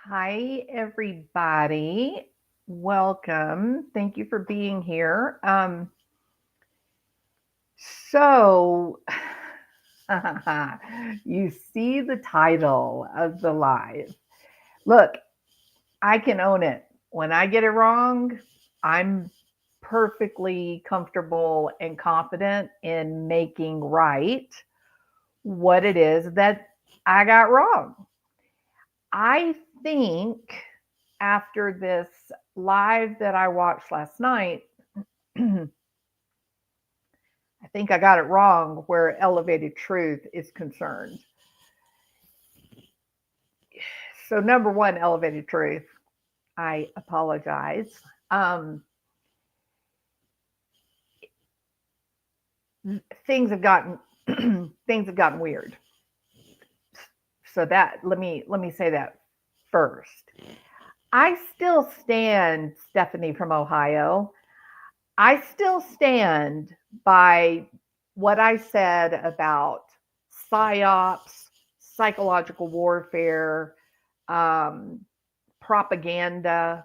Hi, everybody. Welcome. Thank you for being here. So, you see the title of the live. Look, I can own it. When I get it wrong, I'm perfectly comfortable and confident in making right what it is that I got wrong. I think after this live that I watched last night, I think I got it wrong where elevated truth is concerned. So, number one, elevated truth, I apologize. Um, things have gotten things have gotten weird. So that let me say that first. I still stand, Stephanie from Ohio. I still stand by what I said about psyops, psychological warfare, um, propaganda.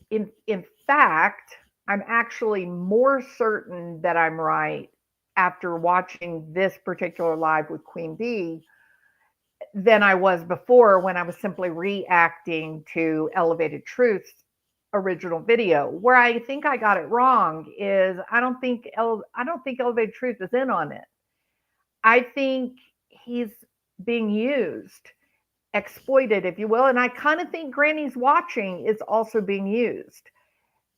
In fact, I'm actually more certain that I'm right after watching this particular live with Queen Bee than I was before when I was simply reacting to Elevated Truth's original video. Where I think I got it wrong is I don't think Elevated Truth is in on it. I think he's being used, exploited, if you will, and I kind of think Granny's watching is also being used,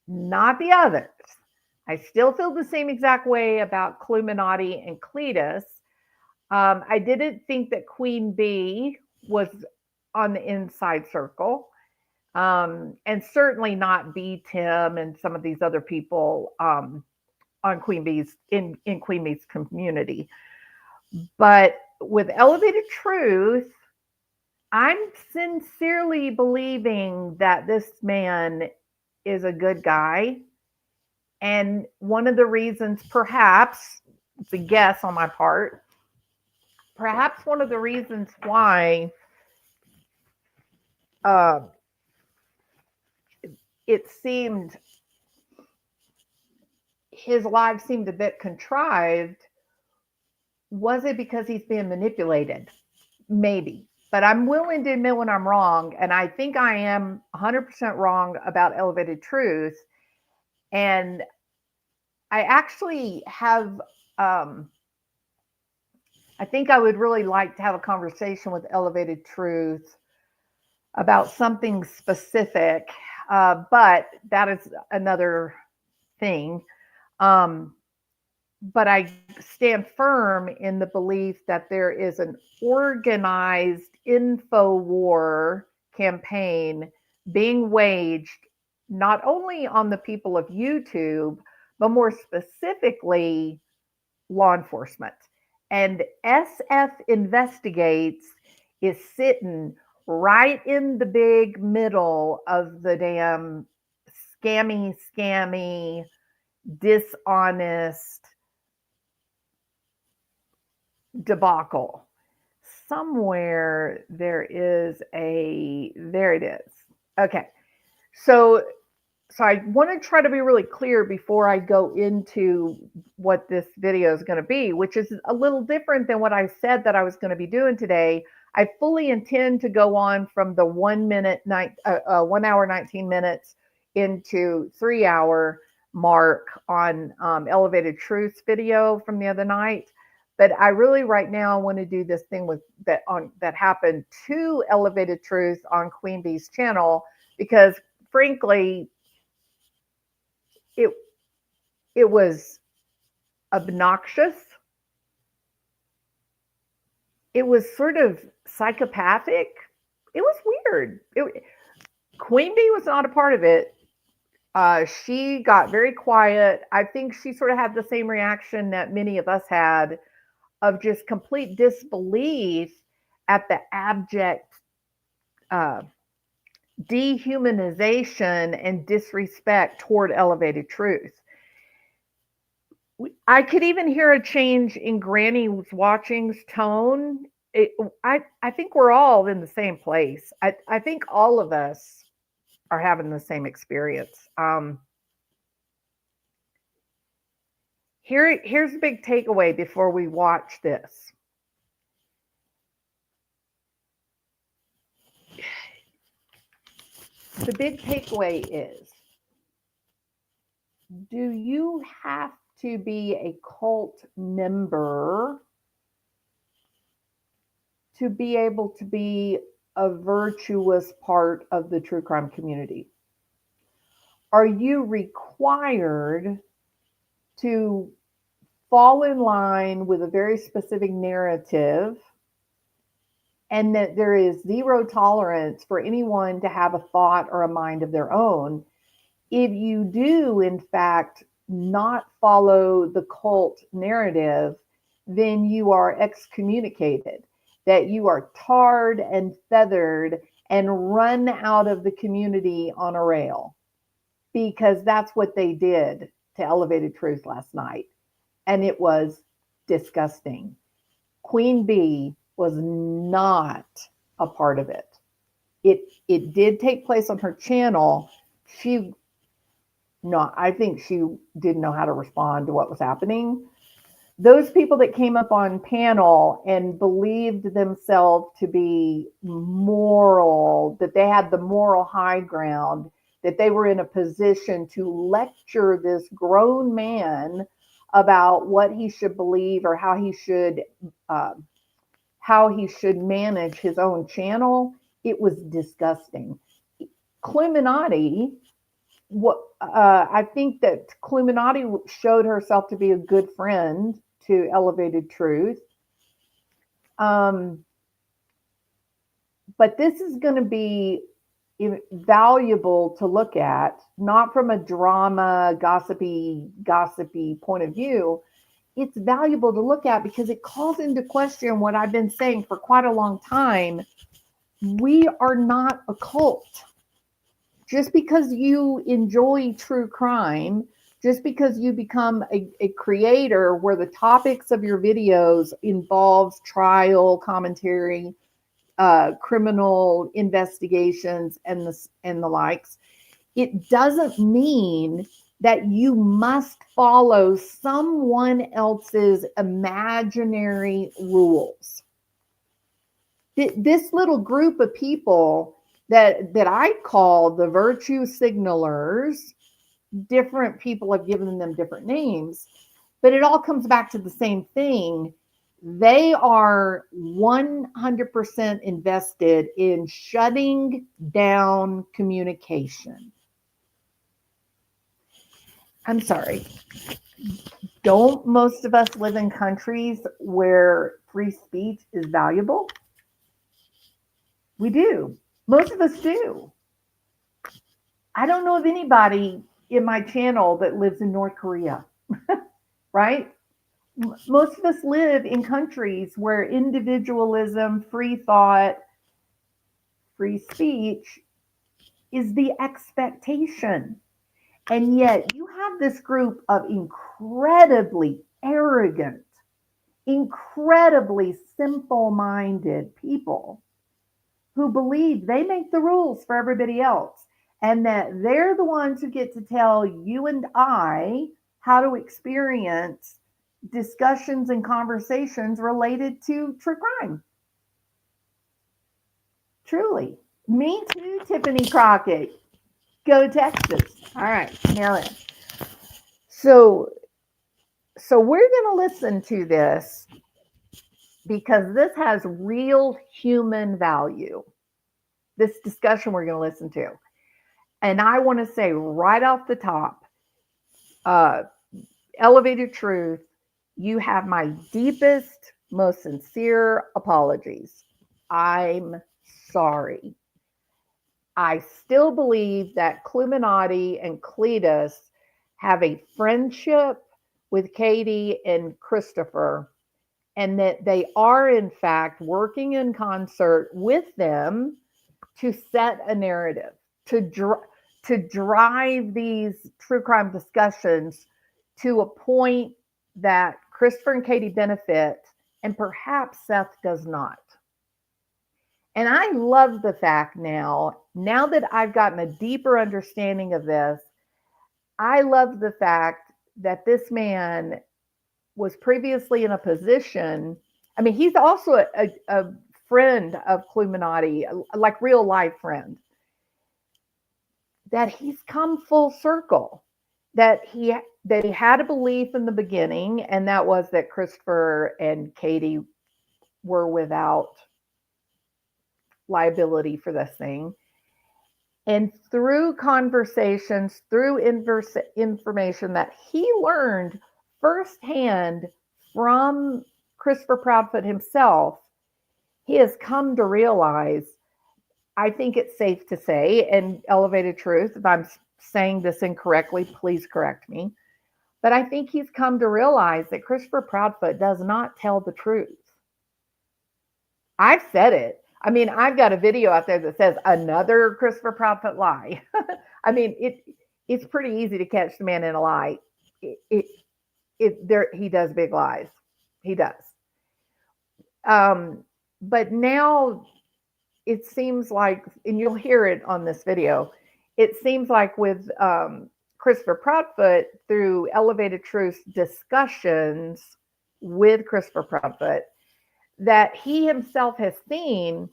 not the others. I still feel the same exact way about Cluminati and Cletus. I didn't think that Queen Bee was on the inside circle, and certainly not B Tim and some of these other people on Queen Bee's in Queen Bee's community. But with Elevated Truth, I'm sincerely believing that this man is a good guy. And one of the reasons, perhaps, it's a guess on my part, perhaps one of the reasons why uh, it seemed his life seemed a bit contrived, was it because he's being manipulated? Maybe. But I'm willing to admit when I'm wrong. And I think I am 100% wrong about Elevated Truth. And I actually have, um, I think I would really like to have a conversation with Elevated Truth about something specific. But that is another thing. Um, but I stand firm in the belief that there is an organized info war campaign being waged not only on the people of YouTube, but more specifically, law enforcement. And SF Investigates is sitting right in the big middle of the damn scammy, dishonest debacle. Somewhere there it is. Okay. So so I want to try to be really clear before I go into what this video is going to be, which is a little different than what I said that I was going to be doing today. I fully intend to go on from the 1 hour 19 minutes into 3 hour mark on Elevated Truths video from the other night. But I really right now want to do this thing with that happened to Elevated Truth on Queen Bee's channel because frankly it it was obnoxious. It was sort of psychopathic. It was weird. Queen Bee was not a part of it. She got very quiet. I think she sort of had the same reaction that many of us had of just complete disbelief at the abject uh, dehumanization and disrespect toward Elevated Truth. I could even hear a change in Granny's watching's tone I think we're all in the same place. I think all of us are having the same experience. Here's the big takeaway before we watch this. The big takeaway is, do you have to be a cult member to be able to be a virtuous part of the true crime community? Are you required to fall in line with a very specific narrative, and that there is zero tolerance for anyone to have a thought or a mind of their own? If you do, in fact, not follow the cult narrative, then you are excommunicated, that you are tarred and feathered and run out of the community on a rail, because that's what they did to Elevated Truth last night. And it was disgusting. Queen Bee was not a part of it. It did take place on her channel. I think she didn't know how to respond to what was happening. Those people that came up on panel and believed themselves to be moral, that they had the moral high ground, that they were in a position to lecture this grown man about what he should believe or how he should manage his own channel. It was disgusting. Cluminati, I think that Cluminati showed herself to be a good friend to Elevated Truth. But this is going to be valuable to look at, not from a drama, gossipy point of view. It's valuable to look at because it calls into question what I've been saying for quite a long time. We are not a cult. Just because you enjoy true crime, just because you become a creator where the topics of your videos involves trial commentary, criminal investigations, and the likes, it doesn't mean that you must follow someone else's imaginary rules. This little group of people that I call the virtue signalers, different people have given them different names, but it all comes back to the same thing. They are 100% invested in shutting down communication. I'm sorry. Don't most of us live in countries where free speech is valuable? We do. Most of us do. I don't know of anybody in my channel that lives in North Korea, right? Most of us live in countries where individualism, free thought, free speech is the expectation. And yet you have this group of incredibly arrogant, incredibly simple-minded people who believe they make the rules for everybody else, and that they're the ones who get to tell you and I how to experience discussions and conversations related to true crime. Truly. Me too, Tiffany Crockett. Go Texas. All right, now in. So we're going to listen to this because this has real human value. This discussion we're going to listen to. And I want to say right off the top, Elevated Truth, you have my deepest, most sincere apologies. I'm sorry. I still believe that Cluminati and Cletus have a friendship with Katie and Christopher, and that they are, in fact, working in concert with them to set a narrative, to drive these true crime discussions to a point that Christopher and Katie benefit, and perhaps Seth does not. And I love the fact now that I've gotten a deeper understanding of this, I love the fact that this man was previously in a position. I mean, he's also a friend of Cluminati, like real life friend, that he's come full circle, that he had a belief in the beginning, and that was that Christopher and Katie were without liability for this thing. And through conversations, through information that he learned firsthand from Christopher Proudfoot himself, he has come to realize, I think it's safe to say, and Elevated Truth, if I'm saying this incorrectly, please correct me, but I think he's come to realize that Christopher Proudfoot does not tell the truth. I've said it. I mean, I've got a video out there that says another Christopher Proudfoot lie. I mean, it's pretty easy to catch the man in a lie. He does big lies. He does. But now it seems like, and you'll hear it on this video, it seems like with Christopher Proudfoot, through Elevated Truth discussions with Christopher Proudfoot, that he himself has seen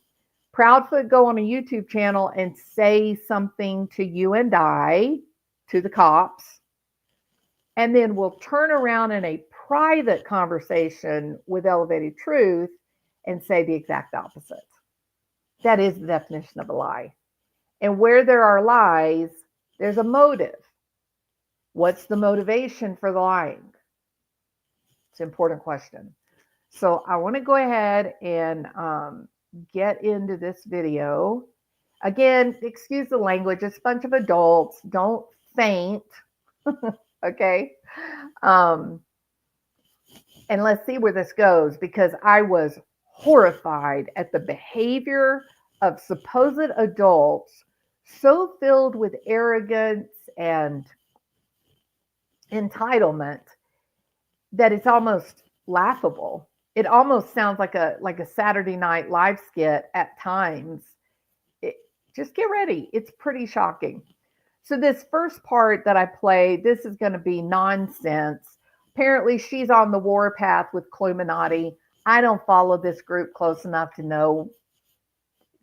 Proudfoot go on a YouTube channel and say something to you and I, to the cops, and then will turn around in a private conversation with Elevated Truth and say the exact opposite. That is the definition of a lie. And where there are lies, there's a motive. What's the motivation for the lying? It's an important question. So I want to go ahead and get into this video. Again, excuse the language. It's a bunch of adults. Don't faint. Okay. And let's see where this goes, because I was horrified at the behavior of supposed adults so filled with arrogance and entitlement that it's almost laughable. It almost sounds like a Saturday Night Live skit at times. Just get ready. It's pretty shocking. So this first part that I played, this is going to be nonsense. Apparently she's on the warpath with Cluminati. I don't follow this group close enough to know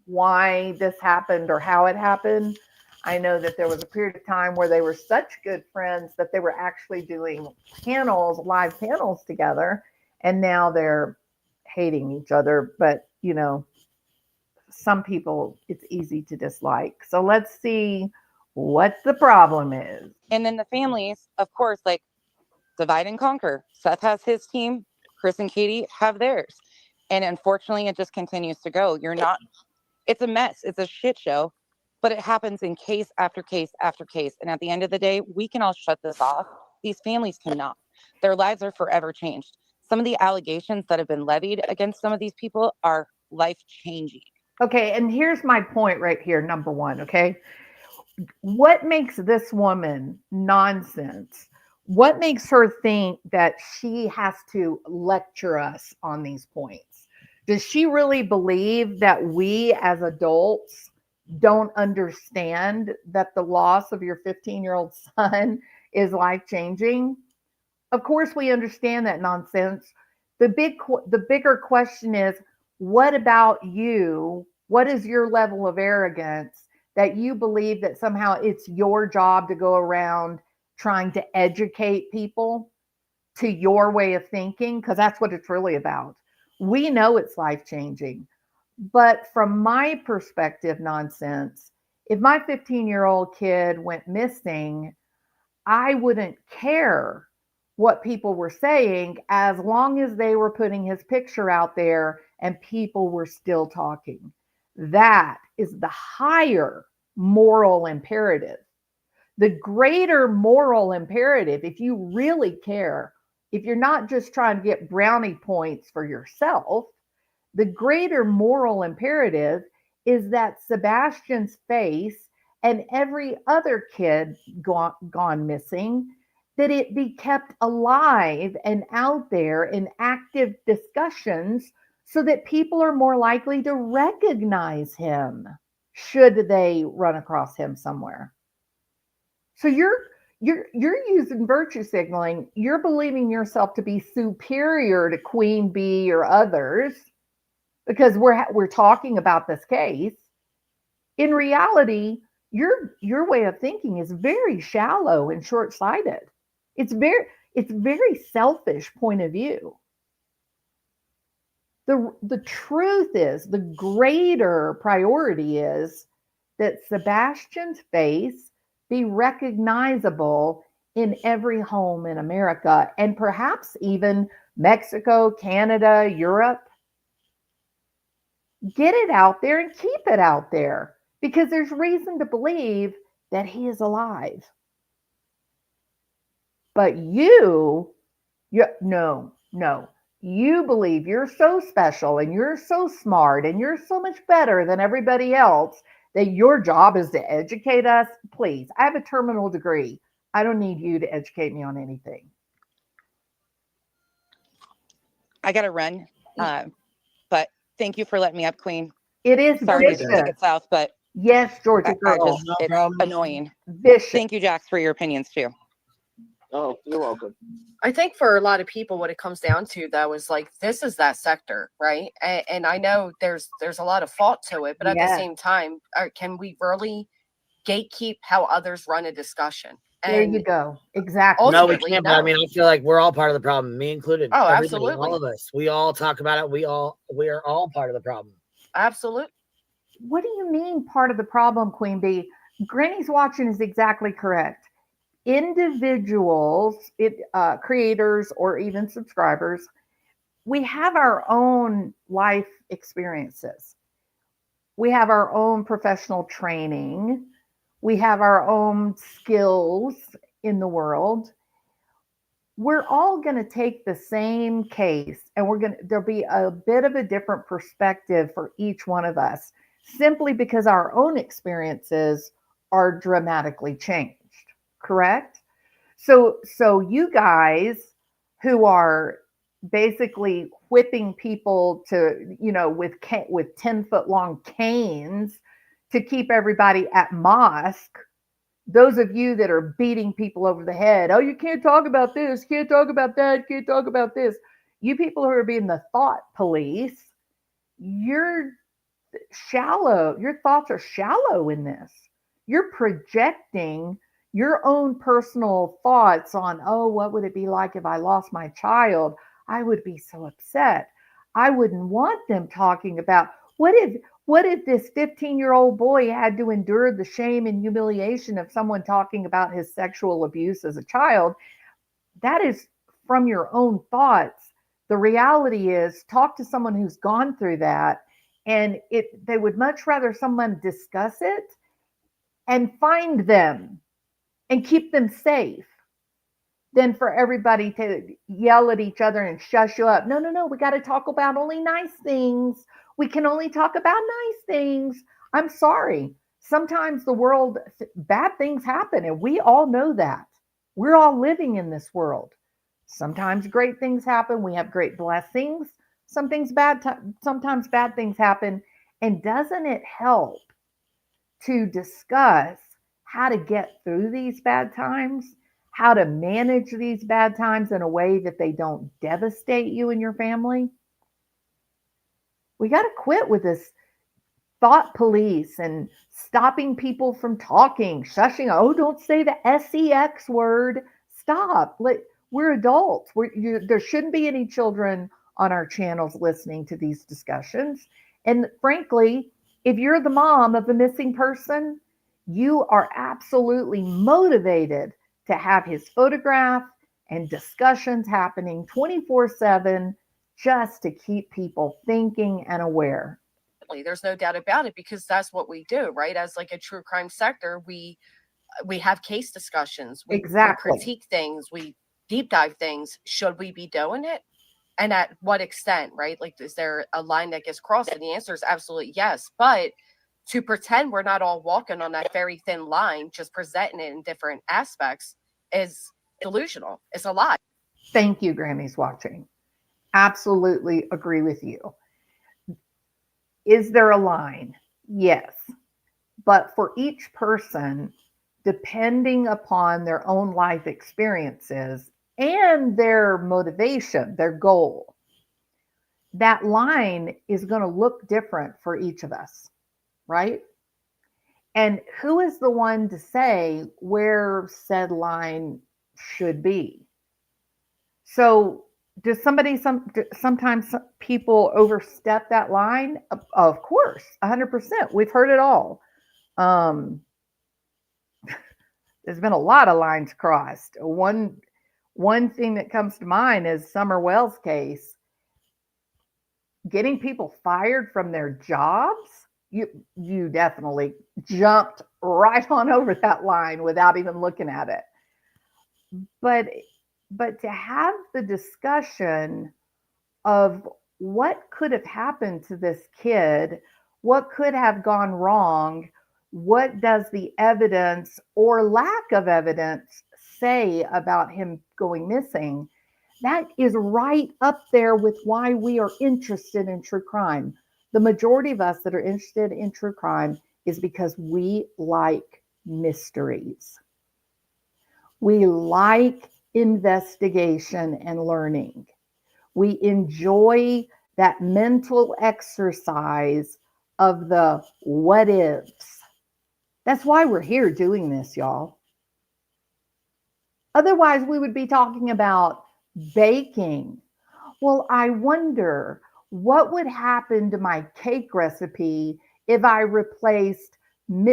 why this happened or how it happened. I know that there was a period of time where they were such good friends that they were actually doing panels, live panels together, and now they're hating each other. But, you know, some people it's easy to dislike. So let's see what the problem is. And then the families, of course, like divide and conquer. Seth has his team, Chris and Katie have theirs. And unfortunately, it just continues to go. It's a mess. It's a shit show, but it happens in case after case after case. And at the end of the day, we can all shut this off. These families cannot. Their lives are forever changed. Some of the allegations that have been levied against some of these people are life-changing. Okay, and here's my point right here, number one, okay? What makes this woman nonsense? What makes her think that she has to lecture us on these points? Does she really believe that we as adults don't understand that the loss of your 15-year-old son is life-changing? Of course we understand that nonsense. The bigger question is, what about you? What is your level of arrogance that you believe that somehow it's your job to go around trying to educate people to your way of thinking? Because that's what it's really about. We know it's life-changing. But from my perspective, nonsense, if my 15-year-old kid went missing, I wouldn't care what people were saying as long as they were putting his picture out there and people were still talking. That is the higher moral imperative. The greater moral imperative, if you really care, if you're not just trying to get brownie points for yourself, the greater moral imperative is that Sebastian's face and every other kid gone missing, that it be kept alive and out there in active discussions so that people are more likely to recognize him should they run across him somewhere. So you're using virtue signaling. You're believing yourself to be superior to Queen Bee or others because we're talking about this case. In reality, your way of thinking is very shallow and short-sighted. It's very selfish point of view. The truth is, the greater priority is that Sebastian's face be recognizable in every home in America and perhaps even Mexico, Canada, Europe. Get it out there and keep it out there because there's reason to believe that he is alive. But no, you believe you're so special and you're so smart and you're so much better than everybody else that your job is to educate us. Please, I have a terminal degree. I don't need you to educate me on anything. I got to run. But thank you for letting me up, Queen. It is Sorry to vicious. take it south, but yes, Georgia I girl, just, it's annoying. vicious. Thank you, Jax, for your opinions too. Oh, you're welcome. I think for a lot of people, what it comes down to, though, is like this is that sector, right? And I know there's a lot of fault to it, but at the Yes. same time, can we really gatekeep how others run a discussion? There And you go. Exactly. No, we ultimately, can't. But I mean, I feel like we're all part of the problem, me included. Oh, Everybody, absolutely. all of us. We all talk about it. We are all part of the problem. absolutely. What do you mean part of the problem, Queen Bee? Granny's watching is exactly correct. Individuals, creators, or even subscribers, we have our own life experiences. We have our own professional training. We have our own skills in the world. We're all going to take the same case and there'll be a bit of a different perspective for each one of us simply because our own experiences are dramatically changed. Correct? So you guys who are basically whipping people to, with 10-foot long canes to keep everybody at mosque, those of you that are beating people over the head, oh, you can't talk about this, can't talk about that, can't talk about this. You people who are being the thought police, you're shallow. Your thoughts are shallow in this. You're projecting your own personal thoughts on, oh, what would it be like if I lost my child? I would be so upset. I wouldn't want them talking about what if this 15-year-old boy had to endure the shame and humiliation of someone talking about his sexual abuse as a child? That is from your own thoughts. The reality is, talk to someone who's gone through that, and they would much rather someone discuss it and find them and keep them safe than for everybody to yell at each other and shush you up. No, we got to talk about only nice things. We can only talk about nice things. I'm sorry. Sometimes the world, bad things happen, and we all know that. We're all living in this world. Sometimes great things happen. We have great blessings. Sometimes bad things happen. And doesn't it help to discuss how to get through these bad times, how to manage these bad times in a way that they don't devastate you and your family? We got to quit with this thought police and stopping people from talking, shushing. Oh, don't say the sex word. Stop. We're adults. There shouldn't be any children on our channels listening to these discussions. And frankly, if you're the mom of a missing person, you are absolutely motivated to have his photograph and discussions happening 24/7 just to keep people thinking and aware. There's no doubt about it, because that's what we do, right? As like a true crime sector, we have case discussions. We Exactly. critique things. We deep dive things. Should we be doing it? And at what extent, right? Like, is there a line that gets crossed? And the answer is absolutely yes. But to pretend we're not all walking on that very thin line, just presenting it in different aspects, is delusional. It's a lie. Thank you, Grammy's watching. Absolutely agree with you. Is there a line? Yes. But for each person, depending upon their own life experiences and their motivation, their goal, that line is going to look different for each of us, right? And who is the one to say where said line should be? So, does sometimes people overstep that line? Of course, 100%. We've heard it all. There's been a lot of lines crossed. One thing that comes to mind is Summer Wells' case. Getting people fired from their jobs, you definitely jumped right on over that line without even looking at it. But to have the discussion of what could have happened to this kid, what could have gone wrong, what does the evidence or lack of evidence say about him going missing, that is right up there with why we are interested in true crime. The majority of us that are interested in true crime is because we like mysteries. We like investigation and learning. We enjoy that mental exercise of the what ifs. That's why we're here doing this, y'all. Otherwise, we would be talking about baking. Well, I wonder what would happen to my cake recipe if I replaced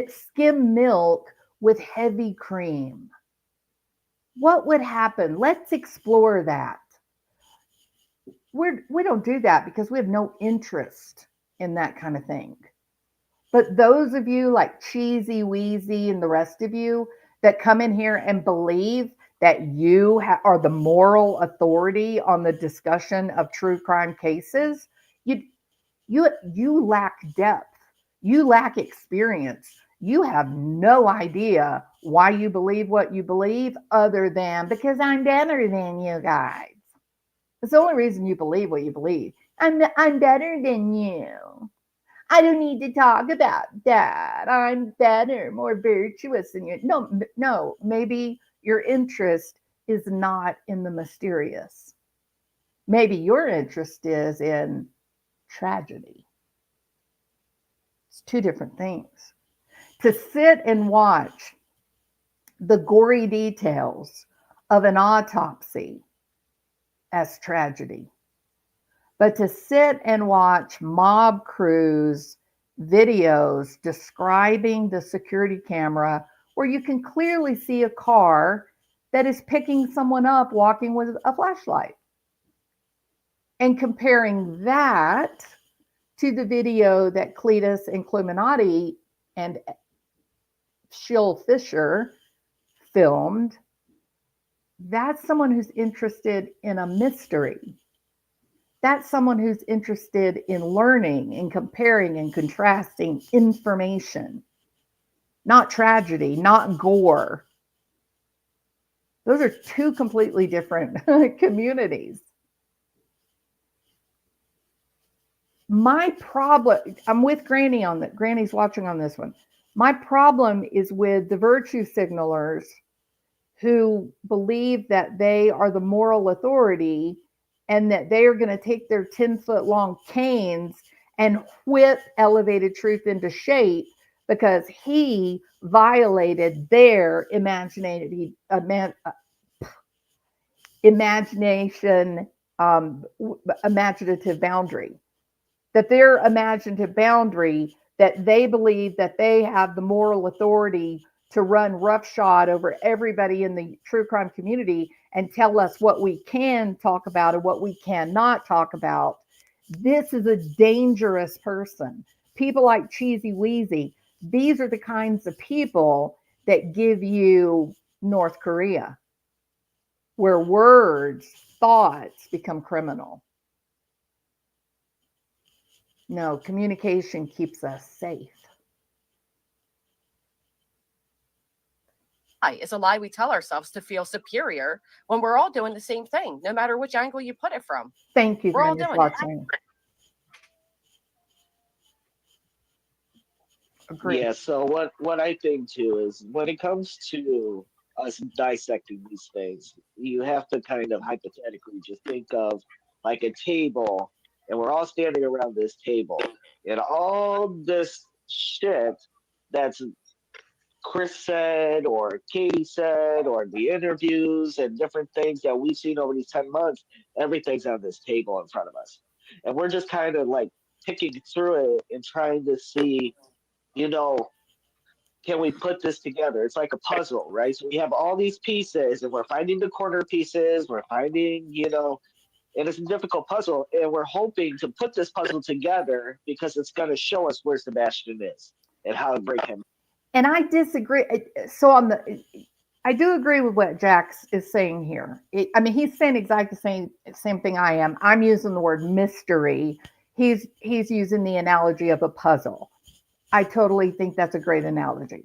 skim milk with heavy cream? What would happen? Let's explore that. We don't do that because we have no interest in that kind of thing. But those of you like Cheesy Wheezy and the rest of you that come in here and believe that you are the moral authority on the discussion of true crime cases, you lack depth. You lack experience. You have no idea why you believe what you believe other than because I'm better than you guys. It's the only reason you believe what you believe. I'm better than you. I don't need to talk about that. I'm better, more virtuous than you. No, maybe your interest is not in the mysterious. Maybe your interest is in tragedy. It's two different things. To sit and watch the gory details of an autopsy as tragedy, but to sit and watch mob crews videos describing the security camera where you can clearly see a car that is picking someone up walking with a flashlight, and comparing that to the video that Cletus and Cluminati and Shill Fisher filmed, that's someone who's interested in a mystery. That's someone who's interested in learning and comparing and contrasting information, not tragedy, not gore. Those are two completely different communities. My problem, I'm with Granny on that. Granny's watching on this one. My problem is with the virtue signalers who believe that they are the moral authority and that they are going to take their 10-foot long canes and whip Elevated Truth into shape because he violated their imaginative boundary. That their imaginative boundary, that they believe that they have the moral authority to run roughshod over everybody in the true crime community and tell us what we can talk about and what we cannot talk about. This is a dangerous person. People like Cheesy Wheezy, these are the kinds of people that give you North Korea, where words, thoughts become criminal. No, communication keeps us safe. It's a lie we tell ourselves to feel superior when we're all doing the same thing, no matter which angle you put it from. Thank you, We're all Granny's doing watching. Agree. Yeah, so what I think too is when it comes to us dissecting these things, you have to kind of hypothetically just think of like a table, and we're all standing around this table, and all this shit that's Chris said or Katie said or the interviews and different things that we've seen over these 10 months, everything's on this table in front of us. And we're just kind of like picking through it and trying to see, you know, can we put this together? It's like a puzzle, right? So we have all these pieces and we're finding the corner pieces, we're finding, and it's a difficult puzzle. And we're hoping to put this puzzle together because it's going to show us where Sebastian is and how to break him. And I disagree. So I do agree with what Jax is saying here. I mean, he's saying exactly the same thing I am. I'm using the word mystery. He's using the analogy of a puzzle. I totally think that's a great analogy.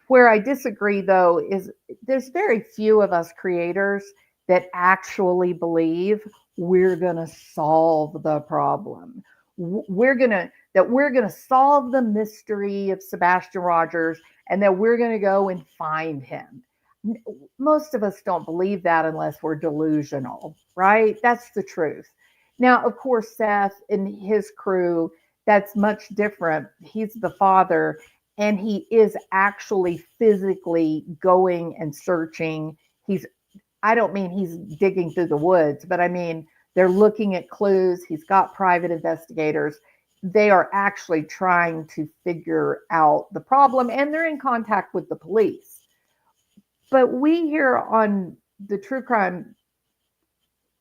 Where I disagree, though, is there's very few of us creators that actually believe we're going to solve the problem. We're going to solve the mystery of Sebastian Rogers and that we're going to go and find him. Most of us don't believe that unless we're delusional, right? That's the truth. Now, of course, Seth and his crew, that's much different. He's the father, and he is actually physically going and searching. I don't mean he's digging through the woods, but I mean, they're looking at clues. He's got private investigators. They are actually trying to figure out the problem, and they're in contact with the police. But we here on the True Crime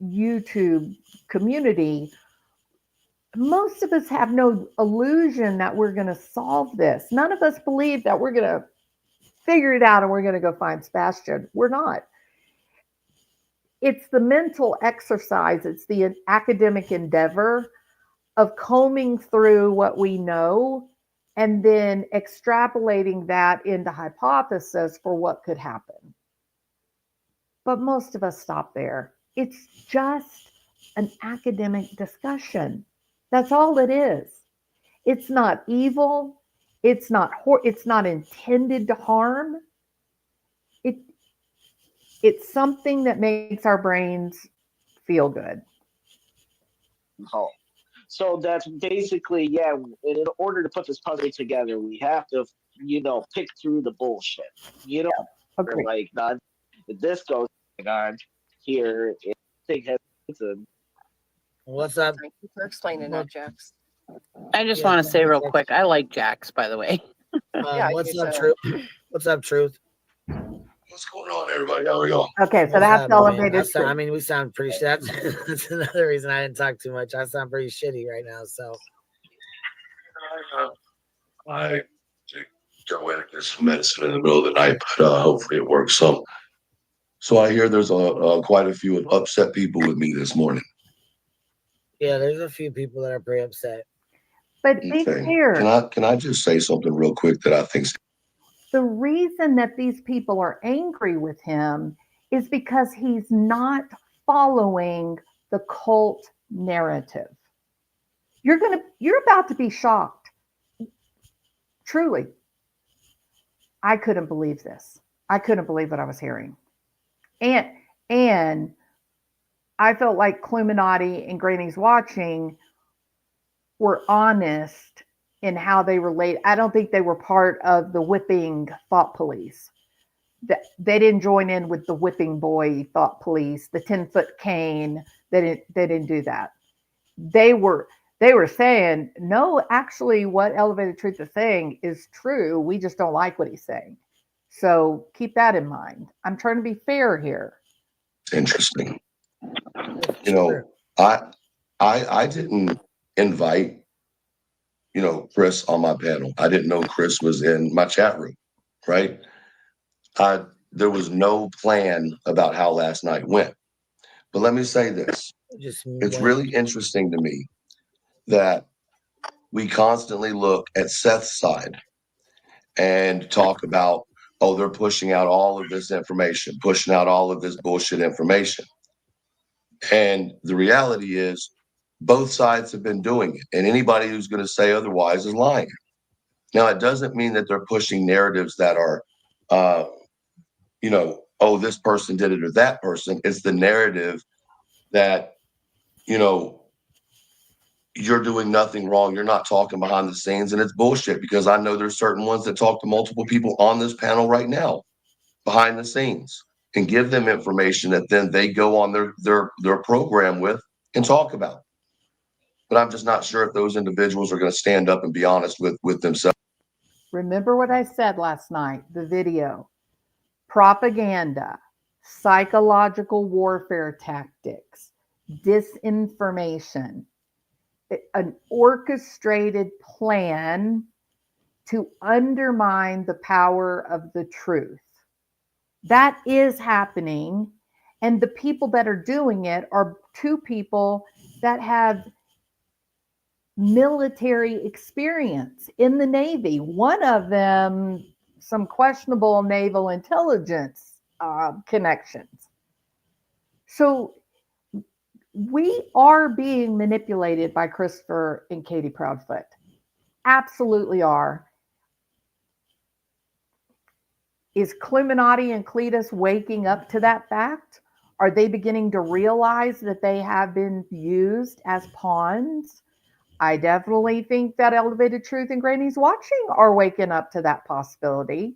YouTube community, most of us have no illusion that we're going to solve this. None of us believe that we're going to figure it out and we're going to go find Sebastian. We're not. It's the mental exercise, it's the academic endeavor of combing through what we know and then extrapolating that into hypothesis for what could happen. But most of us stop there. It's just an academic discussion. That's all it is. It's not evil. It's not intended to harm. It's something that makes our brains feel good. Oh. So that's basically, yeah, in order to put this puzzle together, we have to, pick through the bullshit. Agreed. Like, not this goes on here. Thing has What's up? Thank you for explaining that, Jax. I just Yeah, want to say real Jax. quick, I like Jax, by the way. Yeah, I What's do up, too. Truth? What's up, Truth? What's going on, everybody? How we going? Okay, so What's that's up, man? elevated. I mean, we sound pretty shit. That's another reason I didn't talk too much. I sound pretty shitty right now. So I did go in and get some medicine in the middle of the night, but hopefully it works. So I hear there's quite a few upset people with me this morning. yeah, there's a few people that are pretty upset. But be Okay. clear, Can I just say something real quick that I think the reason that these people are angry with him is because he's not following the cult narrative. You're about to be shocked. Truly. I couldn't believe this. I couldn't believe what I was hearing. And I felt like Cluminati and Granny's Watching were honest in how they relate. I don't think they were part of the whipping thought police. They didn't join in with the whipping boy thought police, the 10-foot cane. They didn't do that. They were saying, no, actually what Elevated Truth is saying is true. We just don't like what he's saying. So keep that in mind. I'm trying to be fair here. it's interesting. Sure. I didn't invite, Chris on my panel. I didn't know Chris was in my chat room, right? There was no plan about how last night went. But let me say this. It's really interesting to me that we constantly look at Seth's side and talk about, oh, they're pushing out all of this information, pushing out all of this bullshit information. And the reality is both sides have been doing it. And anybody who's going to say otherwise is lying. Now, it doesn't mean that they're pushing narratives that are, you know, oh, this person did it or that person. It's the narrative that, you know, you're doing nothing wrong. You're not talking behind the scenes, and it's bullshit because I know there's certain ones that talk to multiple people on this panel right now behind the scenes and give them information that then they go on their program with and talk about. But I'm just not sure if those individuals are going to stand up and be honest with themselves. Remember what I said last night, the video. Propaganda, psychological warfare tactics, disinformation, an orchestrated plan to undermine the power of the truth. That is happening. And the people that are doing it are two people that have military experience in the Navy. One of them, some questionable naval intelligence connections. So we are being manipulated by Christopher and Katie Proudfoot. Absolutely are. Is Cleminati and Cletus waking up to that fact? Are they beginning to realize that they have been used as pawns? I definitely think that Elevated Truth and Granny's Watching are waking up to that possibility.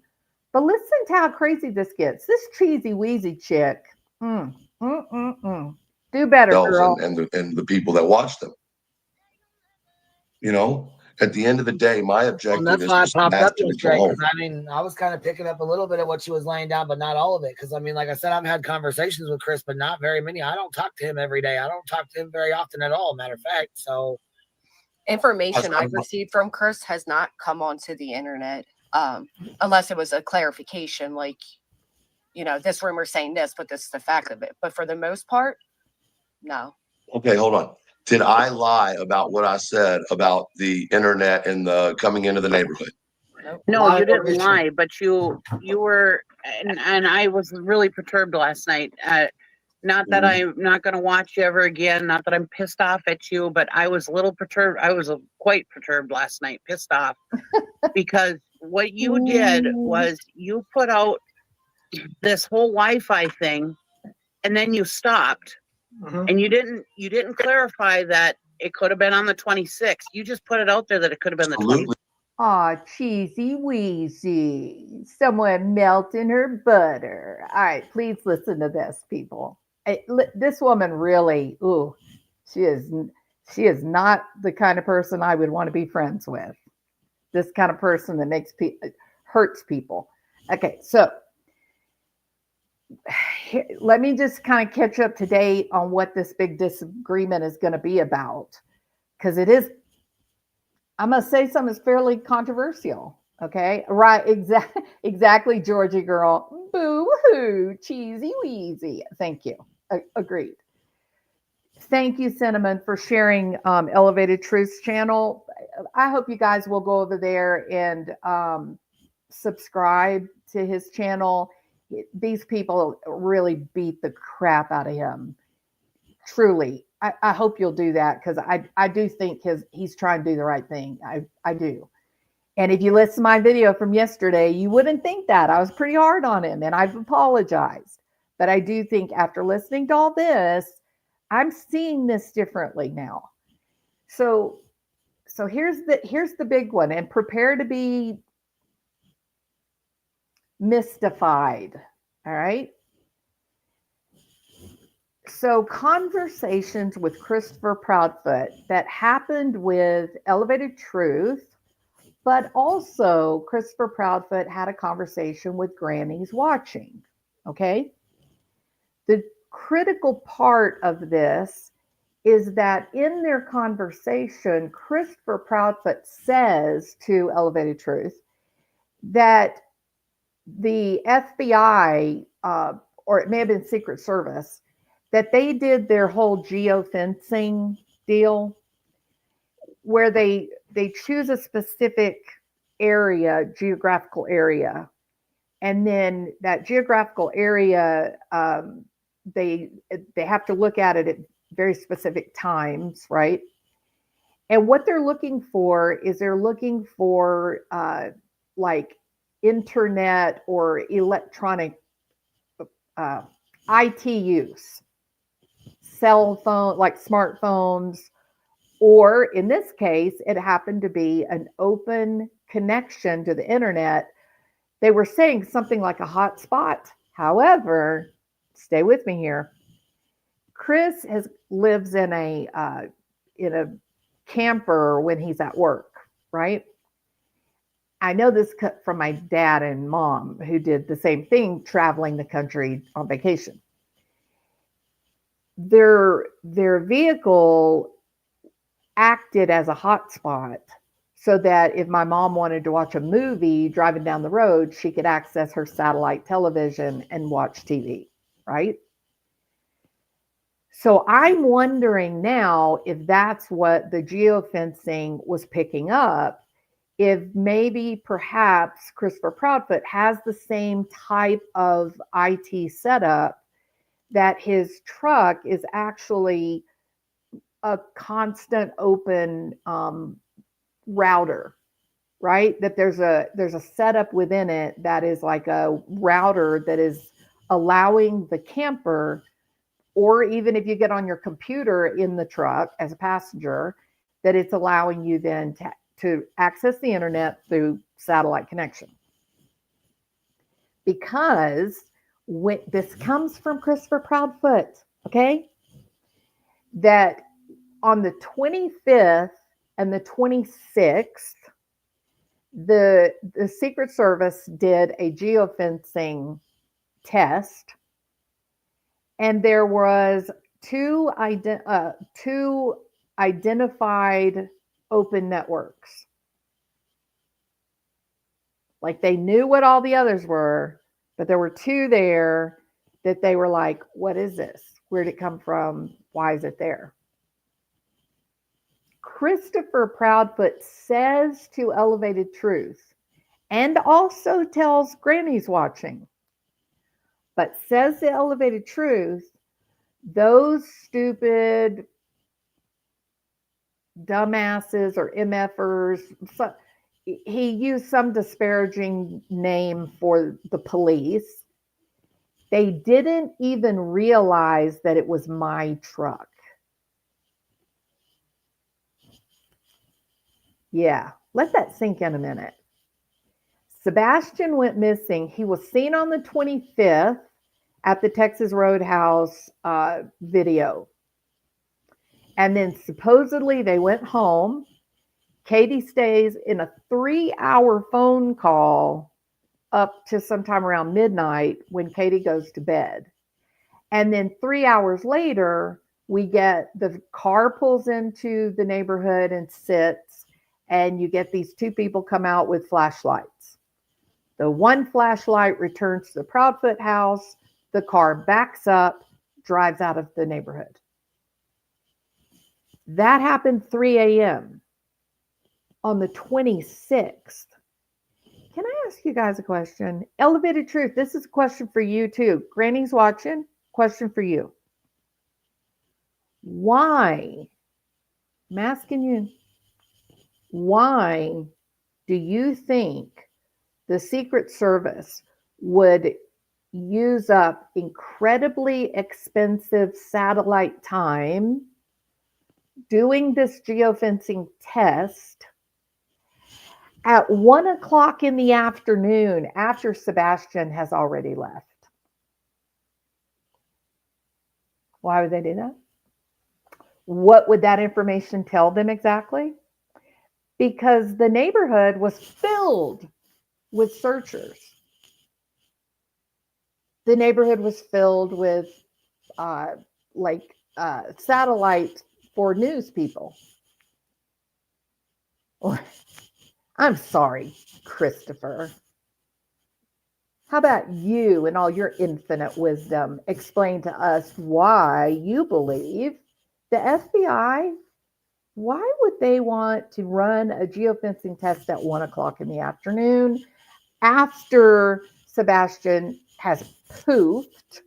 But listen to how crazy this gets. This cheesy wheezy chick. Do better, girl. And the people that watch them. You know, at the end of the day, my objective Well, that's is why I to popped smash up them and yesterday go home. because I mean, I was kind of picking up a little bit of what she was laying down, but not all of it. Because I mean, like I said, I've had conversations with Chris, but not very many. I don't talk to him every day. I don't talk to him very often at all. Matter of fact, so Information I've received from Chris has not come onto the internet, unless it was a clarification, like, you know, this rumor saying this, but this is the fact of it. But for the most part, no. Okay, hold on. Did I lie about what I said about the internet and the coming into the neighborhood? Nope. No, you didn't lie, but you were, and I was really perturbed last night. Not that I'm not going to watch you ever again. Not that I'm pissed off at you, but I was a little perturbed. I was quite perturbed last night, pissed off, because what you did was you put out this whole Wi-Fi thing, and then you stopped, and you didn't clarify that it could have been on the 26th. You just put it out there that it could have been the 26th. Aw, cheesy wheezy. Someone melting her butter. All right, please listen to this, people. This woman really, she is not the kind of person I would want to be friends with. This kind of person that hurts people. Okay, so let me just kind of catch up to date on what this big disagreement is going to be about, because it is, I'm going to say something that's fairly controversial. Okay, right, exactly, Georgie girl. Boo-hoo, cheesy wheezy. Thank you. Agreed. Thank you, Cinnamon, for sharing Elevated Truth's channel. I hope you guys will go over there and subscribe to his channel. These people really beat the crap out of him. Truly. I hope you'll do that, because I do think he's trying to do the right thing. I do. And if you listen to my video from yesterday, you wouldn't think that. I was pretty hard on him, and I've apologized. But I do think after listening to all this, I'm seeing this differently now. So here's the big one, and prepare to be mystified. All right. So conversations with Christopher Proudfoot that happened with Elevated Truth, but also Christopher Proudfoot had a conversation with Granny's Watching. Okay. The critical part of this is that in their conversation, Christopher Proudfoot says to Elevated Truth that the FBI, or it may have been Secret Service, that they did their whole geofencing deal where they choose a specific area, geographical area, and then that geographical area, they have to look at it at very specific times, right? And what they're looking for is they're looking for like internet or electronic IT use, cell phone, like smartphones, or in this case, it happened to be an open connection to the internet. They were saying something like a hotspot. However, stay with me here. Chris lives in a camper when he's at work, right? I know this from my dad and mom, who did the same thing, traveling the country on vacation. Their vehicle acted as a hotspot so that if my mom wanted to watch a movie driving down the road, she could access her satellite television and watch TV, right? So I'm wondering now if that's what the geofencing was picking up, if maybe perhaps Christopher Proudfoot has the same type of IT setup, that his truck is actually a constant open router, right? That there's a setup within it that is like a router that is allowing the camper, or even if you get on your computer in the truck as a passenger, that it's allowing you then to access the internet through satellite connection. Because when this comes from Christopher Proudfoot, okay, that on the 25th and the 26th, the Secret Service did a geofencing test, and there was two identified open networks. Like, they knew what all the others were, but there were two there that they were like, what is this? Where'd it come from? Why is it there? Christopher Proudfoot says to Elevated Truth, and also tells Granny's Watching, but says to Elevated Truth, those stupid dumbasses or MFers, he used some disparaging name for the police. They didn't even realize that it was my truck. Yeah, let that sink in a minute. Sebastian went missing. He was seen on the 25th at the Texas Roadhouse video. And then supposedly they went home. Katie stays in a 3-hour phone call up to sometime around midnight when Katie goes to bed. And then 3 hours later, we get the car pulls into the neighborhood and sits, and you get these two people come out with flashlights. The one flashlight returns to the Proudfoot house. The car backs up, drives out of the neighborhood. That happened 3 a.m. on the 26th. Can I ask you guys a question? Elevated Truth, this is a question for you too. Granny's Watching, question for you. Why, I'm asking you, why do you think the Secret Service would use up incredibly expensive satellite time doing this geofencing test at 1 o'clock in the afternoon after Sebastian has already left? Why would they do that? What would that information tell them exactly? Because the neighborhood was filled with searchers. The neighborhood was filled with satellite for news people. I'm sorry, Christopher. How about you, in all your infinite wisdom, explain to us why you believe the FBI, why would they want to run a geofencing test at 1 o'clock in the afternoon after Sebastian has poofed,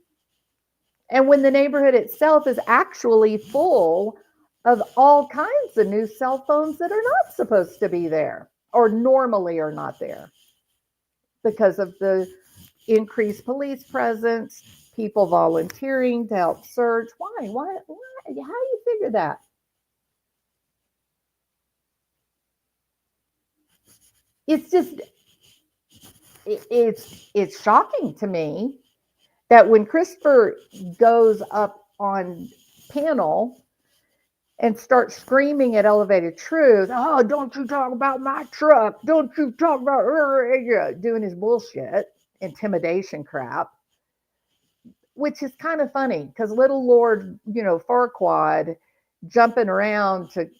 and when the neighborhood itself is actually full of all kinds of new cell phones that are not supposed to be there or normally are not there because of the increased police presence, people volunteering to help search. Why? How do you figure that? It's just, it's shocking to me that when Christopher goes up on panel and starts screaming at Elevated Truth, oh, don't you talk about my truck, don't you talk about doing his bullshit, intimidation crap, which is kind of funny because little Lord, Farquaad jumping around to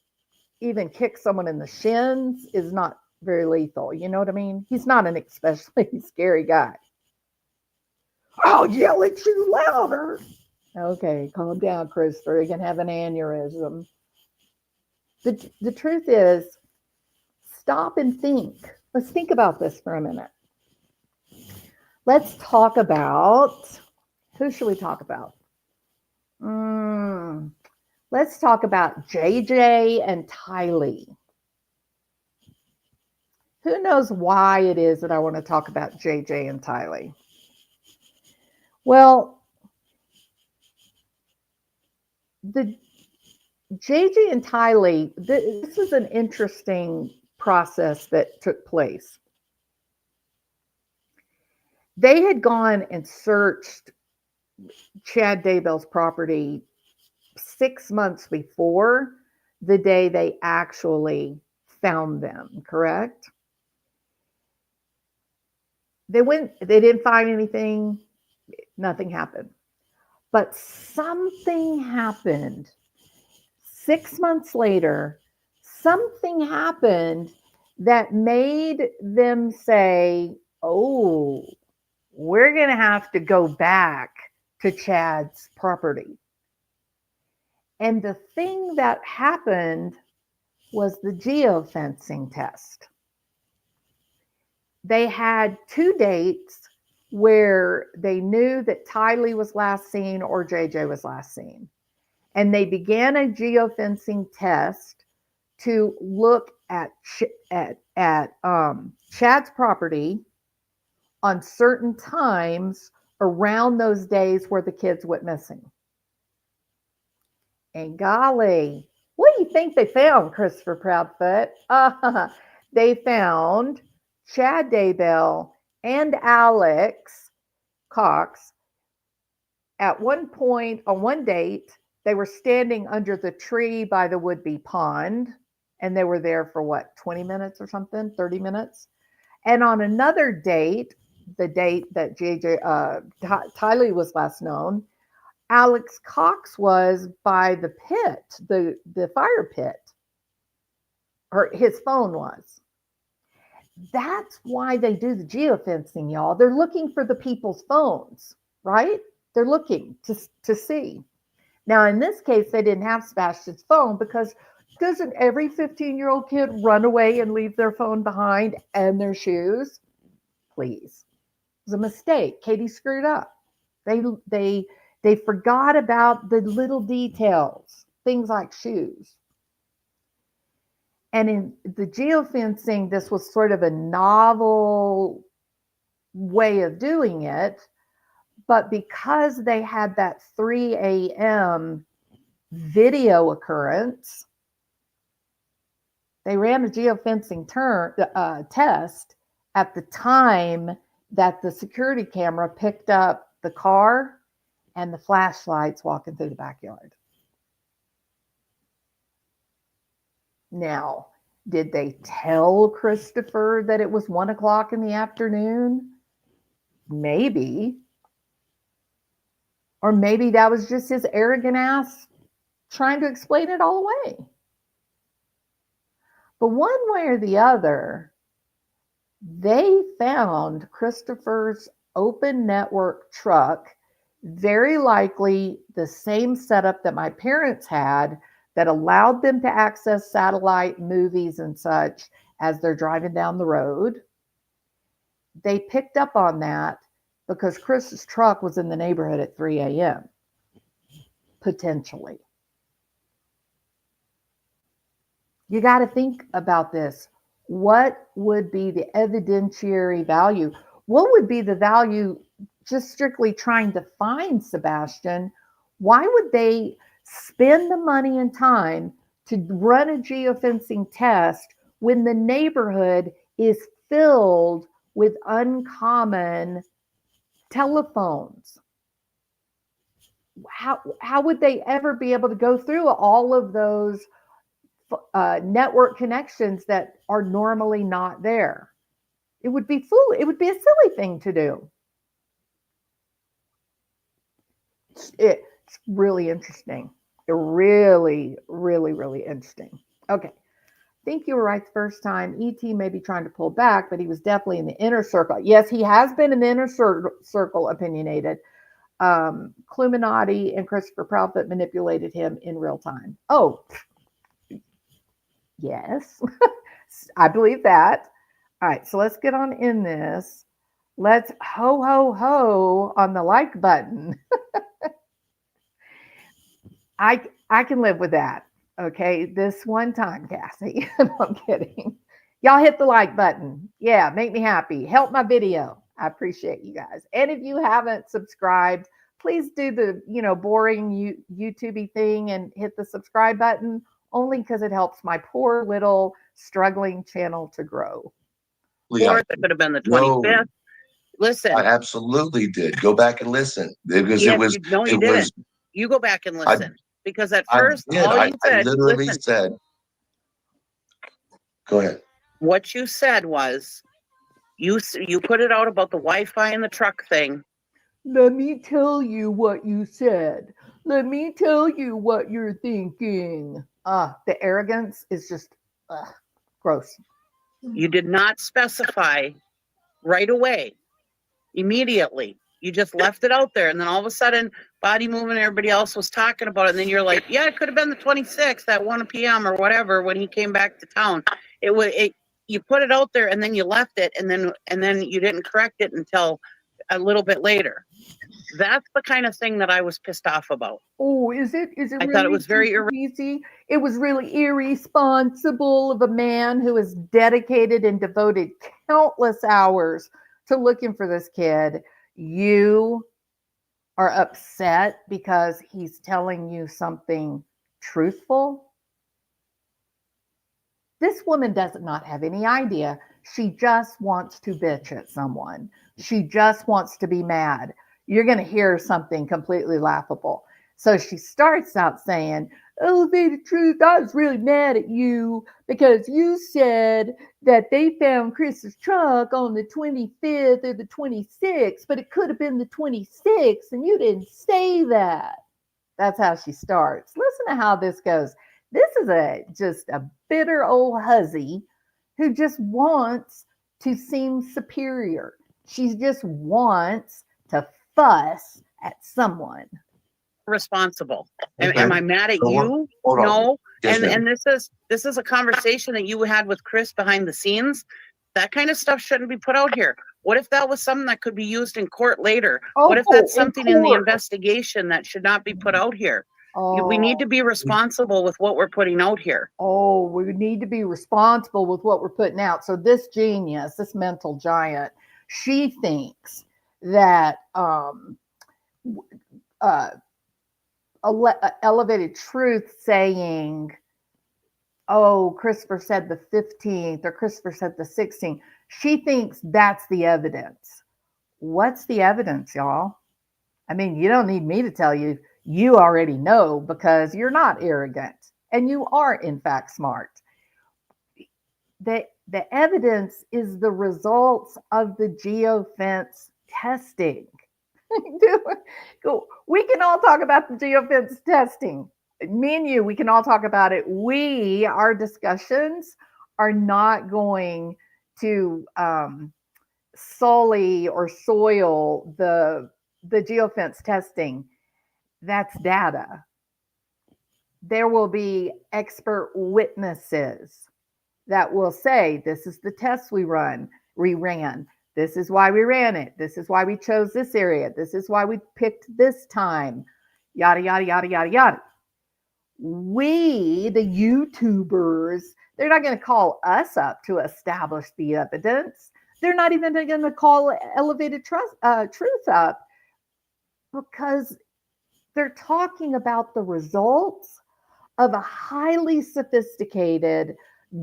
even kick someone in the shins is not very lethal. You know what I mean? He's not an especially scary guy. I'll yell at you louder. Okay, calm down, Christopher. You can have an aneurysm. The truth is, stop and think. Let's think about this for a minute. Let's talk about, who should we talk about? Let's talk about JJ and Tylee. Who knows why it is that I want to talk about JJ and Tylee? Well, the JJ and Tylee, this is an interesting process that took place. They had gone and searched Chad Daybell's property 6 months before the day they actually found them, correct? They didn't find anything, nothing happened. But something happened 6 months later. Something happened that made them say, oh, we're going to have to go back to Chad's property. And the thing that happened was the geofencing test. They had 2 dates where they knew that Tylee was last seen or JJ was last seen. And they began a geofencing test to look at Chad's property on certain times around those days where the kids went missing. And golly, what do you think they found, Christopher Proudfoot? They found Chad Daybell and Alex Cox at one point on one date. They were standing under the tree by the would-be pond, and they were there for what, 20 minutes or something, 30 minutes? And on another date, the date that Tylee was last known, Alex Cox was by the pit, the fire pit, or his phone was. That's why they do the geofencing, y'all. They're looking for the people's phones, right? They're looking to see. Now, in this case, they didn't have Sebastian's phone because doesn't every 15-year-old kid run away and leave their phone behind and their shoes? Please. It was a mistake. Katie screwed up. They forgot about the little details, things like shoes. And in the geofencing, this was sort of a novel way of doing it. But because they had that 3 a.m. video occurrence, they ran a geofencing test at the time that the security camera picked up the car and the flashlights walking through the backyard. Now, did they tell Christopher that it was 1 o'clock in the afternoon? Maybe. Or maybe that was just his arrogant ass trying to explain it all away. But one way or the other, they found Christopher's open network truck, very likely the same setup that my parents had that allowed them to access satellite movies and such as they're driving down the road. They picked up on that because Chris's truck was in the neighborhood at 3 a.m., potentially. You got to think about this. What would be the evidentiary value? What would be the value just strictly trying to find Sebastian? Why would they spend the money and time to run a geofencing test when the neighborhood is filled with uncommon telephones? How would they ever be able to go through all of those network connections that are normally not there? It would be foolish. It would be a silly thing to do. It's really interesting. Really, really, really interesting. Okay. I think you were right the first time. ET may be trying to pull back, but he was definitely in the inner circle. Yes, he has been in the inner circle, opinionated. Cluminati and Christopher Proudfoot manipulated him in real time. Oh, yes, I believe that. All right, so let's get on in this. Let's ho, ho, ho on the like button. I can live with that. Okay, this one time, Cassie. I'm kidding. Y'all hit the like button. Yeah, make me happy. Help my video. I appreciate you guys. And if you haven't subscribed, please do the boring YouTubey thing and hit the subscribe button, only because it helps my poor little struggling channel to grow. Or it could have been the 25th. Listen, I absolutely did. Go back and listen because yes, it was. No, you didn't. You go back and listen because at first I literally said. Go ahead. What you said was, you put it out about the Wi-Fi and the truck thing. Let me tell you what you said. Let me tell you what you're thinking. The arrogance is just gross. You did not specify right away, immediately. You just left it out there. And then all of a sudden, Body Movement, everybody else was talking about it. And then you're like, yeah, it could have been the 26th at 1 p.m. or whatever when he came back to town. You put it out there and then you left it and then you didn't correct it until a little bit later. That's the kind of thing that I was pissed off about. Oh, is it? I really thought it was very easy. It was really irresponsible of a man who has dedicated and devoted countless hours to looking for this kid. You are upset because he's telling you something truthful. This woman does not have any idea. She just wants to bitch at someone. She just wants to be mad. You're going to hear something completely laughable. So she starts out saying, elevated truth, I was really mad at you because you said that they found Chris's truck on the 25th or the 26th, but it could have been the 26th, and you didn't say that. That's how she starts. Listen to how this goes. This is just a bitter old hussy who just wants to seem superior. She just wants to fuss at someone. Responsible. Okay. Am I mad at you? No. Yes, and this is a conversation that you had with Chris behind the scenes. That kind of stuff shouldn't be put out here. What if that was something that could be used in court later? What if that's something in the investigation that should not be put out here? We need to be responsible with what we're putting out here. Oh, we need to be responsible with what we're putting out. So this genius, this mental giant, she thinks that elevated truth saying, oh, Christopher said the 15th or Christopher said the 16th. She thinks that's the evidence. What's the evidence, y'all? I mean, you don't need me to tell you. You already know because you're not arrogant and you are, in fact, smart. The evidence is the results of the geofence testing. We can all talk about the geofence testing. Me and you, we can all talk about it. Our discussions are not going to sully or soil the geofence testing. That's data. There will be expert witnesses that will say, this is the test we ran. This is why we ran it. This is why we chose this area. This is why we picked this time. Yada, yada, yada, yada, yada. we, the YouTubers, they're not going to call us up to establish the evidence. They're not even going to call Elevated Truth up, because they're talking about the results of a highly sophisticated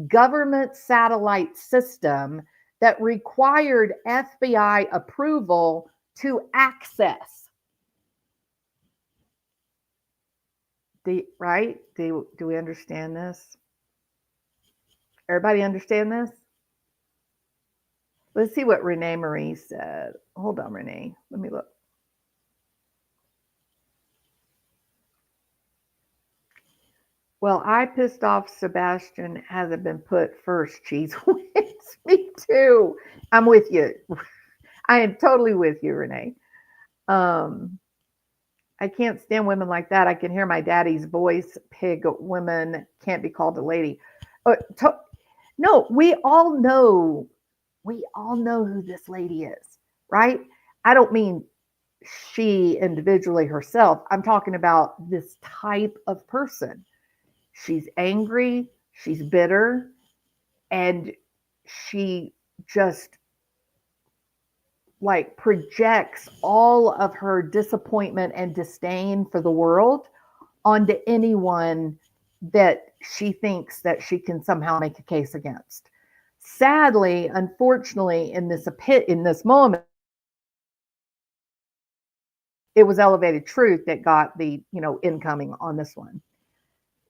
government satellite system that required FBI approval to access. Right? Do we understand this? Everybody understand this? Let's see what Renee Marie said. Hold on, Renee. Let me look. Well, I pissed off Sebastian hasn't been put first, Cheese Whiz. Me too. I'm with you. I am totally with you, Renee. I can't stand women like that. I can hear my daddy's voice. Pig women can't be called a lady. No, we all know who this lady is, right? I don't mean she individually herself. I'm talking about this type of person. She's angry, she's bitter, and she just like projects all of her disappointment and disdain for the world onto anyone that she thinks that she can somehow make a case against. Sadly, unfortunately, in this moment, it was Elevated Truth that got the incoming on this one.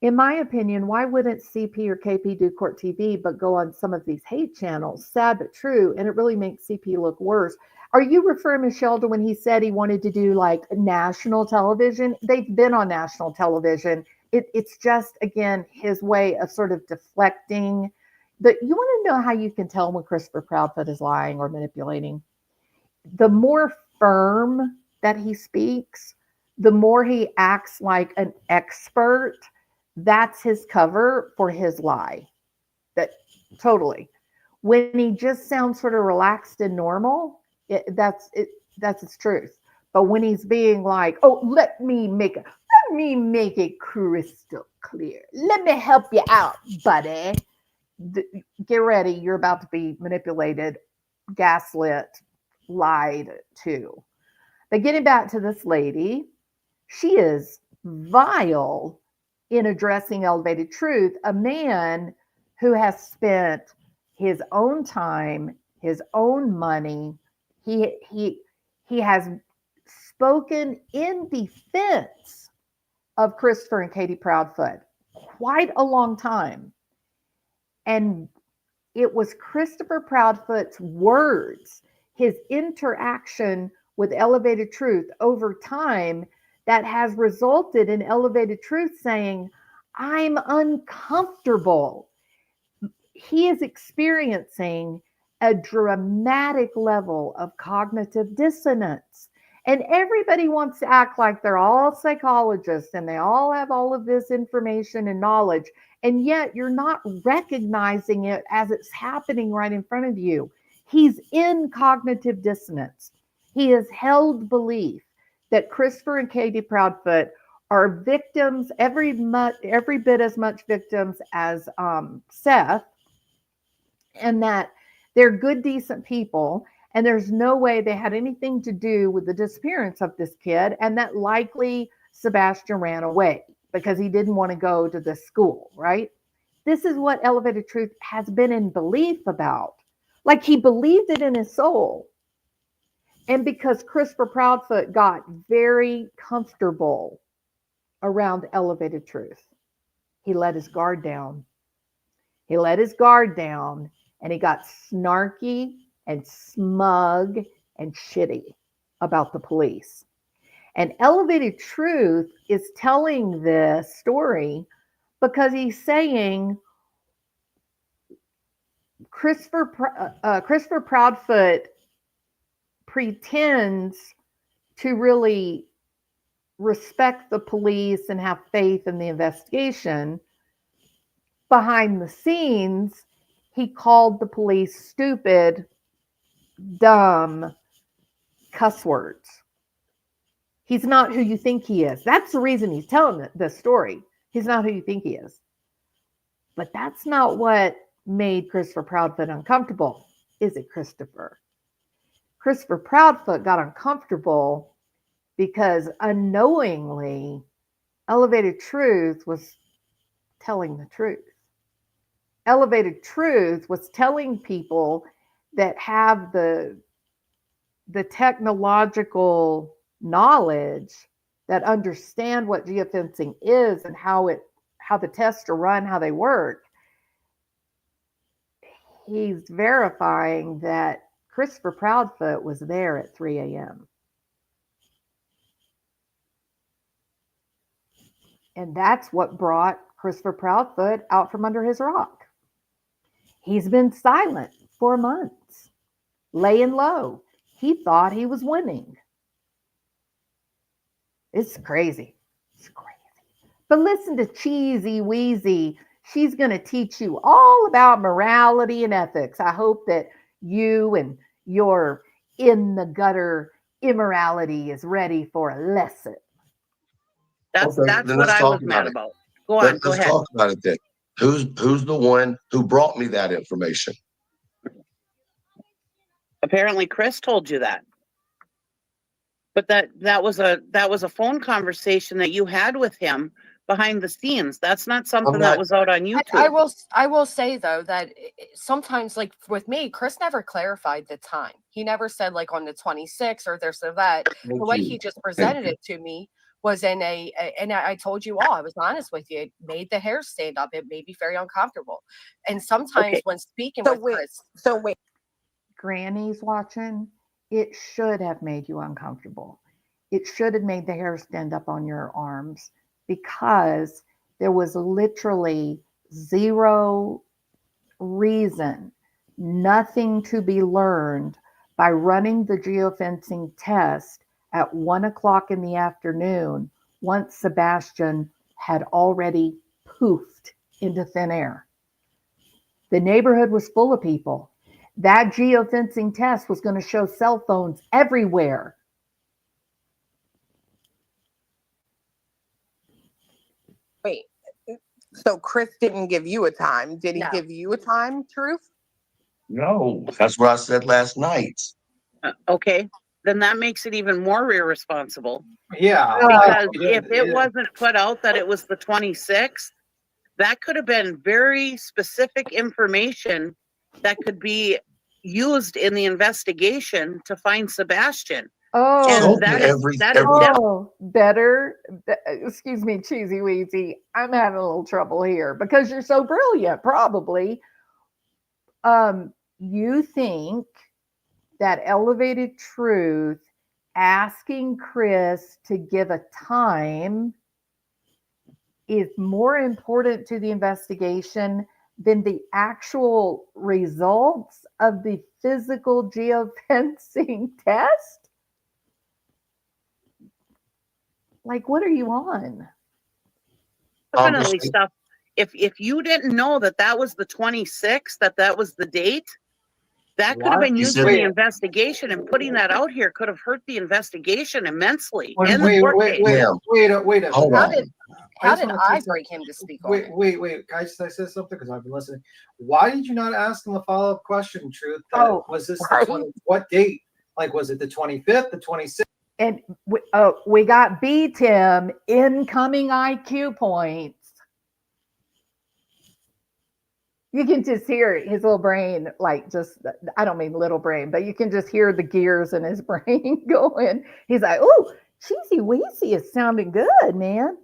In my opinion, why wouldn't CP or KP do court TV but go on some of these hate channels? Sad but true, and it really makes CP look worse. Are you referring, Michelle, to when he said he wanted to do like national television? They've been on national television. It's just, again, his way of sort of deflecting. But you want to know how you can tell when Christopher Proudfoot is lying or manipulating? The more firm that he speaks, the more he acts like an expert. That's his cover for his lie. That totally. When he just sounds sort of relaxed and normal, that's its truth. But when he's being like, "Oh, let me make it crystal clear. Let me help you out, buddy." Get ready. You're about to be manipulated, gaslit, lied to. But getting back to this lady, she is vile in addressing Elevated Truth, a man who has spent his own time, his own money. He has spoken in defense of Christopher and Katie Proudfoot quite a long time. And it was Christopher Proudfoot's words, his interaction with Elevated Truth over time, that has resulted in Elevated Truth saying, "I'm uncomfortable." He is experiencing a dramatic level of cognitive dissonance. And everybody wants to act like they're all psychologists and they all have all of this information and knowledge. And yet you're not recognizing it as it's happening right in front of you. He's in cognitive dissonance. He has held belief that Christopher and Katie Proudfoot are victims, every bit as much victims as Seth, and that they're good, decent people, and there's no way they had anything to do with the disappearance of this kid, and that likely Sebastian ran away because he didn't want to go to this school, right? This is what Elevated Truth has been in belief about. Like, he believed it in his soul. And because Christopher Proudfoot got very comfortable around Elevated Truth, he let his guard down. He let his guard down, and he got snarky and smug and shitty about the police. And Elevated Truth is telling this story because he's saying Christopher Proudfoot pretends to really respect the police and have faith in the investigation. Behind the scenes, he called the police stupid, dumb, cuss words. He's not who you think he is. That's the reason he's telling this story. He's not who you think he is. But that's not what made Christopher Proudfoot uncomfortable, is it, Christopher? Christopher Proudfoot got uncomfortable because unknowingly Elevated Truth was telling the truth. Elevated Truth was telling people that have the technological knowledge, that understand what geofencing is and how the tests are run, how they work. He's verifying that Christopher Proudfoot was there at 3 a.m. And that's what brought Christopher Proudfoot out from under his rock. He's been silent for months, laying low. He thought he was winning. It's crazy. It's crazy. But listen to Cheesy Weezy. She's going to teach you all about morality and ethics. I hope that you and your in the gutter immorality is ready for a lesson. That's Okay, that's then what let's I was talk mad about it. about. Go on, go Let's ahead. talk about it then. Who's the one who brought me that information? Apparently Chris told you that. But that was a phone conversation that you had with him behind the scenes. That's not something that not- was out on YouTube. I will say though that sometimes, like with me, Chris never clarified the time. He never said like on the 26th or this or that. The way he just presented it to me was in and I told you all, I was honest with you. It made the hair stand up. It made me very uncomfortable. And sometimes Okay. when speaking So with wait, Chris, so wait. Granny's watching, it should have made you uncomfortable. It should have made the hair stand up on your arms, because there was literally zero reason, nothing to be learned by running the geofencing test at 1 o'clock in the afternoon once Sebastian had already poofed into thin air. The neighborhood was full of people. That geofencing test was going to show cell phones everywhere. Wait. So Chris didn't give you a time. Did he No. give you a time, Truth? No, that's what I said last night. Okay, then that makes it even more irresponsible. Yeah. Because Yeah, if it yeah. wasn't put out that it was the 26th, that could have been very specific information that could be used in the investigation to find Sebastian. Oh, So that every- is that oh, better. Excuse me, Cheesy Weezy. I'm having a little trouble here because you're so brilliant, probably. You think that Elevated Truth asking Chris to give a time is more important to the investigation than the actual results of the physical geofencing test? Like, what are you on? definitely stuff. If you didn't know that was the 26th, that was the date, that could have What? been You used said- in the investigation, and putting that out here could have hurt the investigation immensely. Wait, and the wait, court wait, case. wait, Ma'am. wait a Hold minute. on. how just did wanna I say bring him to speak on it? Wait. Can I just say something? Because I've been listening. Why did you not ask him a follow-up question, Truth? Oh, Was this right. what date? Like, was it the 25th, the 26th? And we got B Tim incoming IQ points. You can just hear his little brain, like just, I don't mean little brain, but you can just hear the gears in his brain going. He's like, oh, Cheesy Weezy is sounding good, man.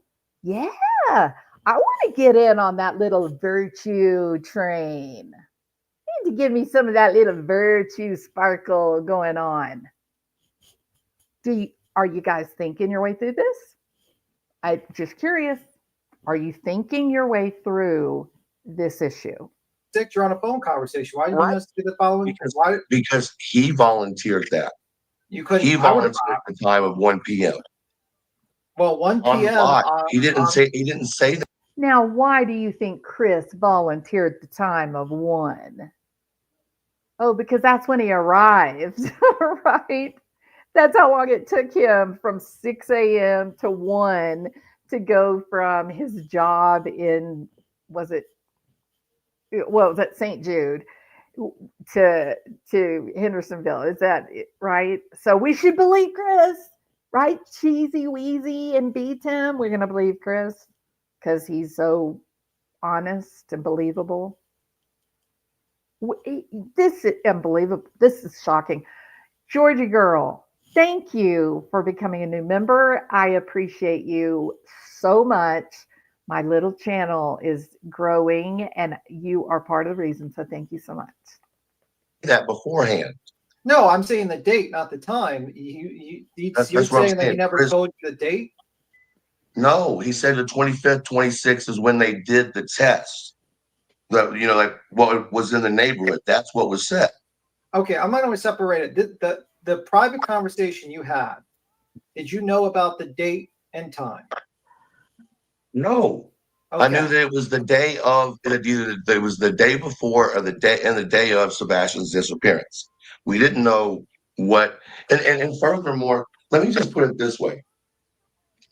Yeah, I want to get in on that little virtue train. You need to give me some of that little virtue sparkle going on. Are you guys thinking your way through this? I'm just curious. Are you thinking your way through this issue? You're on a phone conversation. Why didn't Right. you just do the following? Because- Why Because he volunteered that. you couldn't? He I would've- volunteered the time of 1 p.m. Well, 1 on p.m. live. He didn't say that. Now, why do you think Chris volunteered the time of 1? Oh, because that's when he arrived, right? That's how long it took him from 6 a.m. to 1 to go from his job in, was it St. Jude to Hendersonville? Is that right? So we should believe Chris, right? Cheesy Weezy and beat him. We're gonna believe Chris because he's so honest and believable. This is unbelievable. This is shocking. Georgie girl, thank you for becoming a new member. I appreciate you so much. My little channel is growing and you are part of the reason. So thank you so much. That beforehand. No, I'm saying the date, not the time. You're That's what I'm saying that he saying. never Chris- told you the date? No, he said the 25th, 26th is when they did the test. Like what was in the neighborhood. That's what was said. Okay, I'm not going to separate it. The private conversation you had, did you know about the date and time? No. Okay. I knew that it was the day of, it was the day before or the day of Sebastian's disappearance. We didn't know what, and furthermore, let me just put it this way.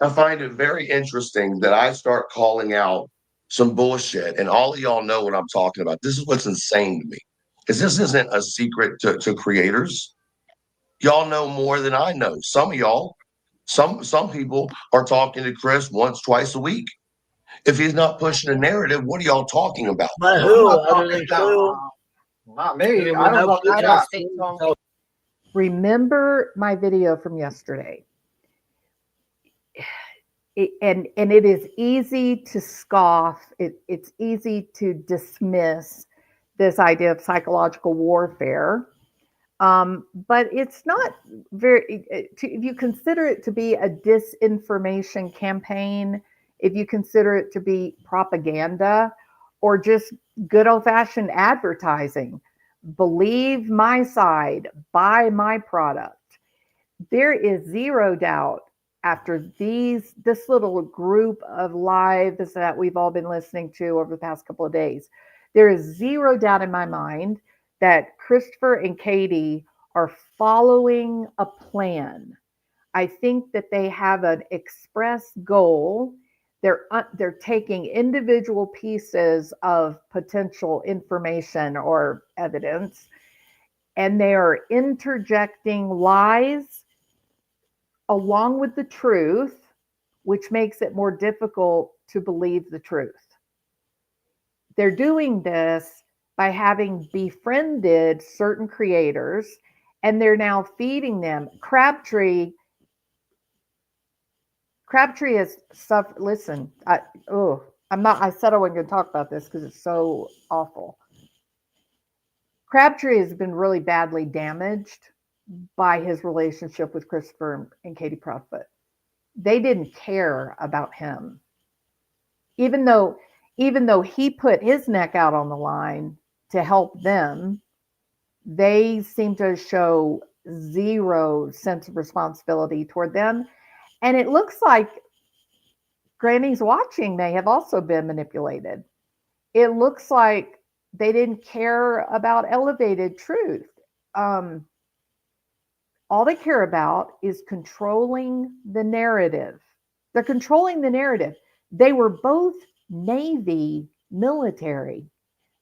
I find it very interesting that I start calling out some bullshit, and all of y'all know what I'm talking about. This is what's insane to me, is this isn't a secret to creators. Y'all know more than I know. Some of y'all, some people are talking to Chris once, twice a week. If he's not pushing a narrative, what are y'all talking about? But I'm who not other talking than Clue? about, not me. Who I don't would know. know I don't speak to him. Remember my video from yesterday. And it is easy to scoff. It's easy to dismiss this idea of psychological warfare. But it's not very, if you consider it to be a disinformation campaign, if you consider it to be propaganda or just good old fashioned advertising, believe my side, buy my product. There is zero doubt after this little group of lives that we've all been listening to over the past couple of days, there is zero doubt in my mind that Christopher and Katie are following a plan. I think that they have an express goal. They're taking individual pieces of potential information or evidence, and they are interjecting lies along with the truth, which makes it more difficult to believe the truth. They're doing this by having befriended certain creators, and they're now feeding them. Crabtree has suffered. Listen, I said I wasn't going to talk about this because it's so awful. Crabtree has been really badly damaged by his relationship with Christopher and Katie Proudfoot. They didn't care about him. Even though he put his neck out on the line to help them, they seem to show zero sense of responsibility toward them. And it looks like Granny's Watching may have also been manipulated. It looks like they didn't care about elevated truth. All they care about is controlling the narrative. They're controlling the narrative. They were both Navy military.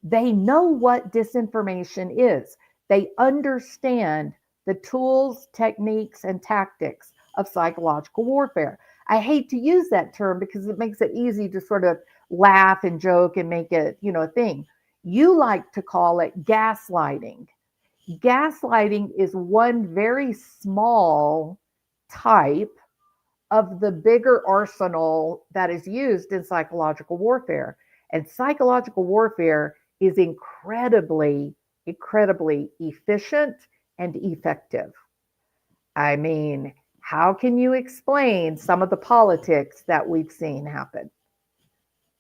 They know what disinformation is. They understand the tools, techniques, and tactics of psychological warfare. I hate to use that term because it makes it easy to sort of laugh and joke and make it, a thing. You like to call it gaslighting. Gaslighting is one very small type of the bigger arsenal that is used in psychological warfare. And psychological warfare is incredibly, incredibly efficient and effective. I mean, how can you explain some of the politics that we've seen happen?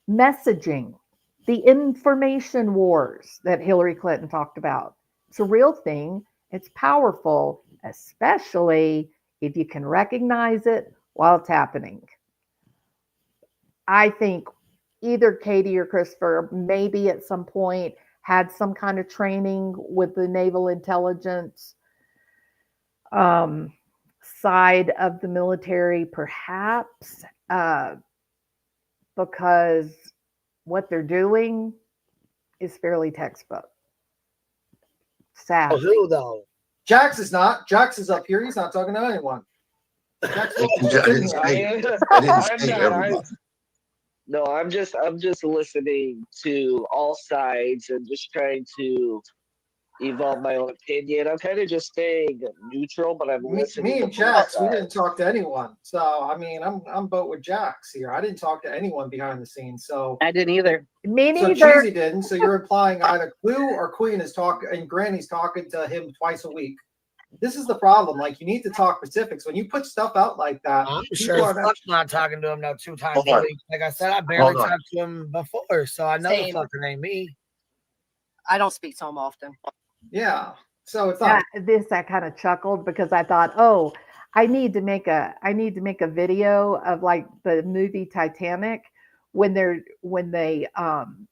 Messaging, the information wars that Hillary Clinton talked about. It's a real thing. It's powerful, especially if you can recognize it while it's happening. I think either Katie or Christopher maybe at some point had some kind of training with the naval intelligence side of the military, perhaps. because what they're doing is fairly textbook. Sad. Oh, who though? Jax is not. Jax is up here. He's not talking to anyone. Jax I didn't say, I didn't I'm say not. everybody. No, I'm just listening to all sides and just trying to evolve my own opinion. I'm kind of just staying neutral, but I'm listening. Me to and both Jax, we sides. didn't talk to anyone. So I mean, I'm both with Jax here. I didn't talk to anyone behind the scenes. So I didn't either. Me so neither. Cheesy didn't. So you're implying either Clue or Queen is talking, and Granny's talking to him twice a week. This is the problem. Like, you need to talk specifics. When you put stuff out like that, I'm people sure are as fuck not talking to him now 2 times Hold a on. week. Like I said, I barely Hold on. talked to him before, so I know the Same. fucker ain't me. I don't speak to him often. Yeah. So it's not. I kind of chuckled because I thought, oh, I need to make a video of like the movie Titanic when they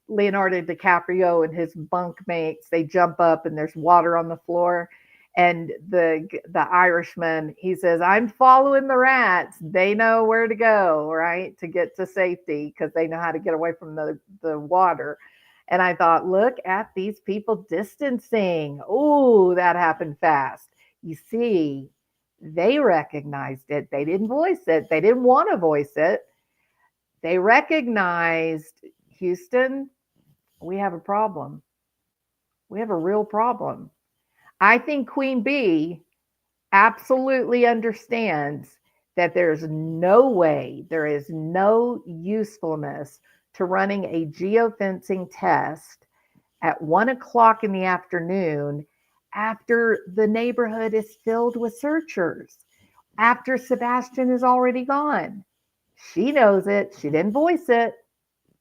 Leonardo DiCaprio and his bunk mates, they jump up and there's water on the floor, and the Irishman, he says, I'm following the rats. They know where to go, right, to get to safety because they know how to get away from the water. And I thought, look at these people distancing. Oh, that happened fast. You see, they recognized it. They didn't voice it. They didn't want to voice it. They recognized, Houston, we have a problem. We have a real problem. I think Queen Bee absolutely understands that there's no way, there is no usefulness to running a geofencing test at 1:00 in the afternoon after the neighborhood is filled with searchers, after Sebastian is already gone. She knows it. She didn't voice it,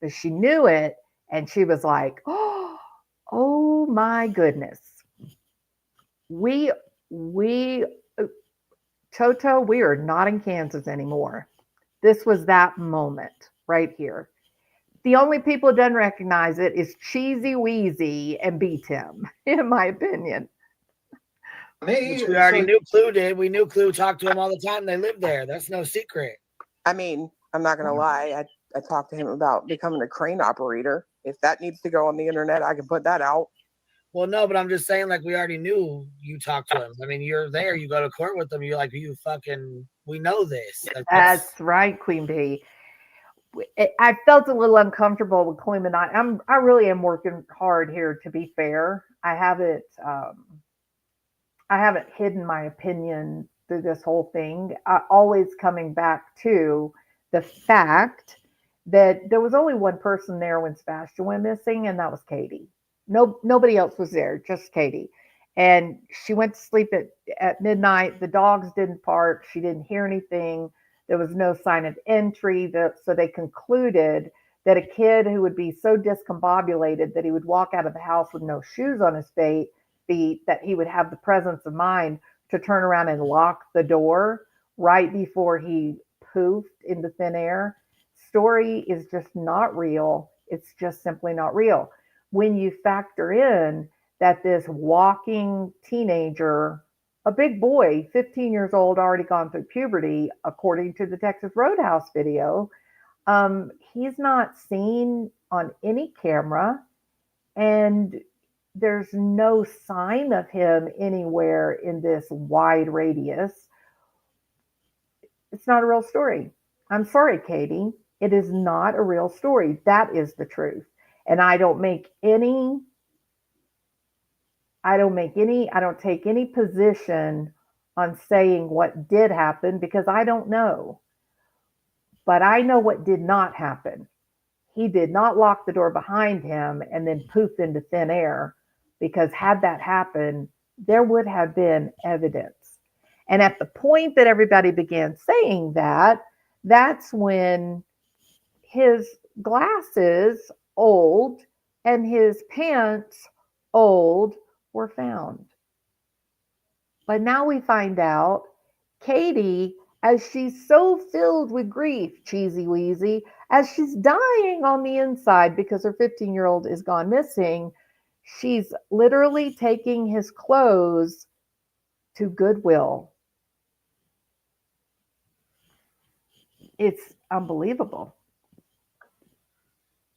but she knew it. And she was like, oh my goodness. We Toto, we are not in Kansas anymore. This was that moment right here. The only people who don't recognize it is Cheesy Weezy and B Tim, in my opinion. Me, Which we already so- knew Clue did. We knew Clue talked to him all the time. They lived there. That's no secret. I mean, I'm not gonna lie. I talked to him about becoming a crane operator. If that needs to go on the internet, I can put that out. Well, no, but I'm just saying, like, we already knew you talked to him. I mean, you're there. You go to court with them. You're like, we know this. Like, That's right, Queen Bee. I felt a little uncomfortable with Clem. I really am working hard here. To be fair, I haven't hidden my opinion through this whole thing. Always coming back to the fact that there was only one person there when Sebastian went missing, and that was Katie. Nobody else was there, just Katie. And she went to sleep at midnight. The dogs didn't bark. She didn't hear anything. There was no sign of entry. So they concluded that a kid who would be so discombobulated that he would walk out of the house with no shoes on his feet, that he would have the presence of mind to turn around and lock the door right before he poofed into thin air. Story is just not real. It's just simply not real. When you factor in that this walking teenager, a big boy, 15 years old, already gone through puberty, according to the Texas Roadhouse video, he's not seen on any camera, and there's no sign of him anywhere in this wide radius. It's not a real story. I'm sorry, Katie. It is not a real story. That is the truth. And I don't take any position on saying what did happen because I don't know. But I know what did not happen. He did not lock the door behind him and then poof into thin air, because had that happened, there would have been evidence. And at the point that everybody began saying that, that's when his glasses, old, and his pants, old, were found. But now we find out Katie, as she's so filled with grief, Cheesy Weezy, as she's dying on the inside because her 15-year-old is gone missing, she's literally taking his clothes to Goodwill. It's unbelievable.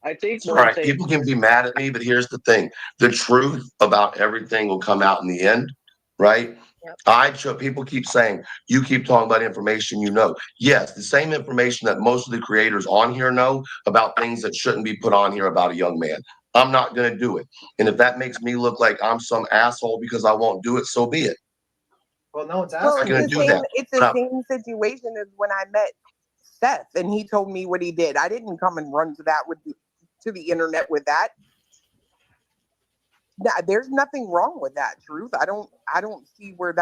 I think All one right, thing. people can be mad at me, but here's the thing. The truth about everything will come out in the end, right? Yep. People keep saying, you keep talking about information you know. Yes, the same information that most of the creators on here know about things that shouldn't be put on here about a young man. I'm not going to do it. And if that makes me look like I'm some asshole because I won't do it, so be it. Well, no one's Well, asking I'm you going to to do do it. that. it's the same situation as when I met Seth and he told me what he did. I didn't come and run to the internet with that. There's nothing wrong with that, Truth. I don't see where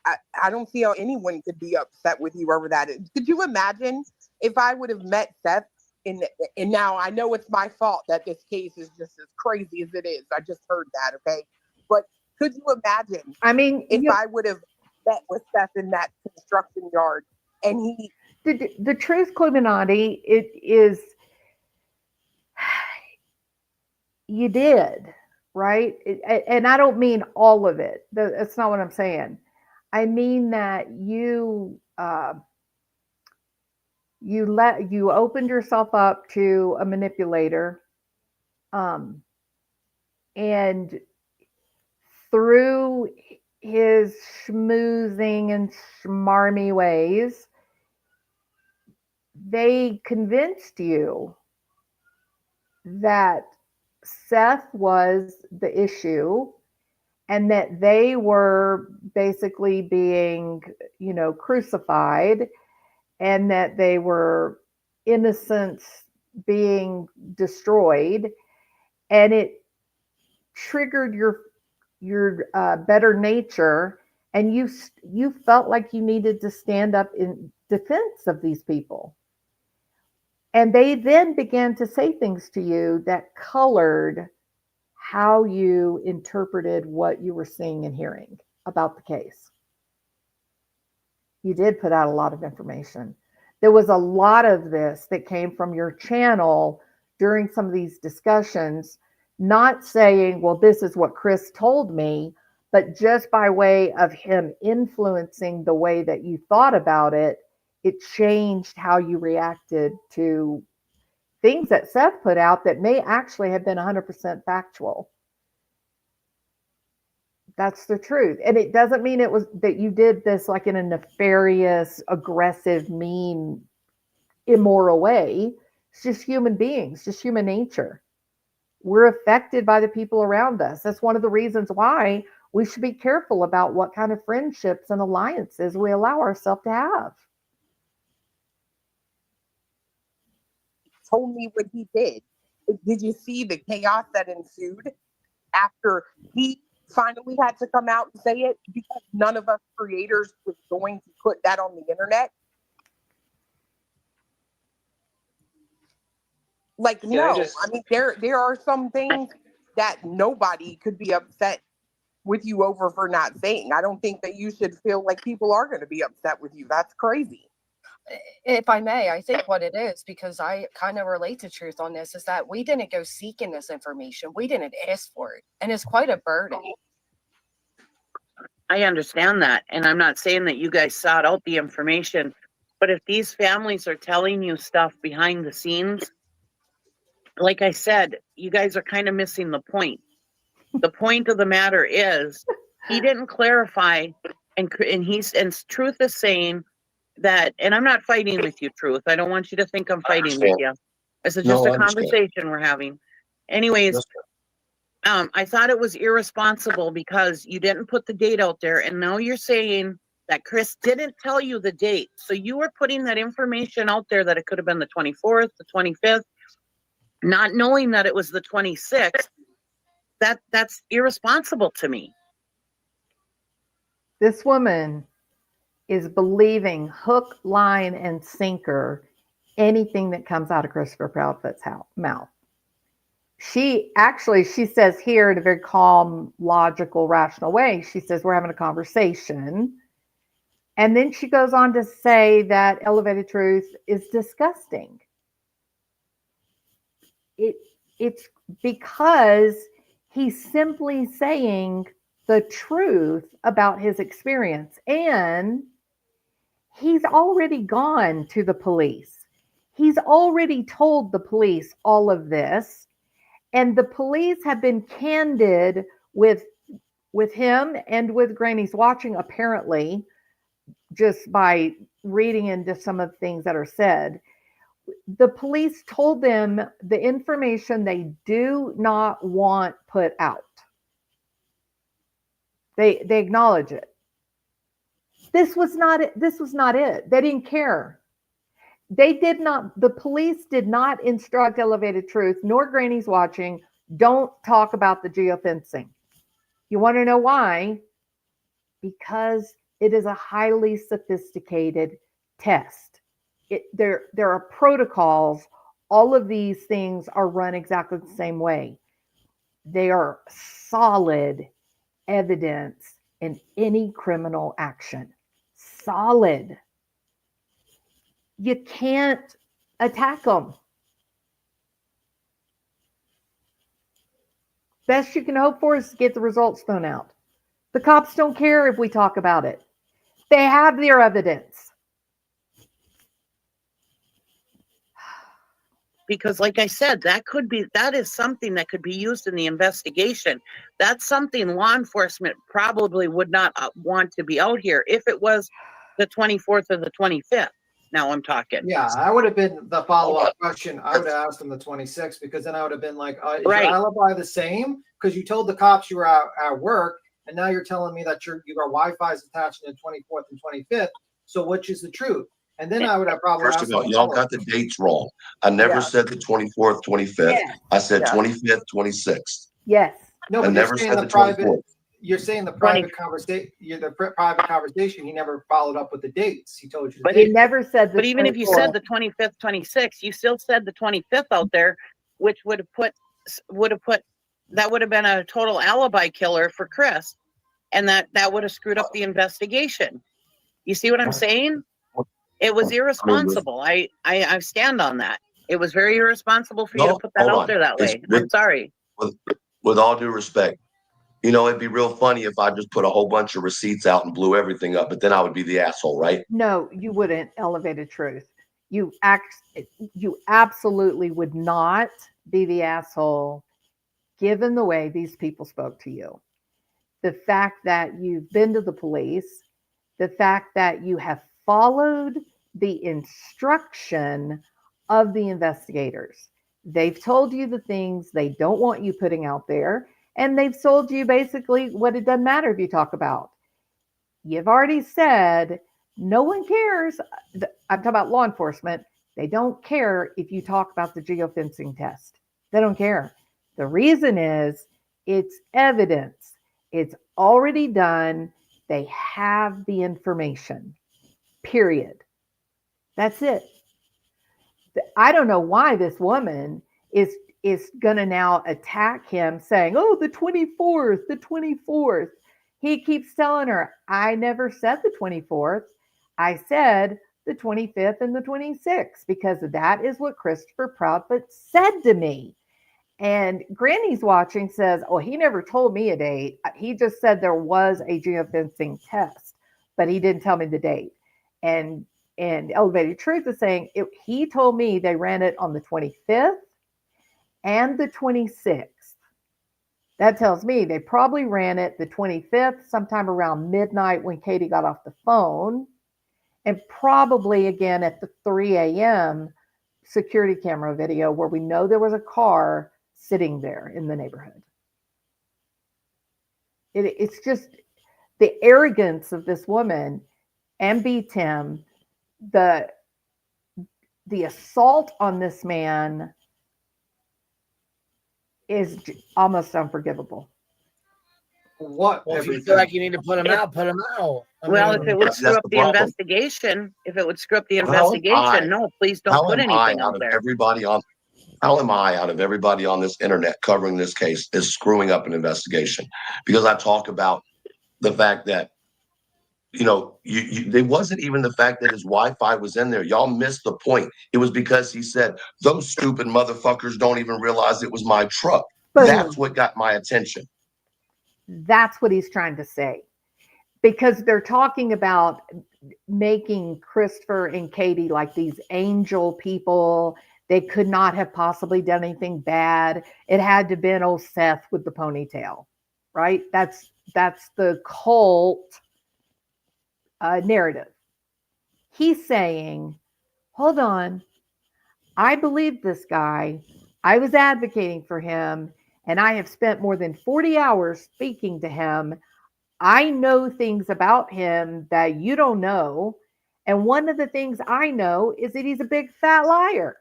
I don't see how anyone could be upset with you over that. Could you imagine if I would have met Seth and now I know it's my fault that this case is just as crazy as it is. I just heard that, okay? But could you imagine I mean, if I would have met with Seth in that construction yard and he the truth, Illuminati, it is, you did, right? And I don't mean all of it. That's not what I'm saying. I mean that you opened yourself up to a manipulator, and through his schmoozing and schmarmy ways, they convinced you that Seth was the issue and that they were basically being, crucified, and that they were innocents being destroyed, and it triggered your better nature, and you felt like you needed to stand up in defense of these people. And they then began to say things to you that colored how you interpreted what you were seeing and hearing about the case. You did put out a lot of information. There was a lot of this that came from your channel during some of these discussions, not saying, well, this is what Chris told me, but just by way of him influencing the way that you thought about it, it changed how you reacted to things that Seth put out that may actually have been 100% factual. That's the truth. And it doesn't mean it was that you did this like in a nefarious, aggressive, mean, immoral way. It's just human beings, just human nature. We're affected by the people around us. That's one of the reasons why we should be careful about what kind of friendships and alliances we allow ourselves to have. told me what he did. Did you see the chaos that ensued after he finally had to come out and say it because none of us creators was going to put that on the internet? Like, no, I mean, there are some things that nobody could be upset with you over for not saying. I don't think that you should feel like people are going to be upset with you. That's crazy. If I may, I think what it is, because I kind of relate to Truth on this, is that we didn't go seeking this information. We didn't ask for it. And it's quite a burden. I understand that. And I'm not saying that you guys sought out the information, but if these families are telling you stuff behind the scenes, like I said, you guys are kind of missing the point. The point of the matter is he didn't clarify, and Truth is saying that, and I'm not fighting with you, Truth. I don't want you to think I'm fighting with you. This is just a conversation we're having. Anyways, I thought it was irresponsible because you didn't put the date out there, and now you're saying that Chris didn't tell you the date. So you were putting that information out there that it could have been the 24th, the 25th, not knowing that it was the 26th. That's irresponsible to me. This woman is believing hook, line, and sinker anything that comes out of Christopher Proudfoot's mouth. She says here in a very calm, logical, rational way, she says, we're having a conversation. And then she goes on to say that Elevated Truth is disgusting. It's because he's simply saying the truth about his experience. And he's already gone to the police. He's already told the police all of this, and the police have been candid with him and with Granny's Watching, apparently, just by reading into some of the things that are said. The police told them the information they do not want put out. They acknowledge it. This was not it. This was not it. They didn't care. The police did not instruct Elevated Truth nor Granny's Watching, don't talk about the geofencing. You want to know why? Because it is a highly sophisticated test. There are protocols. All of these things are run exactly the same way. They are solid evidence in any criminal action. Solid. You can't attack them. Best you can hope for is to get the results thrown out. The cops don't care if we talk about it. They have their evidence. Because like I said, that is something that could be used in the investigation. That's something law enforcement probably would not want to be out here if it was the 24th or the 25th. Now I'm talking. Yeah, I would have been the follow-up question. I would have asked him the 26th, because then I would have been like, is your alibi the same? Because you told the cops you were out at work, and now you're telling me that your Wi-Fi is attached to the 24th and 25th. So which is the truth? And then I would have probably First of all, y'all got the dates wrong. I never said the 24th, 25th. Yeah. I said 25th, 26th. Yes. No, I but never said the 24th. You're saying the private conversation. Private conversation. He never followed up with the dates. He told you. But he never said. But even if you said the 25th, 26th, you still said the 25th out there, which would have been a total alibi killer for Chris, and that would have screwed up the investigation. You see what I'm saying? It was irresponsible. I stand on that. It was very irresponsible for you to put that out there that way. I'm sorry. With all due respect, it'd be real funny if I just put a whole bunch of receipts out and blew everything up, but then I would be the asshole, right? No, you wouldn't. Elevated Truth. You absolutely would not be the asshole, given the way these people spoke to you. The fact that you've been to the police, the fact that you have followed the instruction of the investigators. They've told you the things they don't want you putting out there, and they've told you basically what it doesn't matter if you talk about. You've already said no one cares. I'm talking about law enforcement. They don't care if you talk about the geofencing test. They don't care. The reason is it's evidence. It's already done. They have the information. Period. That's it. I don't know why this woman is going to now attack him saying, oh, the 24th, the 24th. He keeps telling her, I never said the 24th. I said the 25th and the 26th, because that is what Christopher Proudfoot said to me. And Granny's Watching says, oh, he never told me a date. He just said there was a geofencing test, but he didn't tell me the date. And Elevated Truth is saying he told me they ran it on the 25th and the 26th. That tells me they probably ran it the 25th, sometime around midnight when Katie got off the phone, and probably again at the 3 a.m. security camera video where we know there was a car sitting there in the neighborhood. It's just the arrogance of this woman and B. Tim, the assault on this man is almost unforgivable. What? Well, if you feel like you need to put him out, put him out. If it would screw up the investigation, no, please don't put anything out there. How am I, out of everybody on this internet covering this case, is screwing up an investigation? Because I talk about the fact that, there wasn't even the fact that his Wi-Fi was in there. Y'all missed the point. It was because he said, those stupid motherfuckers don't even realize it was my truck. Boom. That's what got my attention. That's what he's trying to say. Because they're talking about making Christopher and Katie like these angel people. They could not have possibly done anything bad. It had to have been old Seth with the ponytail, right? That's the cult narrative. He's saying, hold on, I believe this guy. I was advocating for him, and I have spent more than 40 hours speaking to him. I know things about him that you don't know. And one of the things I know is that he's a big fat liar.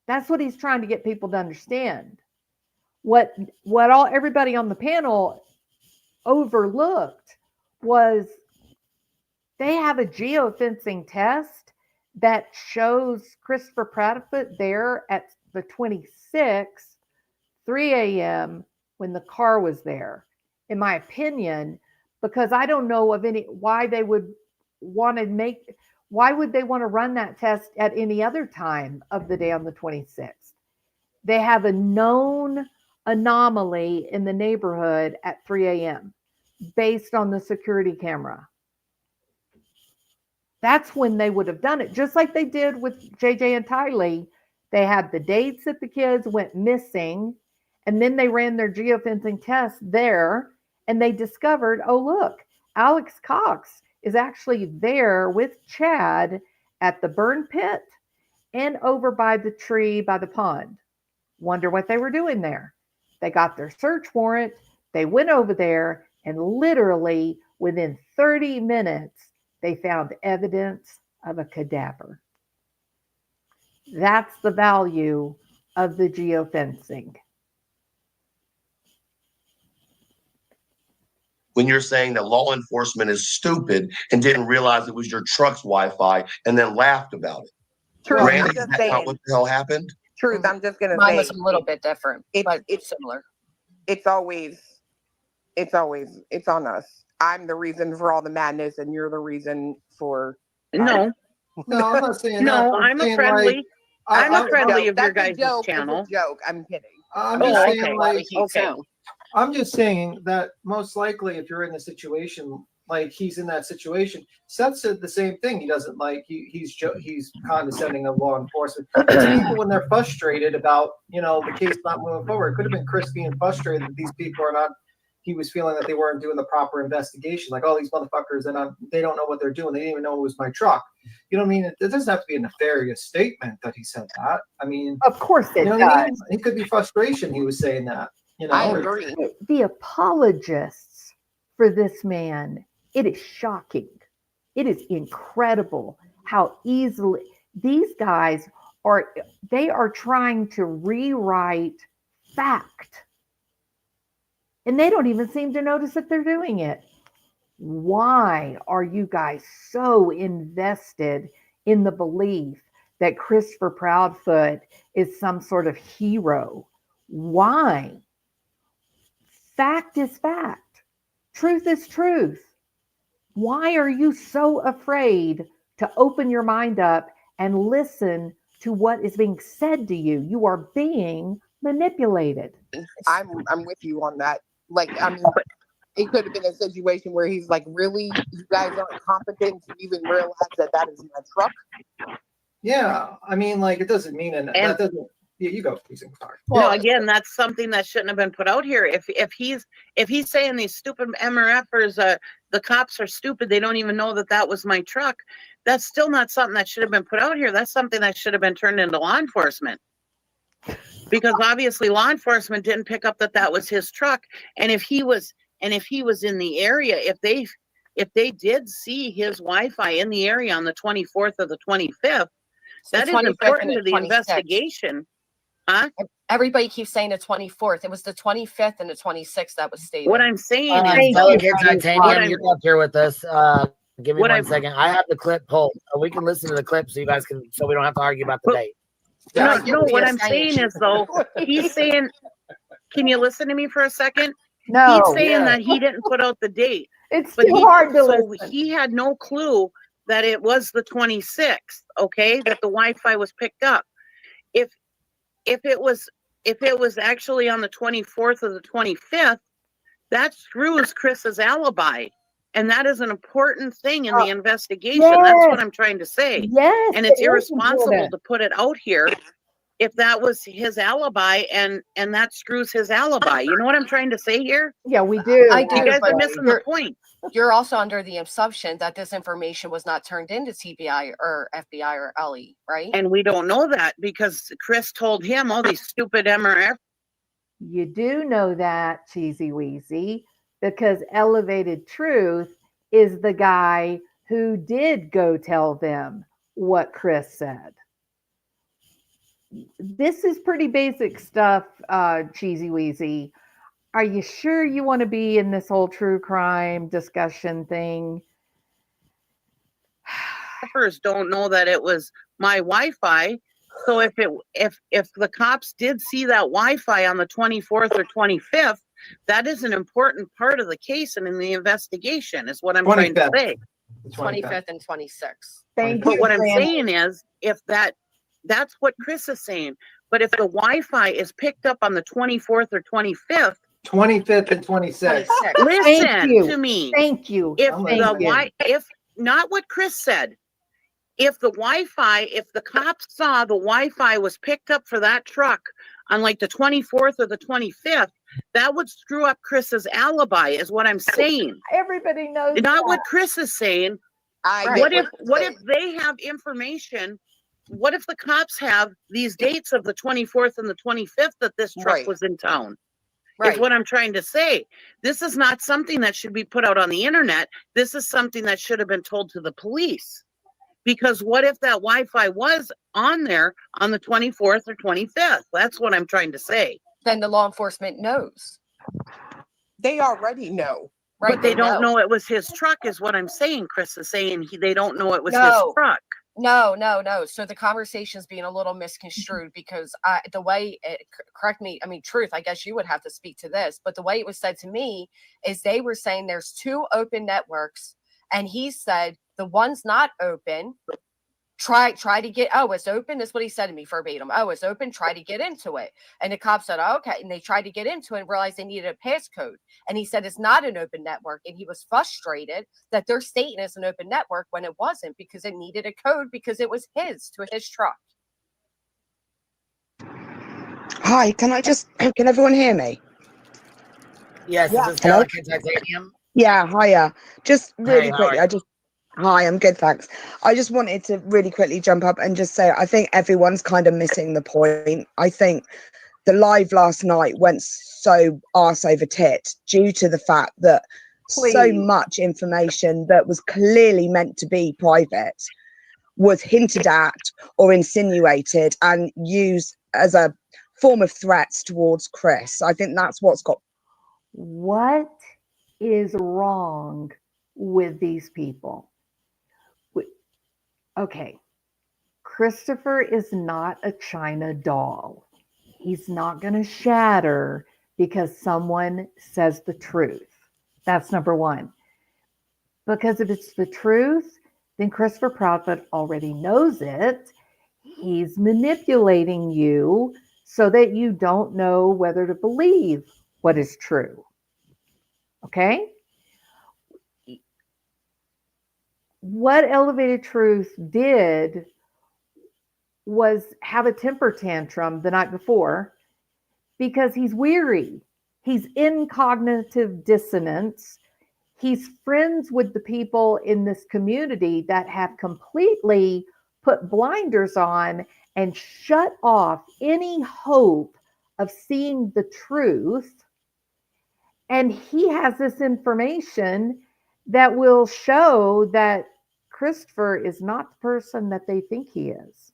That's what he's trying to get people to understand. What everybody on the panel overlooked was they have a geofencing test that shows Christopher Proudfoot there at the 26th, 3 a.m. when the car was there. In my opinion, because I don't know of any why they would want to why would they want to run that test at any other time of the day on the 26th? They have a known anomaly in the neighborhood at 3 a.m. based on the security camera. That's when they would have done it, just like they did with JJ and Tylee. They had the dates that the kids went missing, and then they ran their geofencing test there, and they discovered, oh, look, Alex Cox is actually there with Chad at the burn pit and over by the tree by the pond. Wonder what they were doing there. They got their search warrant. They went over there, and literally within 30 minutes, they found evidence of a cadaver. That's the value of the geofencing. When you're saying that law enforcement is stupid and didn't realize it was your truck's Wi-Fi and then laughed about it. Truth, Randy, I'm is just that saying. not what the hell happened? Truth, I'm just gonna Mine say was a little bit different, but it's similar. it's always on us. I'm the reason for all the madness, and you're the reason for. No, No, I'm not saying that. no, I'm a saying, friendly. like, I'm a I- friendly of That's your a guys' joke. channel. It's a joke. I'm kidding. I'm Oh, just okay. saying, like, Okay. I'm just saying that most likely, if you're in a situation like he's in that situation, Seth said the same thing. He doesn't like he's condescending of law enforcement. It's people when they're frustrated about the case not moving forward. It could have been Chris being frustrated that these people are not. He was feeling that they weren't doing the proper investigation. Like, all these motherfuckers, and they don't know what they're doing. They didn't even know it was my truck. You know what I mean? It doesn't have to be a nefarious statement that he said that. I mean, Of course it you know what I does. mean? It could be frustration. He was saying that. I agree. The apologists for this man, it is shocking. It is incredible how easily these guys are trying to rewrite fact. And they don't even seem to notice that they're doing it. Why are you guys so invested in the belief that Christopher Proudfoot is some sort of hero? Why? Fact is fact. Truth is truth. Why are you so afraid to open your mind up and listen to what is being said to you? You are being manipulated. I'm with you on that. Like, I mean, it could have been a situation where he's like, really, you guys aren't competent to even realize that is my truck. Yeah, I mean, like, it doesn't mean that doesn't. Yeah, you go, please. Sorry. No, again, that's something that shouldn't have been put out here. If he's saying these stupid MRFers, the cops are stupid, they don't even know that was my truck. That's still not something that should have been put out here. That's something that should have been turned into law enforcement. Because obviously law enforcement didn't pick up that was his truck. And if he was in the area, if they did see his Wi-Fi in the area on the 24th or the 25th, that is important to the investigation. Huh? Everybody keeps saying the 24th. It was the 25th and the 26th that was stated. What I'm saying is, Delegate Titanium, you're up here with us. Give me one second. I have the clip pulled. We can listen to the clip so you guys can, so we don't have to argue about the date. No, what I'm saying is, though, he's saying, can you listen to me for a second? No. He's saying that he didn't put out the date. It's too hard to so listen. He had no clue that it was the 26th, okay, that the Wi-Fi was picked up. If it was actually on the 24th or the 25th, that screws Chris's alibi. And that is an important thing in Oh, the investigation. That's what yes. I'm trying to say. Yes, And it's it is irresponsible important. to put it out here if that was his alibi and that screws his alibi. You know what I'm trying to say here? Yeah, we do. I You do, guys but are missing the point. you're also under the assumption that this information was not turned into TBI or FBI or LE, right? And we don't know that because Chris told him, oh, these stupid MRF. You do know that, Cheesy Weezy, because Elevated Truth is the guy who did go tell them what Chris said. This is pretty basic stuff, Cheesy Weezy. Are you sure you want to be in this whole true crime discussion thing? Don't know that it was my Wi-Fi. So if the cops did see that Wi-Fi on the 24th or 25th, that is an important part of the case and in the investigation, is what I'm trying to 25th. say. 25th and 26th. Thank But you, what I'm Brandon. saying is, if that's what Chris is saying. But if the Wi-Fi is picked up on the 24th or 25th, 25th and 26th. 26th. listen you. to me. Thank you. If I'm the listening. if not what Chris said, if the cops saw the Wi-Fi was picked up for that truck on like the 24th or the 25th, that would screw up Chris's alibi, is what I'm saying. Everybody knows Not that. what Chris is saying. I What get if you're what saying. if they have information? What if the cops have these dates of the 24th and the 25th that this truck Right. was in town? Right. Is what I'm trying to say. This is not something that should be put out on the internet. This is something that should have been told to the police. Because what if that Wi-Fi was on there on the 24th or 25th? That's what I'm trying to say. Then the law enforcement knows. They already know. Right. But they don't know it was his truck, is what I'm saying. Chris is saying they don't know it was his No. truck. No. So the conversation's being a little misconstrued because the way correct me, I mean, Truth, I guess you would have to speak to this, but the way it was said to me is they were saying there's two open networks, and he said the one's not open. Try to get, oh, it's open. That's what he said to me verbatim. Oh, it's open. Try to get into it. And the cop said, oh, okay. And they tried to get into it and realized they needed a passcode. And he said it's not an open network. And he was frustrated that they're stating it's an open network when it wasn't, because it needed a code because it was his truck. Hi, can everyone hear me? Yes, Yeah. this is Hello? Pelican Titanium. Yeah, hiya. Just really Hey, how quickly, are hi, I'm good, thanks. I just wanted to really quickly jump up and just say, I think everyone's kind of missing the point. I think the live last night went so arse over tit due to the fact that so Please. much information that was clearly meant to be private was hinted at or insinuated and used as a form of threats towards Chris. I think that's what's got. What is wrong with these people? Okay, Christopher is not a China doll. He's not going to shatter because someone says the truth. That's number one. Because if it's the truth, then Christopher Proudfoot already knows it. He's manipulating you so that you don't know whether to believe what is true. Okay? What Elevated Truth did was have a temper tantrum the night before because he's weary. He's in cognitive dissonance. He's friends with the people in this community that have completely put blinders on and shut off any hope of seeing the truth. And he has this information that will show that Christopher is not the person that they think he is.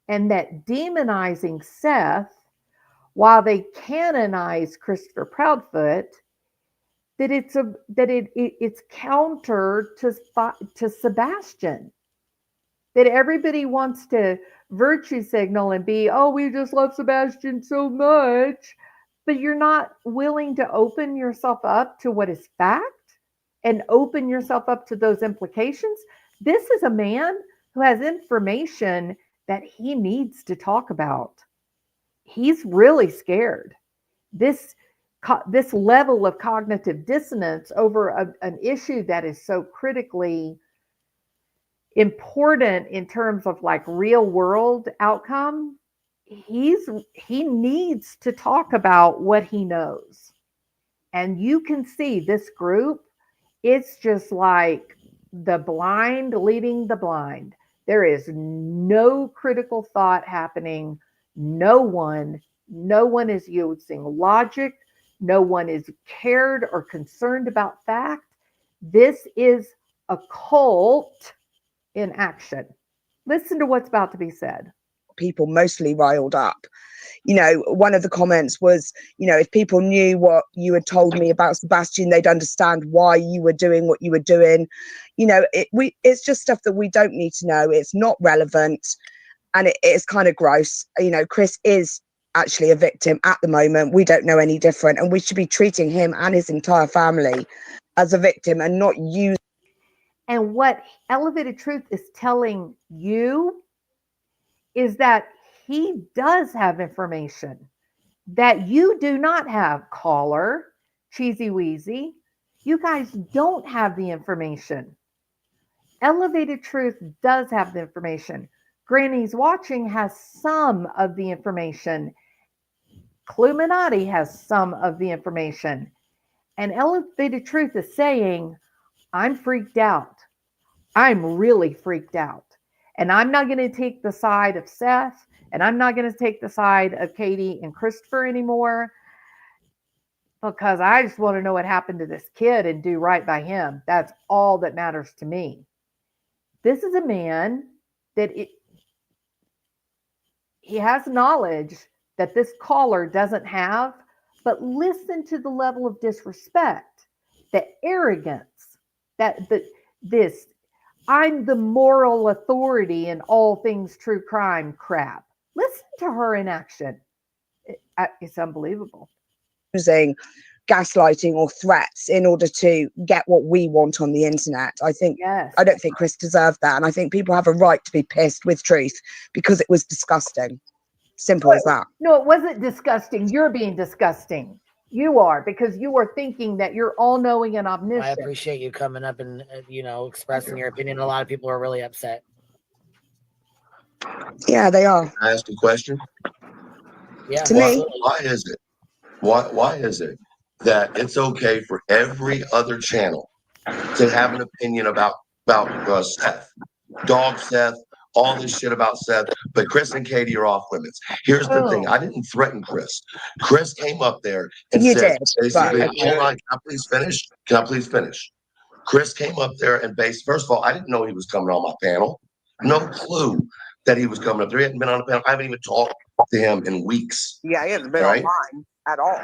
And that demonizing Seth, while they canonize Christopher Proudfoot, that it's counter to Sebastian. That everybody wants to virtue signal and be, oh, we just love Sebastian so much, but you're not willing to open yourself up to what is fact and open yourself up to those implications. This is a man who has information that he needs to talk about. He's really scared. This this level of cognitive dissonance over an issue that is so critically important in terms of like real world outcome. He needs to talk about what he knows. And you can see this group, it's just like the blind leading the blind. There is no critical thought happening. No one is using logic. No one is cared or concerned about fact. This is a cult in action. Listen to what's about to be said. People mostly riled up. You know, one of the comments was, you know, if people knew what you had told me about Sebastian, they'd understand why you were doing what you were doing. You know, it's just stuff that we don't need to know. It's not relevant, and it's kind of gross. You know, Chris is actually a victim at the moment. We don't know any different, and we should be treating him and his entire family as a victim and not use. And what Elevated Truth is telling you is that he does have information that you do not have. Caller, Cheesy Wheezy, you guys don't have the information. Elevated Truth does have the information. Granny's Watching has some of the information. Cluminati has some of the information. And Elevated Truth is saying, I'm freaked out. I'm really freaked out. And I'm not going to take the side of Seth, and I'm not going to take the side of Katie and Christopher anymore, because I just want to know what happened to this kid and do right by him. That's all that matters to me. This is a man that he has knowledge that this caller doesn't have, but listen to the level of disrespect, the arrogance, this I'm the moral authority in all things true crime crap. Listen to her in action. It's unbelievable. Using gaslighting or threats in order to get what we want on the internet. I don't think Chris deserved that. And I think people have a right to be pissed with truth because it was disgusting. Simple as that. No, it wasn't disgusting. You're being disgusting. You are, because you are thinking that you're all-knowing and omniscient. I appreciate you coming up and, expressing your opinion. A lot of people are really upset. Yeah, they are. Can I ask a question? Yeah. To me. Why is it? Why is it that it's okay for every other channel to have an opinion about Seth, Dog Seth, all this shit about Seth, but Chris and Katie are off limits? Here's the thing. I didn't threaten Chris. Chris came up there and said, basically, hold on, can I please finish? Can I please finish? Chris came up there and first of all, I didn't know he was coming on my panel. No clue that he was coming up there. He hadn't been on the panel. I haven't even talked to him in weeks. Yeah, he hasn't been online at all.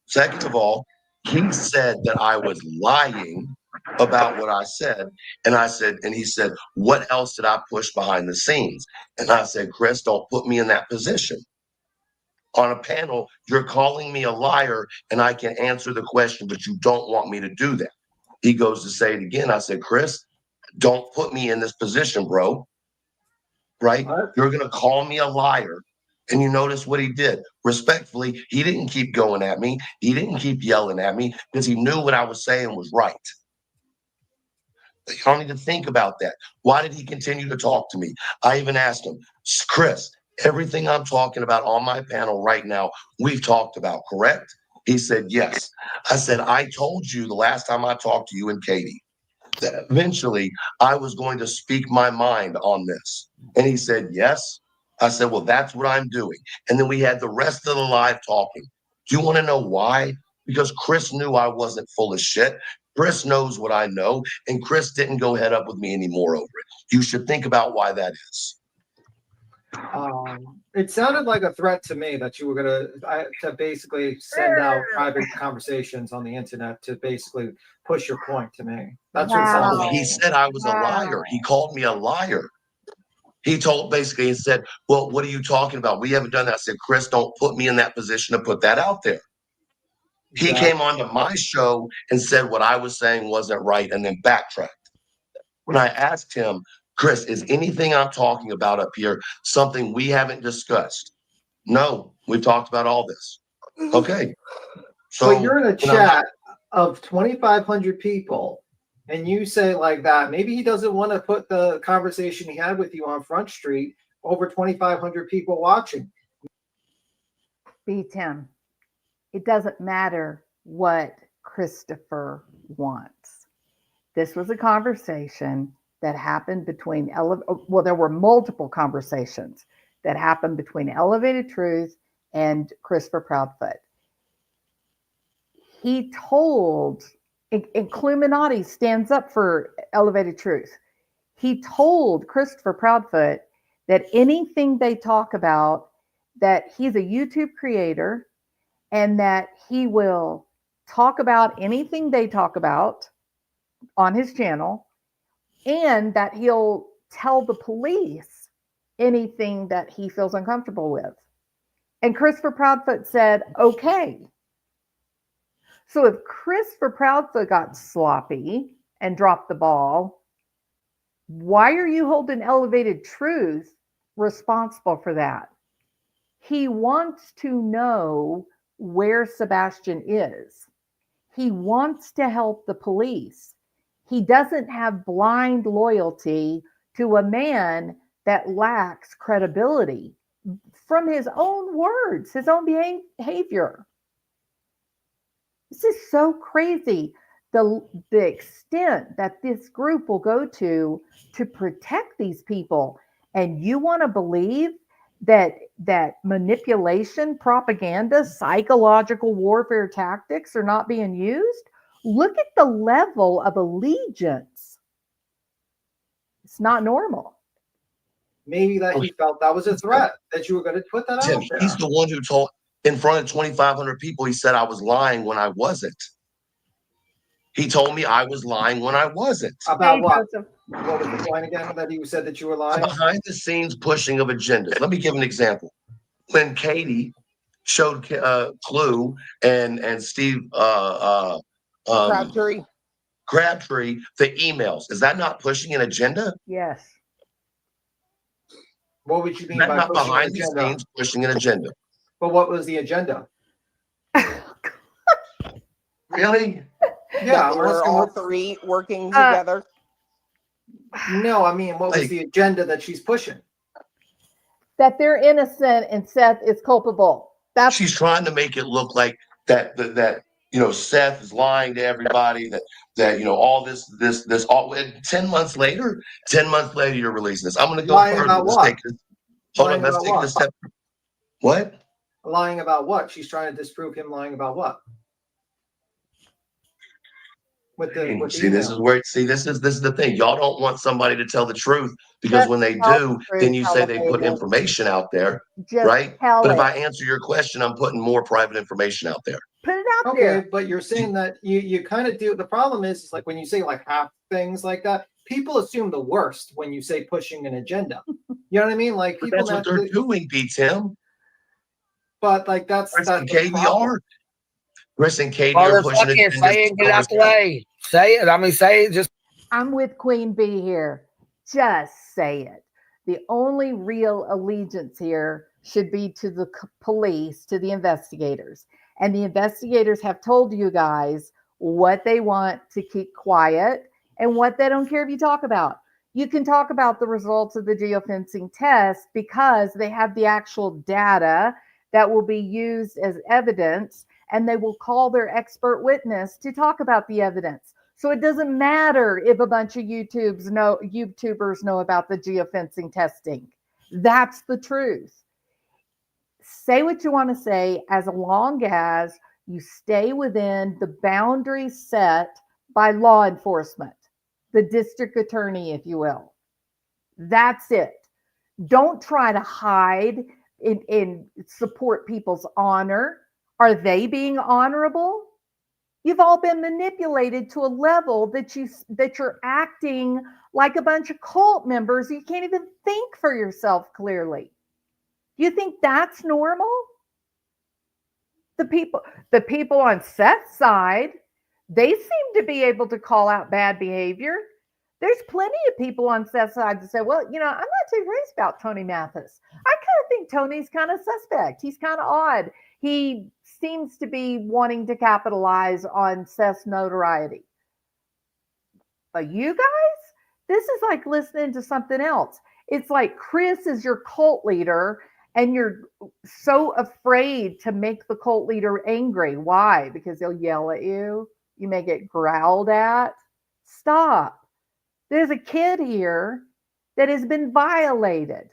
Second of all, he said that I was lying about what I said. And he said, what else did I push behind the scenes? And I said, Chris, don't put me in that position. On a panel, you're calling me a liar and I can answer the question, but you don't want me to do that. He goes to say it again. I said, Chris, don't put me in this position, bro. Right? You're going to call me a liar. And you notice what he did. Respectfully, he didn't keep going at me. He didn't keep yelling at me because he knew what I was saying was right. You don't need to think about that. Why did he continue to talk to me? I even asked him, Chris, everything I'm talking about on my panel right now, we've talked about, correct? He said, yes. I said, I told you the last time I talked to you and Katie that eventually I was going to speak my mind on this. And he said, yes. I said, well, that's what I'm doing. And then we had the rest of the live talking. Do you want to know why? Because Chris knew I wasn't full of shit. Chris knows what I know. And Chris didn't go head up with me anymore over it. You should think about why that is. It sounded like a threat to me that you were going to basically send out private conversations on the internet to basically push your point to me. That's what it sounded like. He said I was a liar. He called me a liar. He said, well, what are you talking about? We haven't done that. I said, Chris, don't put me in that position to put that out there. He came onto my show and said what I was saying wasn't right and then backtracked. When I asked him, Chris, is anything I'm talking about up here something we haven't discussed? No, we've talked about all this. Okay. So but you're in a you know, I'm not- chat of 2,500 people, and you say like that. Maybe he doesn't want to put the conversation he had with you on Front Street over 2,500 people watching. B. Tim, it doesn't matter what Christopher wants. This was a conversation that happened between, well, there were multiple conversations that happened between Elevated Truth and Christopher Proudfoot. He told, and Cluminati stands up for Elevated Truth. He told Christopher Proudfoot that anything they talk about, that he's a YouTube creator and that he will talk about anything they talk about on his channel, and that he'll tell the police anything that he feels uncomfortable with. And Christopher Proudfoot said, okay. So if Christopher Proudfoot got sloppy and dropped the ball, why are you holding Elevated Truth responsible for that? He wants to know where Sebastian is. He wants to help the police. He doesn't have blind loyalty to a man that lacks credibility from his own words, his own behavior. This is so crazy. The extent that this group will go to protect these people. And you want to believe that manipulation, propaganda, psychological warfare tactics are not being used? Look at the level of allegiance. It's not normal. Maybe that he felt that was a threat, that you were going to put that Tim, out there. he's the one who told in front of 2,500 people. He said I was lying when I wasn't. He told me I was lying when I wasn't. About what? What was the point again that he said that you were lying? Behind the scenes pushing of agendas. Let me give an example. When Katie showed Clue and Steve Crabtree the emails, is that not pushing an agenda? Yes. What would you mean That's by not pushing an behind the agenda? scenes pushing an agenda. But what was the agenda? Really? Yeah, that we're all three working together. No, I mean, what was the agenda that she's pushing? That they're innocent and Seth is culpable. That's She's trying to make it look like that Seth is lying to everybody, that all this all 10 months later you're releasing this. I'm gonna go Lying further. about Let's what? take this. Hold on, Lying let's about take what? this step. What? Lying about what? She's trying to disprove him lying about what? With the This is the thing. Y'all don't want somebody to tell the truth, because when they do, then you say they put information out there, right? But if I answer your question, I'm putting more private information out there. Put it out Okay, there. but you're saying that you kind of do. The problem is like when you say like half things like that, people assume the worst when you say pushing an agenda. You know what I mean? Like people That's what they're doing, B. Tim. But like that's Chris and the Katie problem. are. Chris and Katie Well, are then pushing fuck it. agendas Say it. Get out the way. Say it. I mean, say it. Just I'm with Queen Bee here. Just say it. The only real allegiance here should be to the police, to the investigators. And the investigators have told you guys what they want to keep quiet and what they don't care if you talk about. You can talk about the results of the geofencing test because they have the actual data that will be used as evidence, and they will call their expert witness to talk about the evidence. So it doesn't matter if a bunch of YouTubers know about the geofencing testing. That's the truth. Say what you want to say, as long as you stay within the boundaries set by law enforcement, the district attorney, if you will. That's it. Don't try to hide and support people's honor. Are they being honorable? You've all been manipulated to a level that you're acting like a bunch of cult members. You can't even think for yourself clearly. You think that's normal? The people on Seth's side, they seem to be able to call out bad behavior. There's plenty of people on Seth's side to say, well, I'm not too crazy about Tony Mathis. I kind of think Tony's kind of suspect. He's kind of odd. He seems to be wanting to capitalize on Seth's notoriety. But you guys, this is like listening to something else. It's like Chris is your cult leader, and you're so afraid to make the cult leader angry. Why? Because he'll yell at you. You may get growled at. Stop. There's a kid here that has been violated.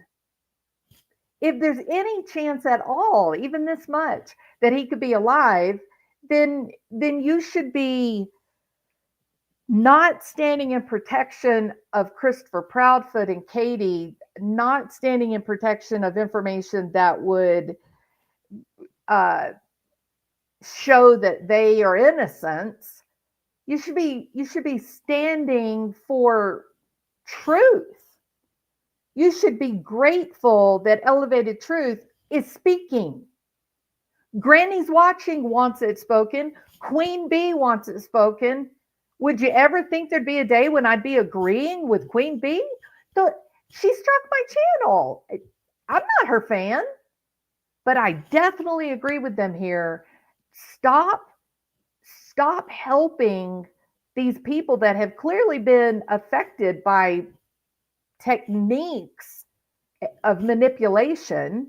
If there's any chance at all, even this much, that he could be alive, then you should be not standing in protection of Christopher Proudfoot and Katie, not standing in protection of information that would show that they are innocent. You should be standing for truth. You should be grateful that Elevated Truth is speaking. Granny's Watching wants it spoken. Queen Bee wants it spoken. Would you ever think there'd be a day when I'd be agreeing with Queen Bee? She struck my channel. I'm not her fan, but I definitely agree with them here. Stop helping these people that have clearly been affected by techniques of manipulation.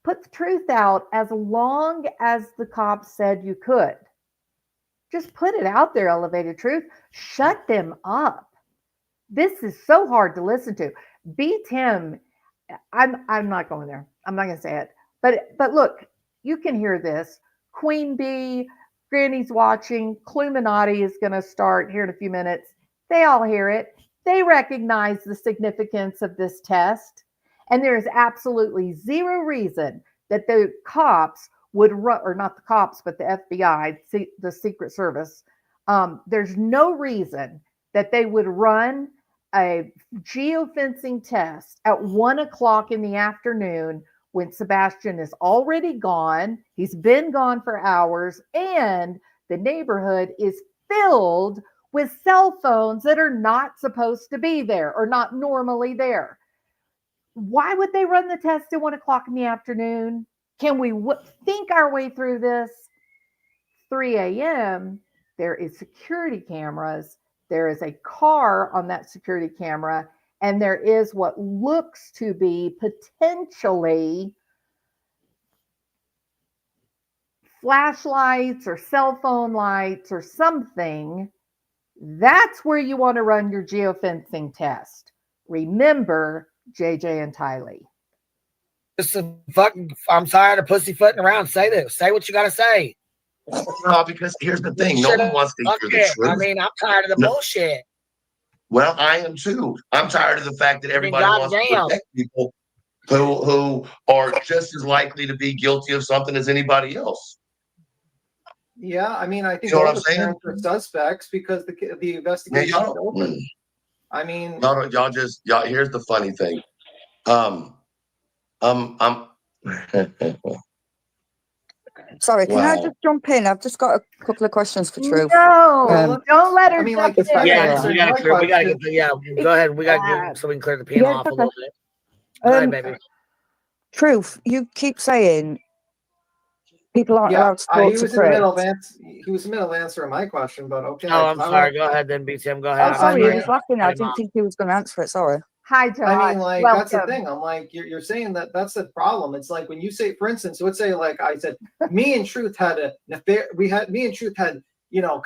Put the truth out as long as the cops said you could. Just put it out there, Elevated Truth. Shut them up. This is so hard to listen to. Beat him. I'm not going there. I'm not going to say it. But look, you can hear this. Queen Bee, Granny's Watching, Cluminati is going to start here in a few minutes. They all hear it. They recognize the significance of this test. And there is absolutely zero reason that the cops would run, or not the cops, but the FBI, the Secret Service. There's no reason that they would run a geofencing test at 1 o'clock in the afternoon when Sebastian is already gone. He's been gone for hours, and the neighborhood is filled with cell phones that are not supposed to be there or not normally there. Why would they run the test at 1 o'clock in the afternoon? Can we think our way through this? 3 a.m., there is security cameras. There is a car on that security camera, and there is what looks to be potentially flashlights or cell phone lights or something. That's where you want to run your geofencing test. Remember, JJ and Tylee. I'm tired of pussyfooting around. Say this. Say what you got to say. No, because here's the thing. No one wants to hear the truth. I mean, I'm tired of the bullshit. Well, I am too. I'm tired of the fact that everybody wants to protect people who are just as likely to be guilty of something as anybody else. Yeah, I mean, I think You know all what I'm the saying? parents are suspects because the investigation is open. I mean, y'all. Here's the funny thing. Sorry, can I just jump in? I've just got a couple of questions for Truth. No, don't let her. I mean, like, jump in. we gotta get. Yeah, go ahead. We gotta get so we can clear the panel off a little bit. Go ahead, baby. Truth, you keep saying people aren't allowed to talk he to was Chris. in the middle of he was in the middle of answering my question, but okay. Oh, I'm sorry. Go ahead then, BTM. Go ahead. Oh, sorry, he was laughing. I didn't think he was going to answer it. Sorry. Hi, John. I mean, like, that's the thing. I'm like, you're saying that's the problem. It's like when you say, for instance, let's say, like I said, me and Truth had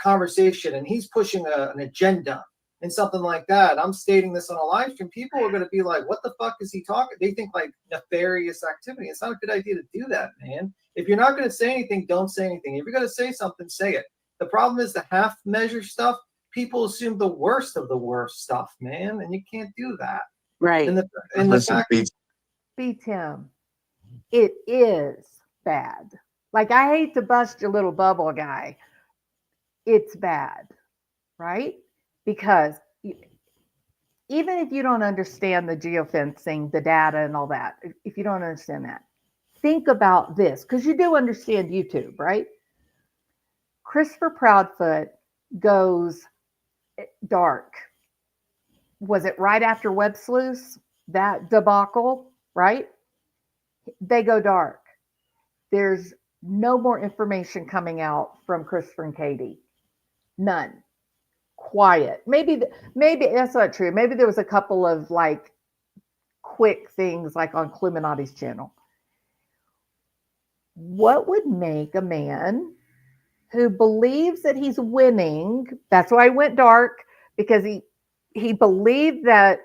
conversation, and he's pushing an agenda and something like that. I'm stating this on a live stream. People are going to be like, what the fuck is he talking? They think like nefarious activity. It's not a good idea to do that, man. If you're not going to say anything, don't say anything. If you're going to say something, say it. The problem is the half measure stuff. People assume the worst of the worst stuff, man, and you can't do that. Right. And the fact beat him. It is bad. Like, I hate to bust your little bubble, guy. It's bad, right? Because even if you don't understand the geofencing, the data and all that, if you don't understand that, think about this, because you do understand YouTube, right? Christopher Proudfoot goes dark. Was it right after Web Sleuths? That debacle, right? They go dark. There's No more information coming out from Christopher and Katie. None. Quiet. Maybe that's not true. Maybe there was a couple of like quick things like on Cluminati's channel. What would make a man who believes that he's winning? That's why he went dark, because he believed that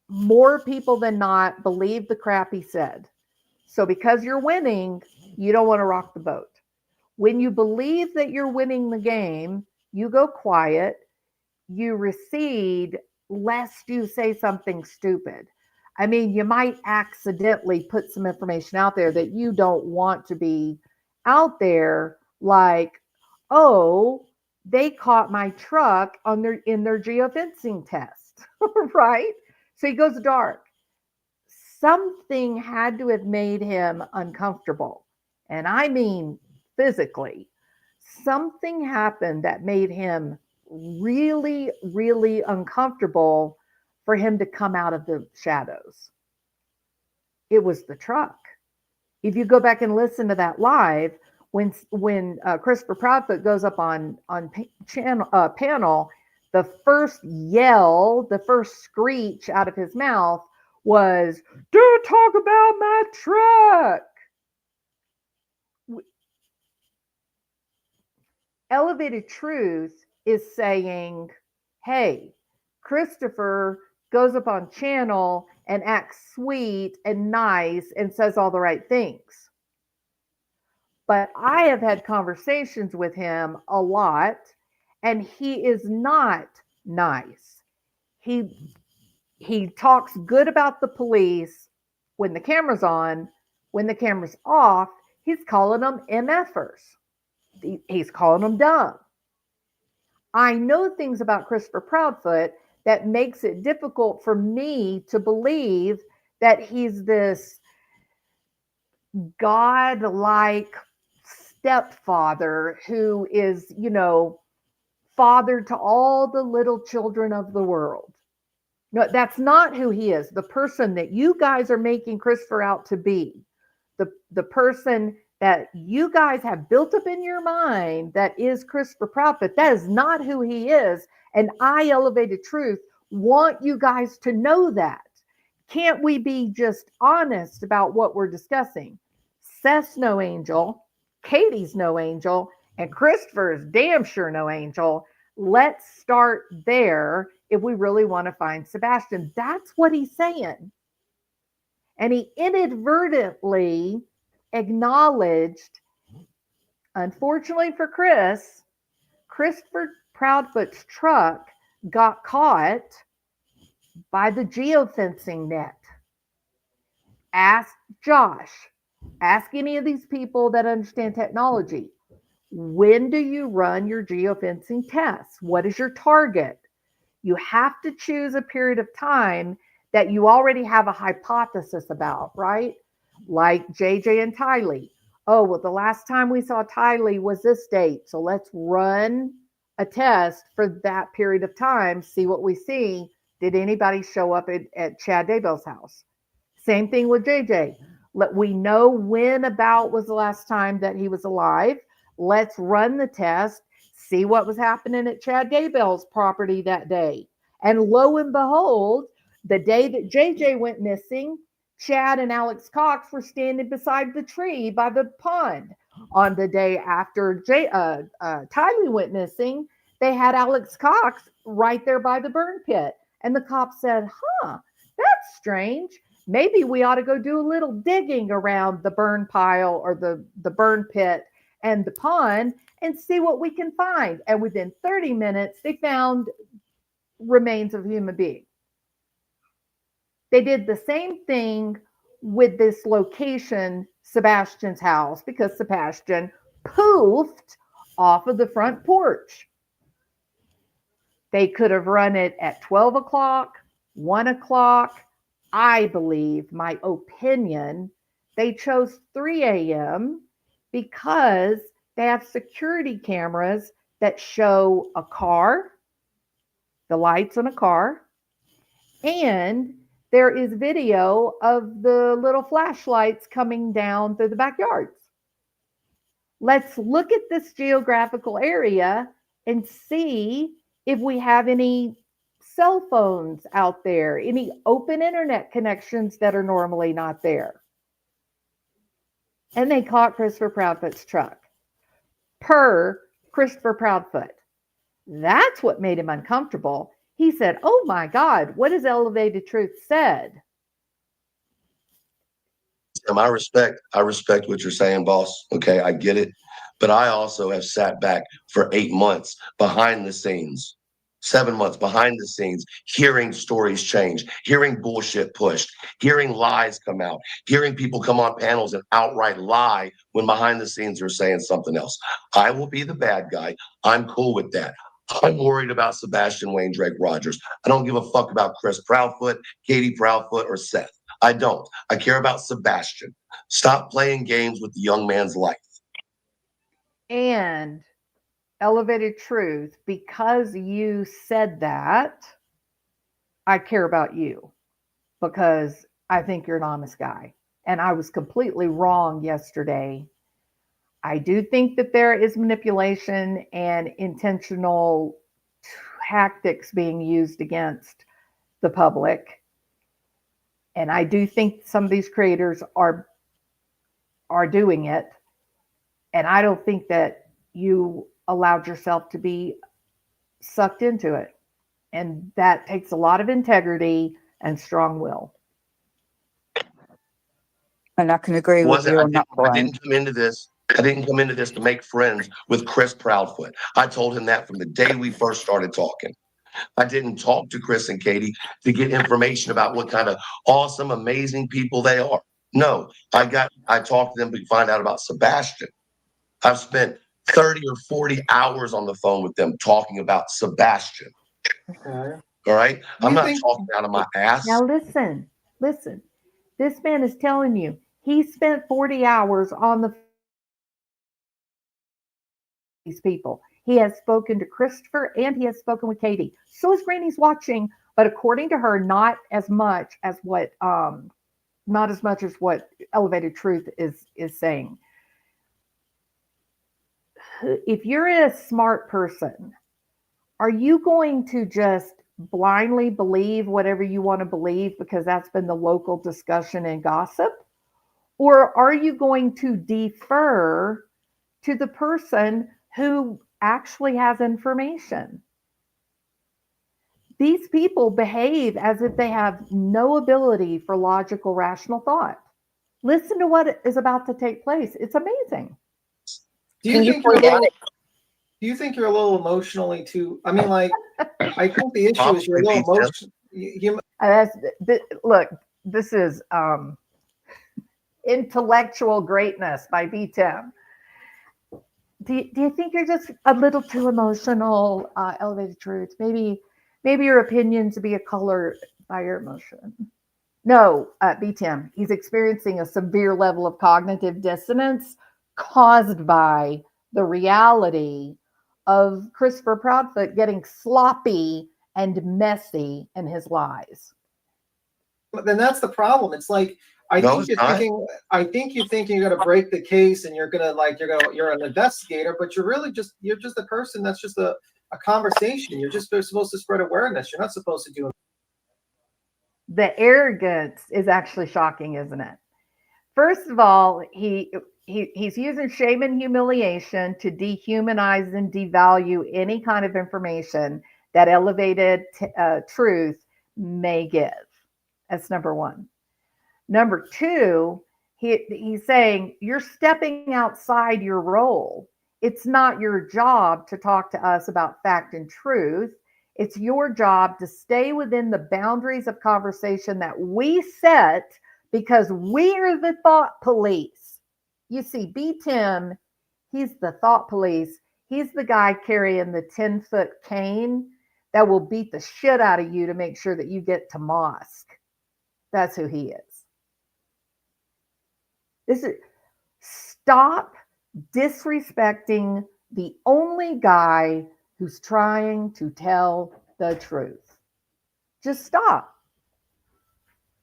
more people than not believe the crap he said. So because you're winning, you don't want to rock the boat. When you believe that you're winning the game, you go quiet, you recede, lest you say something stupid. I mean, you might accidentally put some information out there that you don't want to be out there, like, oh, they caught my truck in their geofencing test, right? So he goes dark. Something had to have made him uncomfortable. And I mean physically. Something happened that made him really, really uncomfortable for him to come out of the shadows. It was the truck. If you go back and listen to that live, when Christopher Proudfoot goes up on panel, the first yell, the first screech out of his mouth was, "Don't talk about my truck." Elevated Truth is saying, hey, Christopher goes up on channel and acts sweet and nice and says all the right things. But I have had conversations with him a lot, and he is not nice. He talks good about the police when the camera's on. When the camera's off, he's calling them MFers. He's calling them dumb. I know things about Christopher Proudfoot that makes it difficult for me to believe that he's this God-like stepfather who is, father to all the little children of the world. No, that's not who he is. The person that you guys are making Christopher out to be, the person that you guys have built up in your mind that is Christopher Proudfoot, that is not who he is. And I, Elevated Truth, want you guys to know that. Can't we be just honest about what we're discussing? Seth's no angel, Katie's no angel, and Christopher is damn sure no angel. Let's start there if we really want to find Sebastian. That's what he's saying. And he inadvertently acknowledged, unfortunately for Christopher Proudfoot's truck got caught by the geofencing net. Ask Josh, ask any of these people that understand technology. When do you run your geofencing tests? What is your target? You have to choose a period of time that you already have a hypothesis about, right? Like JJ and Tylee. Oh, well, the last time we saw Tylee was this date. So let's run a test for that period of time, see what we see. Did anybody show up at Chad Daybell's house? Same thing with JJ. We know when about was the last time that he was alive. Let's run the test, see what was happening at Chad Daybell's property that day. And lo and behold, the day that JJ went missing, Chad and Alex Cox were standing beside the tree by the pond. On the day after Tylee went missing, they had Alex Cox right there by the burn pit. And the cops said, that's strange. Maybe we ought to go do a little digging around the burn pile or the burn pit and the pond and see what we can find. And within 30 minutes, they found remains of a human being. They did the same thing with this location, Sebastian's house, because Sebastian poofed off of the front porch. They could have run it at 12 o'clock, 1 o'clock. I believe, my opinion, they chose 3 a.m. because they have security cameras that show a car, the lights on a car, and there is video of the little flashlights coming down through the backyards. let's look at this geographical area and see if we have any cell phones out there, any open internet connections that are normally not there. And they caught Christopher Proudfoot's truck per Christopher Proudfoot. That's what made him uncomfortable. He said, oh my God, what has Elevated Truth said? I respect what you're saying, boss. Okay, I get it. But I also have sat back for 8 months behind the scenes, 7 months behind the scenes, hearing stories change, hearing bullshit pushed, hearing lies come out, hearing people come on panels and outright lie when behind the scenes they're saying something else. I will be the bad guy. I'm cool with that. I'm worried about Sebastian Wayne Drake Rogers. I don't give a fuck about Chris Proudfoot, Katie Proudfoot, or Seth. I don't. I care about Sebastian. Stop playing games with the young man's life. And Elevated Truth, because you said that, I care about you because I think you're an honest guy. And I was completely wrong yesterday. I do think that there is manipulation and intentional tactics being used against the public. And I do think some of these creators are doing it. And I don't think that you allowed yourself to be sucked into it. And that takes a lot of integrity and strong will. And I can agree with you on that point. I didn't come into this to make friends with Chris Proudfoot. I told him that from the day we first started talking. I didn't talk to Chris and Katie to get information about what kind of awesome, amazing people they are. No, I talked to them to find out about Sebastian. I've spent 30 or 40 hours on the phone with them talking about Sebastian. Okay. All right? I'm not talking out of my ass. Now listen. This man is telling you he spent 40 hours on these people. He has spoken to Christopher and he has spoken with Katie. So is Granny's watching, but according to her, not as much as what Elevated Truth is saying. If you're a smart person, are you going to just blindly believe whatever you want to believe because that's been the local discussion and gossip? Or are you going to defer to the person who actually has information? These people behave as if they have no ability for logical, rational thought. Listen to what is about to take place. It's amazing. Do you think you're a little emotionally too? I mean, like, I think the issue is you're a little emotional. Look, this is intellectual greatness by B. Tim. Do you think you're just a little too emotional, Elevated Truth? Maybe your opinions be colored by your emotion. No, B. Tim, he's experiencing a severe level of cognitive dissonance caused by the reality of Christopher Proudfoot getting sloppy and messy in his lies. But then that's the problem. It's like I think you think you're gonna break the case and you're an investigator, but you're just a person that's just a conversation. You're supposed to spread awareness. You're not supposed to do. The arrogance is actually shocking, isn't it? First of all, he's using shame and humiliation to dehumanize and devalue any kind of information that Elevated Truth may give. That's number one. Number two, he's saying you're stepping outside your role. It's not your job to talk to us about fact and truth. It's your job to stay within the boundaries of conversation that we set because we're the thought police. You see, B. Tim, he's the thought police. He's the guy carrying the 10-foot cane that will beat the shit out of you to make sure that you get to mosque. That's who he is. Stop disrespecting the only guy who's trying to tell the truth. Just stop.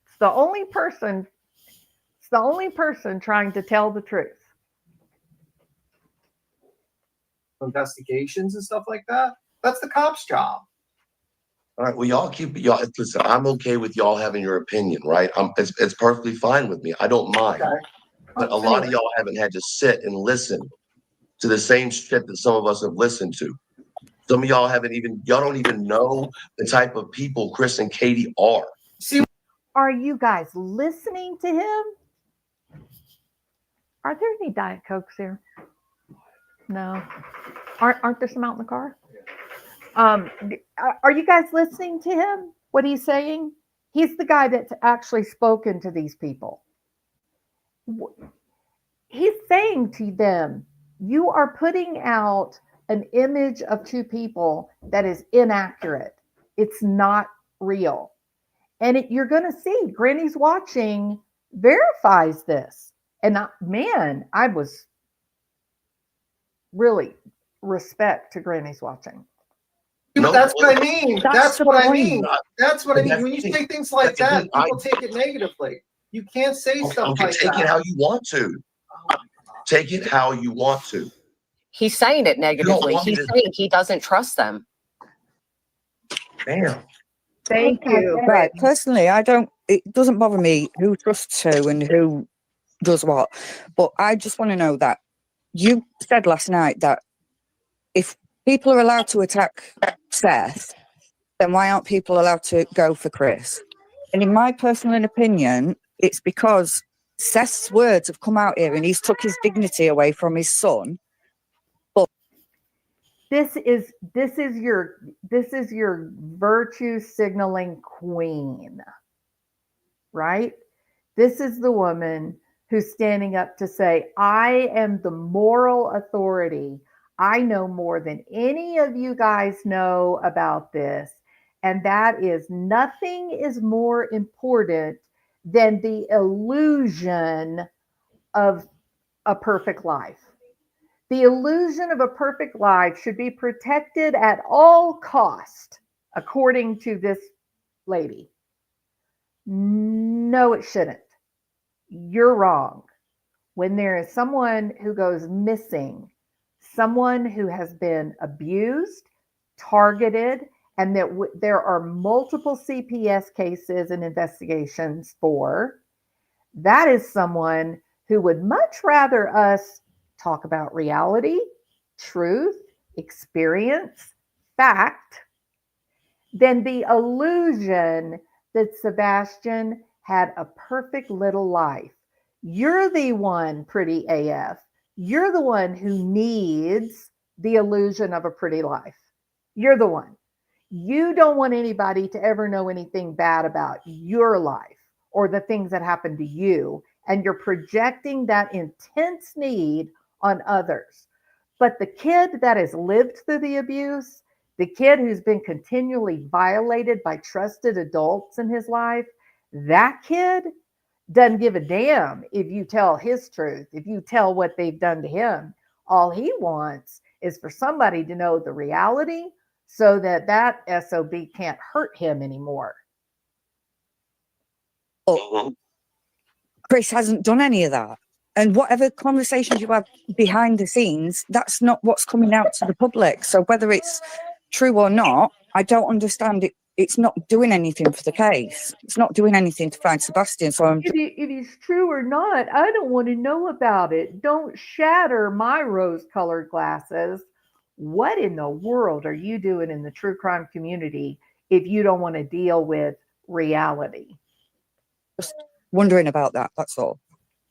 It's the only person trying to tell the truth. investigations and stuff like that. That's the cops' job. All right. Well, y'all. Listen, I'm okay with y'all having your opinion, right? It's perfectly fine with me. I don't mind. Okay. But a lot of y'all haven't had to sit and listen to the same shit that some of us have listened to. Some of y'all don't even know the type of people Chris and Katie are. See, Are you guys listening to him? Are there any Diet Cokes here? No. Aren't there some out in the car? Are you guys listening to him? What he's saying? He's the guy that's actually spoken to these people. He's saying to them, you are putting out an image of two people that is inaccurate. It's not real. And you're going to see Granny's Watching verifies this. And I was really respect to Granny's Watching. That's what I mean. That's what I mean. That's what I mean. That's When you the say things like that, I- people take it negatively. You can't say stuff Okay, like take that. it how you want to. Take it how you want to. He's saying it negatively. want me He's to- saying he doesn't trust them. Damn. Thank you. Right. Personally, it doesn't bother me who trusts who and who does what. But I just want to know that you said last night that if people are allowed to attack Seth, then why aren't people allowed to go for Chris? And in my personal opinion, it's because Seth's words have come out here and he's took his dignity away from his son. But This is your virtue signaling queen, right? This is the woman who's standing up to say, I am the moral authority. I know more than any of you guys know about this. And that is, nothing is more important than the illusion of a perfect life. The illusion of a perfect life should be protected at all cost, according to this lady. No, it shouldn't. You're wrong. When there is someone who goes missing, someone who has been abused, targeted, and that there are multiple CPS cases and investigations for, that is someone who would much rather us talk about reality, truth, experience, fact, than the illusion that Sebastian had a perfect little life. You're the one, pretty AF. You're the one who needs the illusion of a pretty life. You're the one. You don't want anybody to ever know anything bad about your life or the things that happened to you. And you're projecting that intense need on others. But the kid that has lived through the abuse, the kid who's been continually violated by trusted adults in his life, that kid doesn't give a damn if you tell his truth, if you tell what they've done to him. All he wants is for somebody to know the reality so that that SOB can't hurt him anymore. Chris hasn't done any of that. And whatever conversations you have behind the scenes, that's not what's coming out to the public. So whether it's true or not, I don't understand it. It's not doing anything for the case. It's not doing anything to find Sebastian. So if it's true or not, I don't want to know about it. Don't shatter my rose-colored glasses. What in the world are you doing in the true crime community if you don't want to deal with reality? just wondering about that. That's all.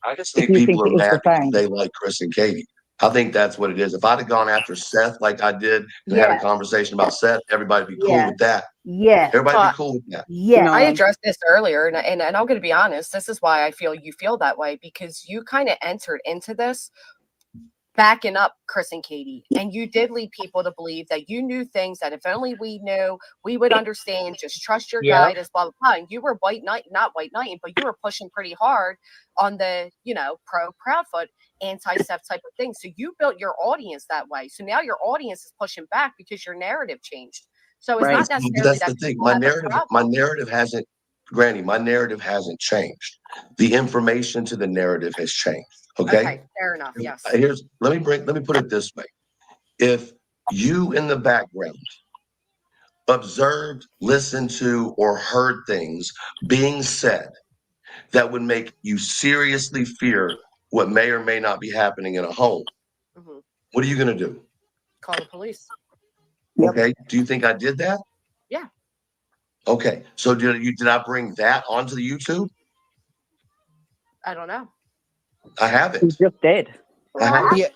I just If think you people think are it is the mad because same. they like Chris and Katie. I think that's what it is. If I'd have gone after Seth like I did and had a Yes. conversation about Seth, everybody'd be cool Yes. with that. Yes. Everybody'd be cool with that. Yes. No. I addressed this earlier, and I'm going to be honest. This is why I feel you feel that way, because you kind of entered into this backing up Chris and Katie, and you did lead people to believe that you knew things that if only we knew, we would understand. Just trust your Yep. guidance, blah blah blah. And you were not white knighting, but you were pushing pretty hard on the pro Proudfoot anti-Seth type of thing. So you built your audience that way. So now your audience is pushing back because your narrative changed. So it's Right. not But necessarily that's that the thing. people My have a narrative problem. hasn't, Granny, my narrative hasn't changed. The information to the narrative has changed. Okay. Okay, fair enough. Yes. Let me put it this way. if you in the background observed, listened to, or heard things being said that would make you seriously fear what may or may not be happening in a home, what are you going to do? Call the police. Okay. Do you think I did that? Yeah. Okay. So did I bring that onto the YouTube? I don't know. I haven't. You just did. I haven't. Yeah,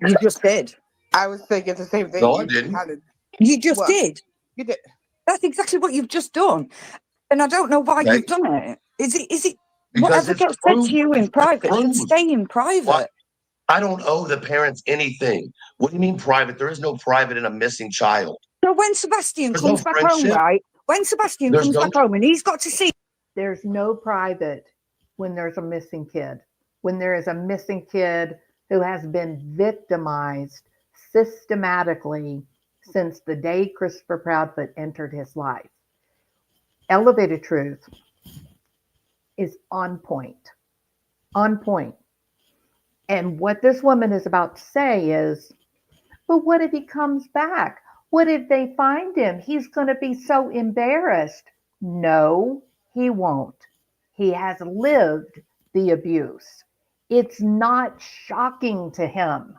You just did. I was thinking the same thing. No, I You didn't. kinda- You just Well, did. you did. That's exactly what you've just done. And I don't know why Okay. you've done it. Is it Because whatever it's gets said truth. to you in It's private should truth. stay in private? What? I don't owe the parents anything. What do you mean private? There is no private in a missing child. So when Sebastian There's comes no back home, friendship. right? When Sebastian There's comes no- back home and he's got to see There's no private when there's a missing kid. When there is a missing kid who has been victimized systematically since the day Christopher Proudfoot entered his life. Elevated Truth is on point. On point. And what this woman is about to say is, but what if he comes back? What if they find him? He's going to be so embarrassed. No, he won't. He has lived the abuse. It's not shocking to him.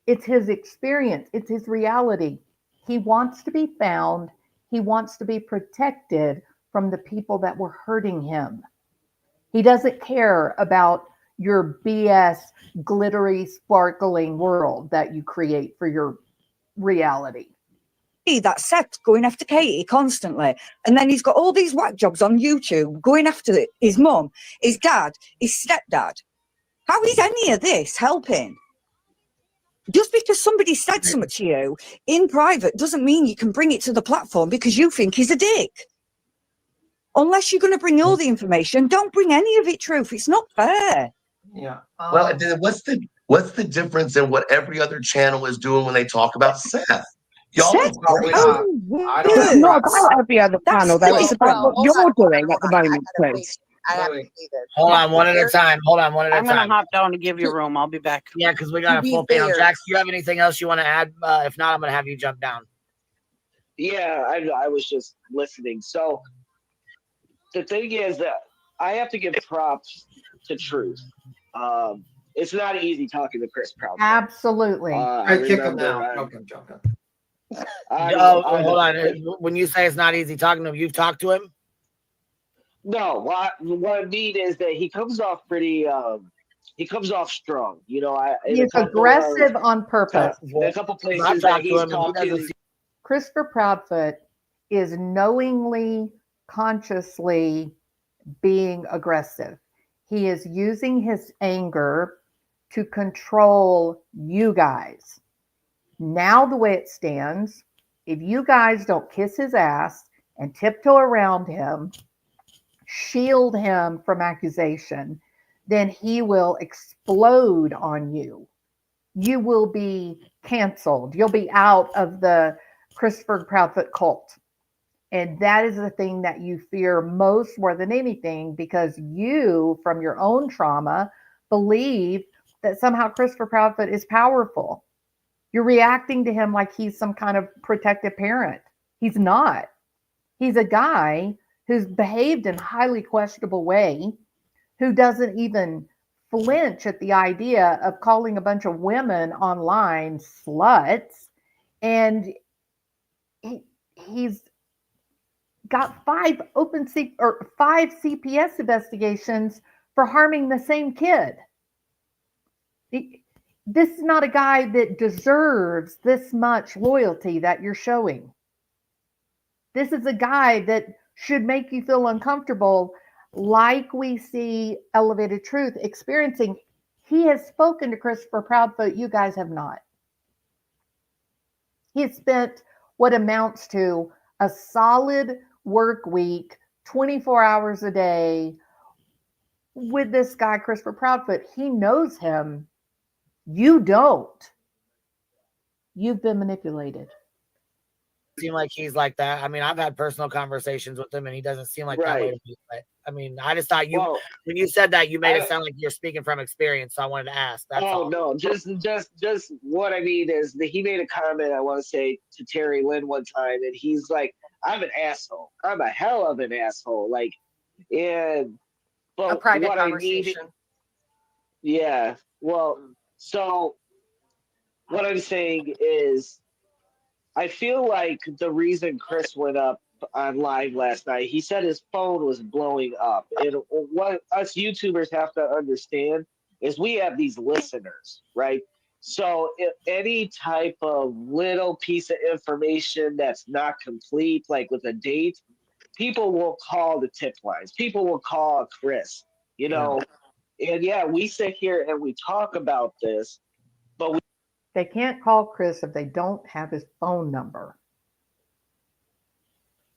It's his experience. It's his reality. He wants to be found. He wants to be protected from the people that were hurting him. He doesn't care about your BS, glittery, sparkling world that you create for your reality. that Seth's going after Katie constantly. And then he's got all these whack jobs on YouTube going after his mum, his dad, his stepdad. How is any of this helping? Just because somebody said something to you in private doesn't mean you can bring it to the platform because you think he's a dick. Unless you're going to bring all the information, don't bring any of it, Truth. It's not fair. Yeah. Well, then what's the difference in what every other channel is doing when they talk about Seth? Y'all Seth? are crazy. I don't It's have not props. about every other That's panel, though. It's silly. about what Hold you're on, doing hold at the on. moment, I gotta Chris. say- I have to Wait. say this. Hold on, one at a Here- time. Hold on, one at a I'm gonna time. hop down to give you room. I'll be back. Yeah, because we got To a be full panel. fair- Jax, do you have anything else you want to add? If not, I'm gonna have you jump down. Yeah, I was just listening. So the thing is that I have to give props to Truth. It's not easy talking to Chris Proudfoot. Absolutely. I I kick him remember now. I- Joking, joking. Hold on. When you say it's not easy talking to him, you've talked to him? No, what I mean is that he comes off pretty. He comes off strong. You know, He's aggressive on purpose. In a couple I've places that talked to he's him and he doesn't talking. Christopher Proudfoot is knowingly, consciously being aggressive. He is using his anger to control you guys. Now, the way it stands, if you guys don't kiss his ass and tiptoe around him, shield him from accusation, then he will explode on you. You will be canceled. You'll be out of the Christopher Proudfoot cult. And that is the thing that you fear most more than anything, because you, from your own trauma, believe that somehow Christopher Proudfoot is powerful. You're reacting to him like he's some kind of protective parent. He's not. He's a guy who's behaved in a highly questionable way, who doesn't even flinch at the idea of calling a bunch of women online sluts. And he's got 5 CPS investigations for harming the same kid. This is not a guy that deserves this much loyalty that you're showing. This is a guy that should make you feel uncomfortable, like we see Elevated Truth experiencing. He has spoken to Christopher Proudfoot. You guys have not. He has spent what amounts to a solid work week, 24 hours a day with this guy, Christopher Proudfoot. He knows him. You don't. You've been manipulated. seem like he's like that. I mean, I've had personal conversations with him, and he doesn't seem like that way Right. to me. But I mean, I just thought Well, when you said that, you made it I, sound like you're speaking from experience. So I wanted to ask. That's oh all. no, just what I mean is that he made a comment, I want to say, to Terry Lynn one time, and he's like, "I'm an asshole. I'm a hell of an asshole." Like, and A but private what I need, conversation. yeah. Well, so what I'm saying is, I feel like the reason Chris went up on live last night, he said his phone was blowing up. And what us YouTubers have to understand is we have these listeners, right? So if any type of little piece of information that's not complete, like with a date, people will call the tip lines. People will call Chris, you know. And yeah, we sit here and we talk about this, but They can't call Chris if they don't have his phone number.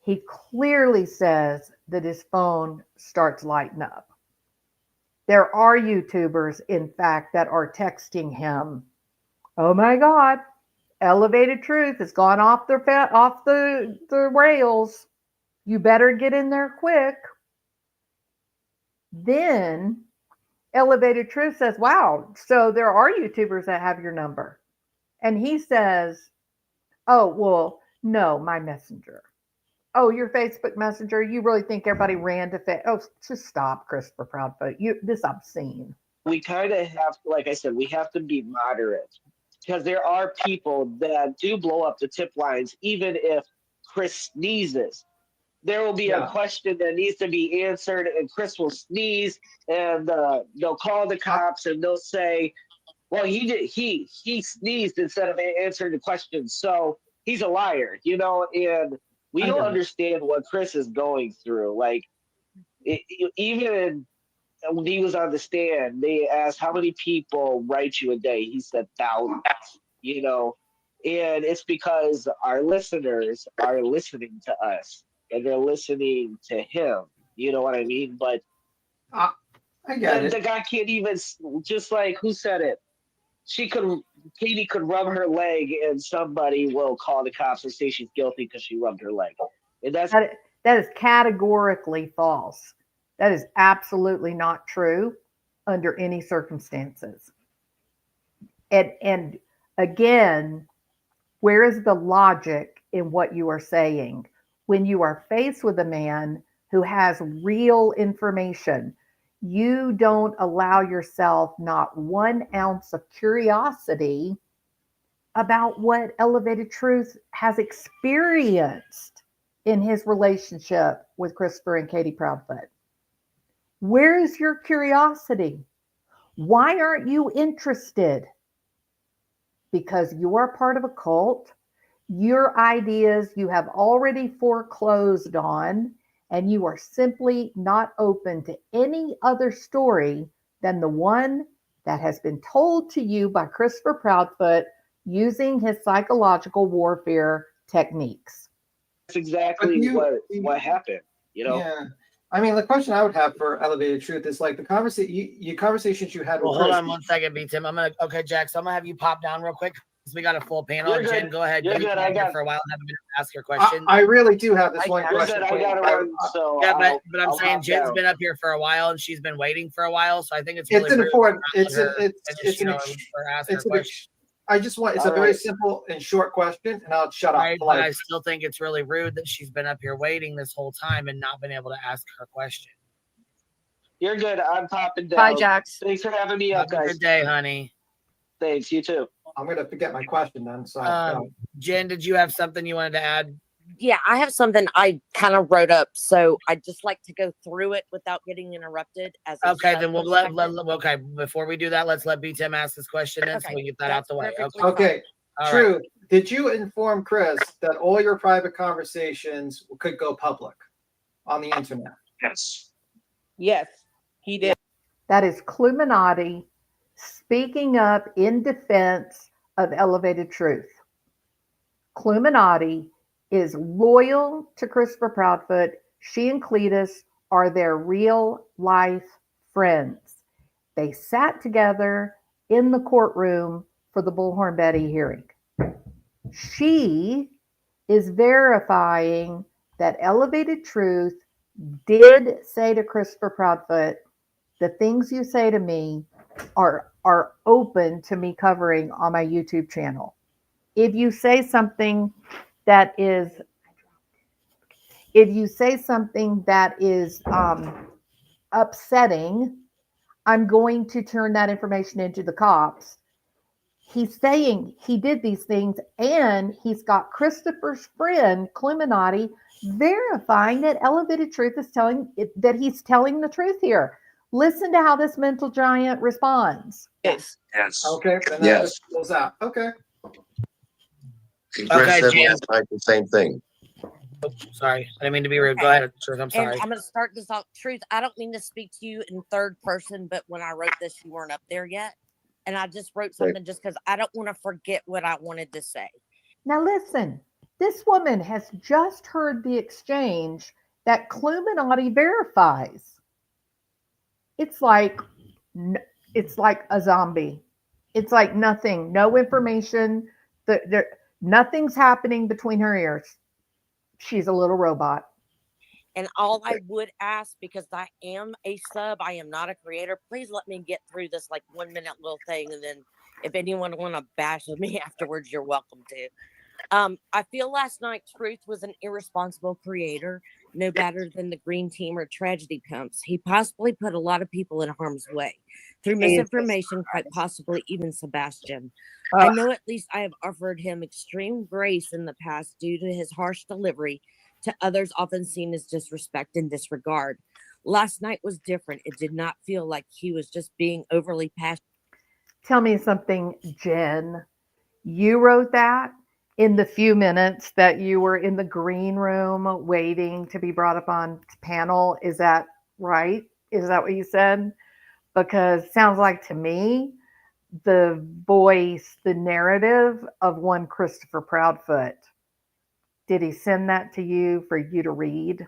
He clearly says that his phone starts lighting up. There are YouTubers, in fact, that are texting him, "Oh my God, Elevated Truth has gone off the rails. You better get in there quick." Then Elevated Truth says, "Wow, so there are YouTubers that have your number." And he says, "Oh, well, no, my messenger." "Oh, your Facebook Messenger? You really think everybody ran to Oh, just stop, Christopher Proudfoot. This is obscene." We kind of have, like I said, we have to be moderate because there are people that do blow up the tip lines, even if Chris sneezes. There will be a question that needs to be answered, and Chris will sneeze, and they'll call the cops, and they'll say, "Well, he sneezed instead of answering the question, so he's a liar," you know. And we don't understand what Chris is going through. Like, even when he was on the stand, they asked how many people write you a day. He said thousands, you know, and it's because our listeners are listening to us and they're listening to him. You know what I mean? But I get the it. guy can't even, just like, who said it? Katie could rub her leg and somebody will call the cops and say she's guilty because she rubbed her leg. And that's That is categorically false. That is absolutely not true under any circumstances. And again, where is the logic in what you are saying when you are faced with a man who has real information? You don't allow yourself not 1 ounce of curiosity about what Elevated Truth has experienced in his relationship with Christopher and Katie Proudfoot. Where is your curiosity? Why aren't you interested? Because you are part of a cult. Your ideas you have already foreclosed on, and you are simply not open to any other story than the one that has been told to you by Christopher Proudfoot using his psychological warfare techniques. That's exactly what happened, you know? Yeah. I mean, the question I would have for Elevated Truth is like the conversations you had with Well, hold Chris. on 1 second, B Tim. Okay, Jack. So I'm gonna have you pop down real quick because we got a full panel. You're Jen, good. go ahead. You're You've good. been I here got for a while. Have a minute to ask your question. I really do have this one You're question. good. I for you. gotta run, so Yeah, I'll I'm saying hop Jen's down. been up here for a while and she's been waiting for a while. So I think it's really It's an rude important. to not It's let an. her It's finish, an. or ask her It's an. question. I just want. It's All a very right. simple and short question, and I'll shut up. Right, but I Polite. still think it's really rude that she's been up here waiting this whole time and not been able to ask her question. You're good. I'm popping down. Bye, Jax. Thanks for having me up, Have a guys. good day, honey. Thanks. You too. I'm gonna forget my question then. So Jen, did you have something you wanted to add? Yeah, I have something I kind of wrote up, so I'd just like to go through it without getting interrupted. As a Okay, Seth then we'll perspective. okay, before we do that, let's let B Tim ask this question then so Okay, we get that out that's the way. perfectly Okay. okay. All True. right. Did you inform Chris that all your private conversations could go public on the internet? Yes. Yes, he did. That is Cluminati speaking up in defense of Elevated Truth. Cluminati is loyal to Christopher Proudfoot. She and Cletus are their real life friends. They sat together in the courtroom for the Bullhorn Betty hearing. She is verifying that Elevated Truth did say to Christopher Proudfoot, the things you say to me are open to me covering on my YouTube channel. If you say something that is upsetting, I'm going to turn that information into the cops. He's saying he did these things, and he's got Christopher's friend, Cluminati, verifying that Elevated Truth is that he's telling the truth here. Listen to how this mental giant responds. Yes. Okay, then that Yes. just goes out. Okay. Chris Okay, said Jan. last night the same thing. Oops, sorry, I didn't mean to be rude. Go ahead, Truth. I'm And sorry. I'm going to start this off. Truth, I don't mean to speak to you in third person, but when I wrote this, you weren't up there yet. And I just wrote something just because I don't want to forget what I wanted to say. Now listen, this woman has just heard the exchange that Cluminati verifies. It's like a zombie. It's like nothing, no information. Nothing's happening between her ears. She's a little robot. And all I would ask, because I am a sub, I am not a creator, please let me get through this like 1 minute little thing. And then if anyone want to bash with me afterwards, you're welcome to. I feel last night Truth was an irresponsible creator, no better than the Green Team or Tragedy Pimps. He possibly put a lot of people in harm's way through misinformation, quite possibly even Sebastian. I know at least I have offered him extreme grace in the past due to his harsh delivery to others often seen as disrespect and disregard. Last night was different. It did not feel like he was just being overly passionate. Tell me something, Jen. You wrote that in the few minutes that you were in the green room waiting to be brought up on panel. Is that right? Is that what you said? Because it sounds like to me the voice, the narrative of one Christopher Proudfoot. Did he send that to you for you to read?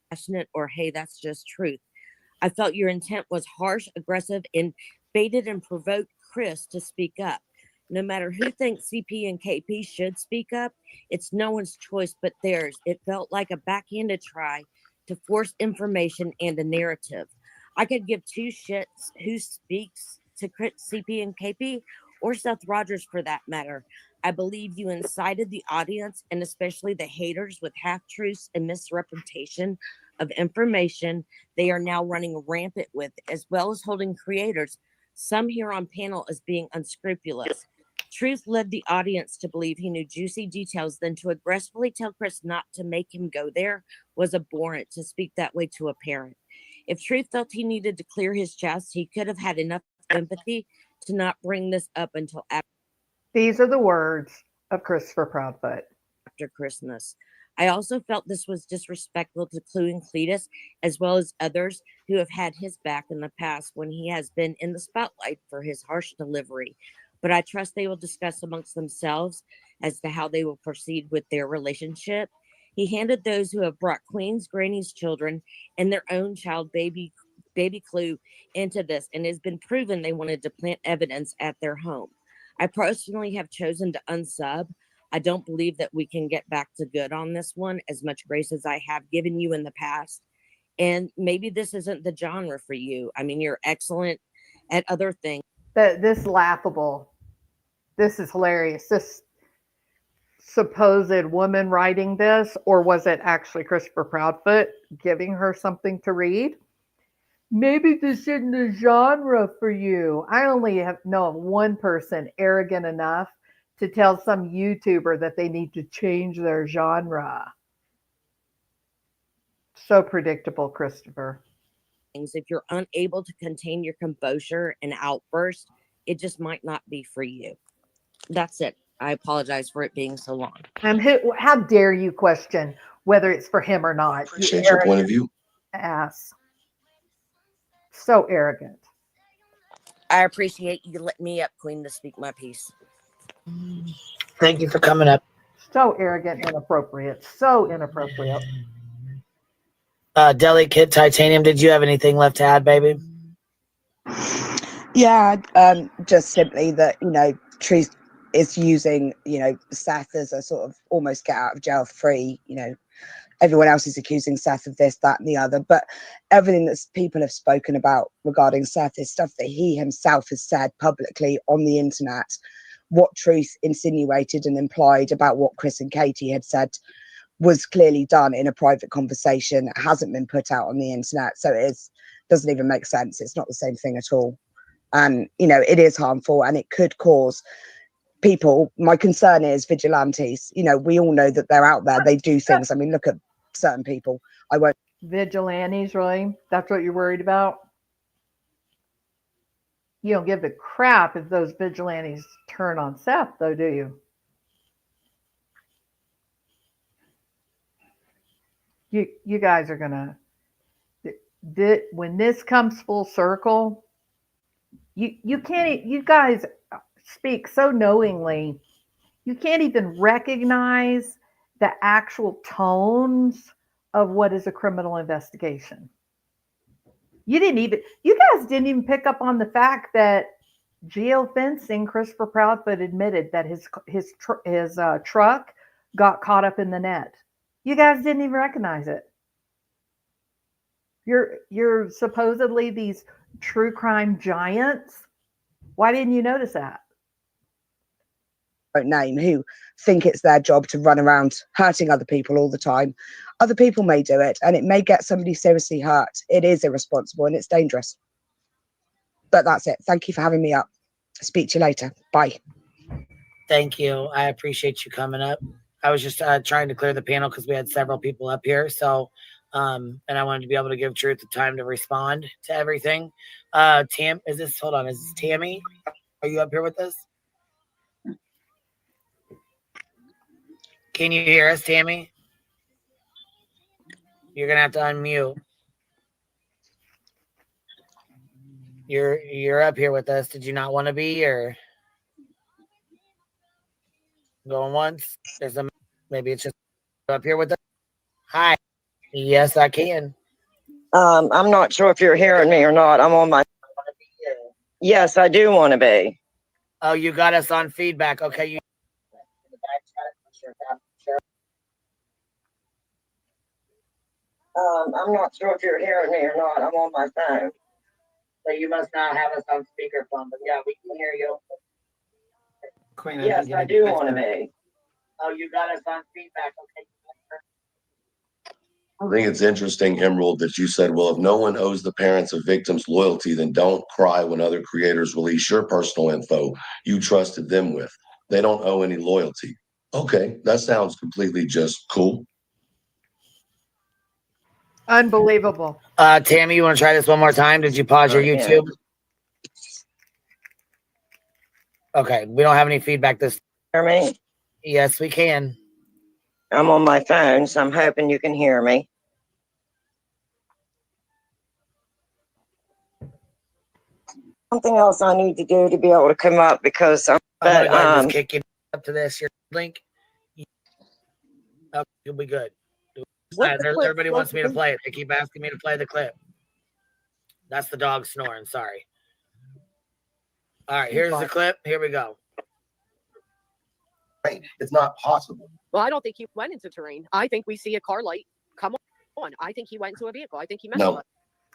Passionate or, hey, that's just truth. I felt your intent was harsh, aggressive, and baited and provoked Chris to speak up. No matter who thinks CP and KP should speak up, it's no one's choice but theirs. It felt like a backhanded try to force information and a narrative. I could give two shits who speaks to CP and KP or Seth Rogers for that matter. I believe you incited the audience and especially the haters with half-truths and misrepresentation of information they are now running rampant with, as well as holding creators, some here on panel, as being unscrupulous. Truth led the audience to believe he knew juicy details, then to aggressively tell Chris not to make him go there was abhorrent to speak that way to a parent. If Truth felt he needed to clear his chest, he could have had enough empathy to not bring this up until after. These are the words of Christopher Proudfoot. After Christmas. I also felt this was disrespectful to Clue and Cletus, as well as others who have had his back in the past when he has been in the spotlight for his harsh delivery. But I trust they will discuss amongst themselves as to how they will proceed with their relationship. He handed those who have brought Queen's Granny's children and their own child, baby Clue, into this, and it has been proven they wanted to plant evidence at their home. I personally have chosen to unsub. I don't believe that we can get back to good on this one, as much grace as I have given you in the past. And maybe this isn't the genre for you. I mean, you're excellent at other things. This is laughable. This is hilarious. This supposed woman writing this, or was it actually Christopher Proudfoot giving her something to read? Maybe this isn't the genre for you. I only know of one person arrogant enough to tell some YouTuber that they need to change their genre. So predictable, Christopher. If you're unable to contain your composure and outburst, it just might not be for you. That's it. I apologize for it being so long. How dare you question whether it's for him or not? Appreciate your point of view. Ass. So arrogant. I appreciate you letting me up, Queen, to speak my piece. Thank you for coming up. So arrogant, inappropriate. So inappropriate. Deli Kid Titanium, did you have anything left to add, baby? Yeah, just simply that, Truth is using, Seth as a sort of almost get out of jail free, everyone else is accusing Seth of this, that, and the other. But everything that people have spoken about regarding Seth is stuff that he himself has said publicly on the internet. What Truth insinuated and implied about what Chris and Katie had said was clearly done in a private conversation. It hasn't been put out on the internet. So it doesn't even make sense. It's not the same thing at all. And, it is harmful and it could cause people. My concern is vigilantes. We all know that they're out there. They do things. I mean, look at certain people. I won't. Vigilantes, really? That's what you're worried about? You don't give a crap if those vigilantes turn on Seth, though, do you? You guys are gonna. When this comes full circle, you can't. You guys speak so knowingly, you can't even recognize the actual tones of what is a criminal investigation. You guys didn't even pick up on the fact that geofencing, Christopher Proudfoot admitted that his truck got caught up in the net. You guys didn't even recognize it. You're supposedly these true crime giants. Why didn't you notice that? Name who think it's their job to run around hurting other people all the time. Other people may do it and it may get somebody seriously hurt. It is irresponsible and it's dangerous. But that's it. Thank you for having me up. Speak to you later. Bye. Thank you. I appreciate you coming up. I was just trying to clear the panel because we had several people up here. So, and I wanted to be able to give Truth the time to respond to everything. Is this Tammy? Are you up here with us? Can you hear us, Tammy? You're gonna have to unmute. You're up here with us. Did you not want to be, or going once? Maybe it's just up here with us. Hi. Yes, I can. I'm not sure if you're hearing me or not. I'm on my. Yes, I do want to be. Oh, you got us on feedback. Okay. I'm not sure if you're hearing me or not. I'm on my phone. So you must not have us on speakerphone, but yeah, we can hear you. Queen, yes, I do want to be. Oh, you got us on feedback. Okay. I think it's interesting, Emerald, that you said, well, if no one owes the parents of victims loyalty, then don't cry when other creators release your personal info you trusted them with. They don't owe any loyalty. Okay, that sounds completely just cool. Unbelievable. Tammy, you want to try this one more time? Did you pause your YouTube? Okay, we don't have any feedback this. Hear me? Yes, we can. I'm on my phone, so I'm hoping you can hear me. Something else I need to do to be able to come up because I'm gonna go ahead and just kick you up to this. Your link. Okay, you'll be good. Everybody wants me to play it. They keep asking me to play the clip. That's the dog snoring. Sorry. All right, here's the clip. Here we go. It's not possible. Well, I don't think he went into terrain. I think we see a car light come on. I think he went into a vehicle. I think he met somebody.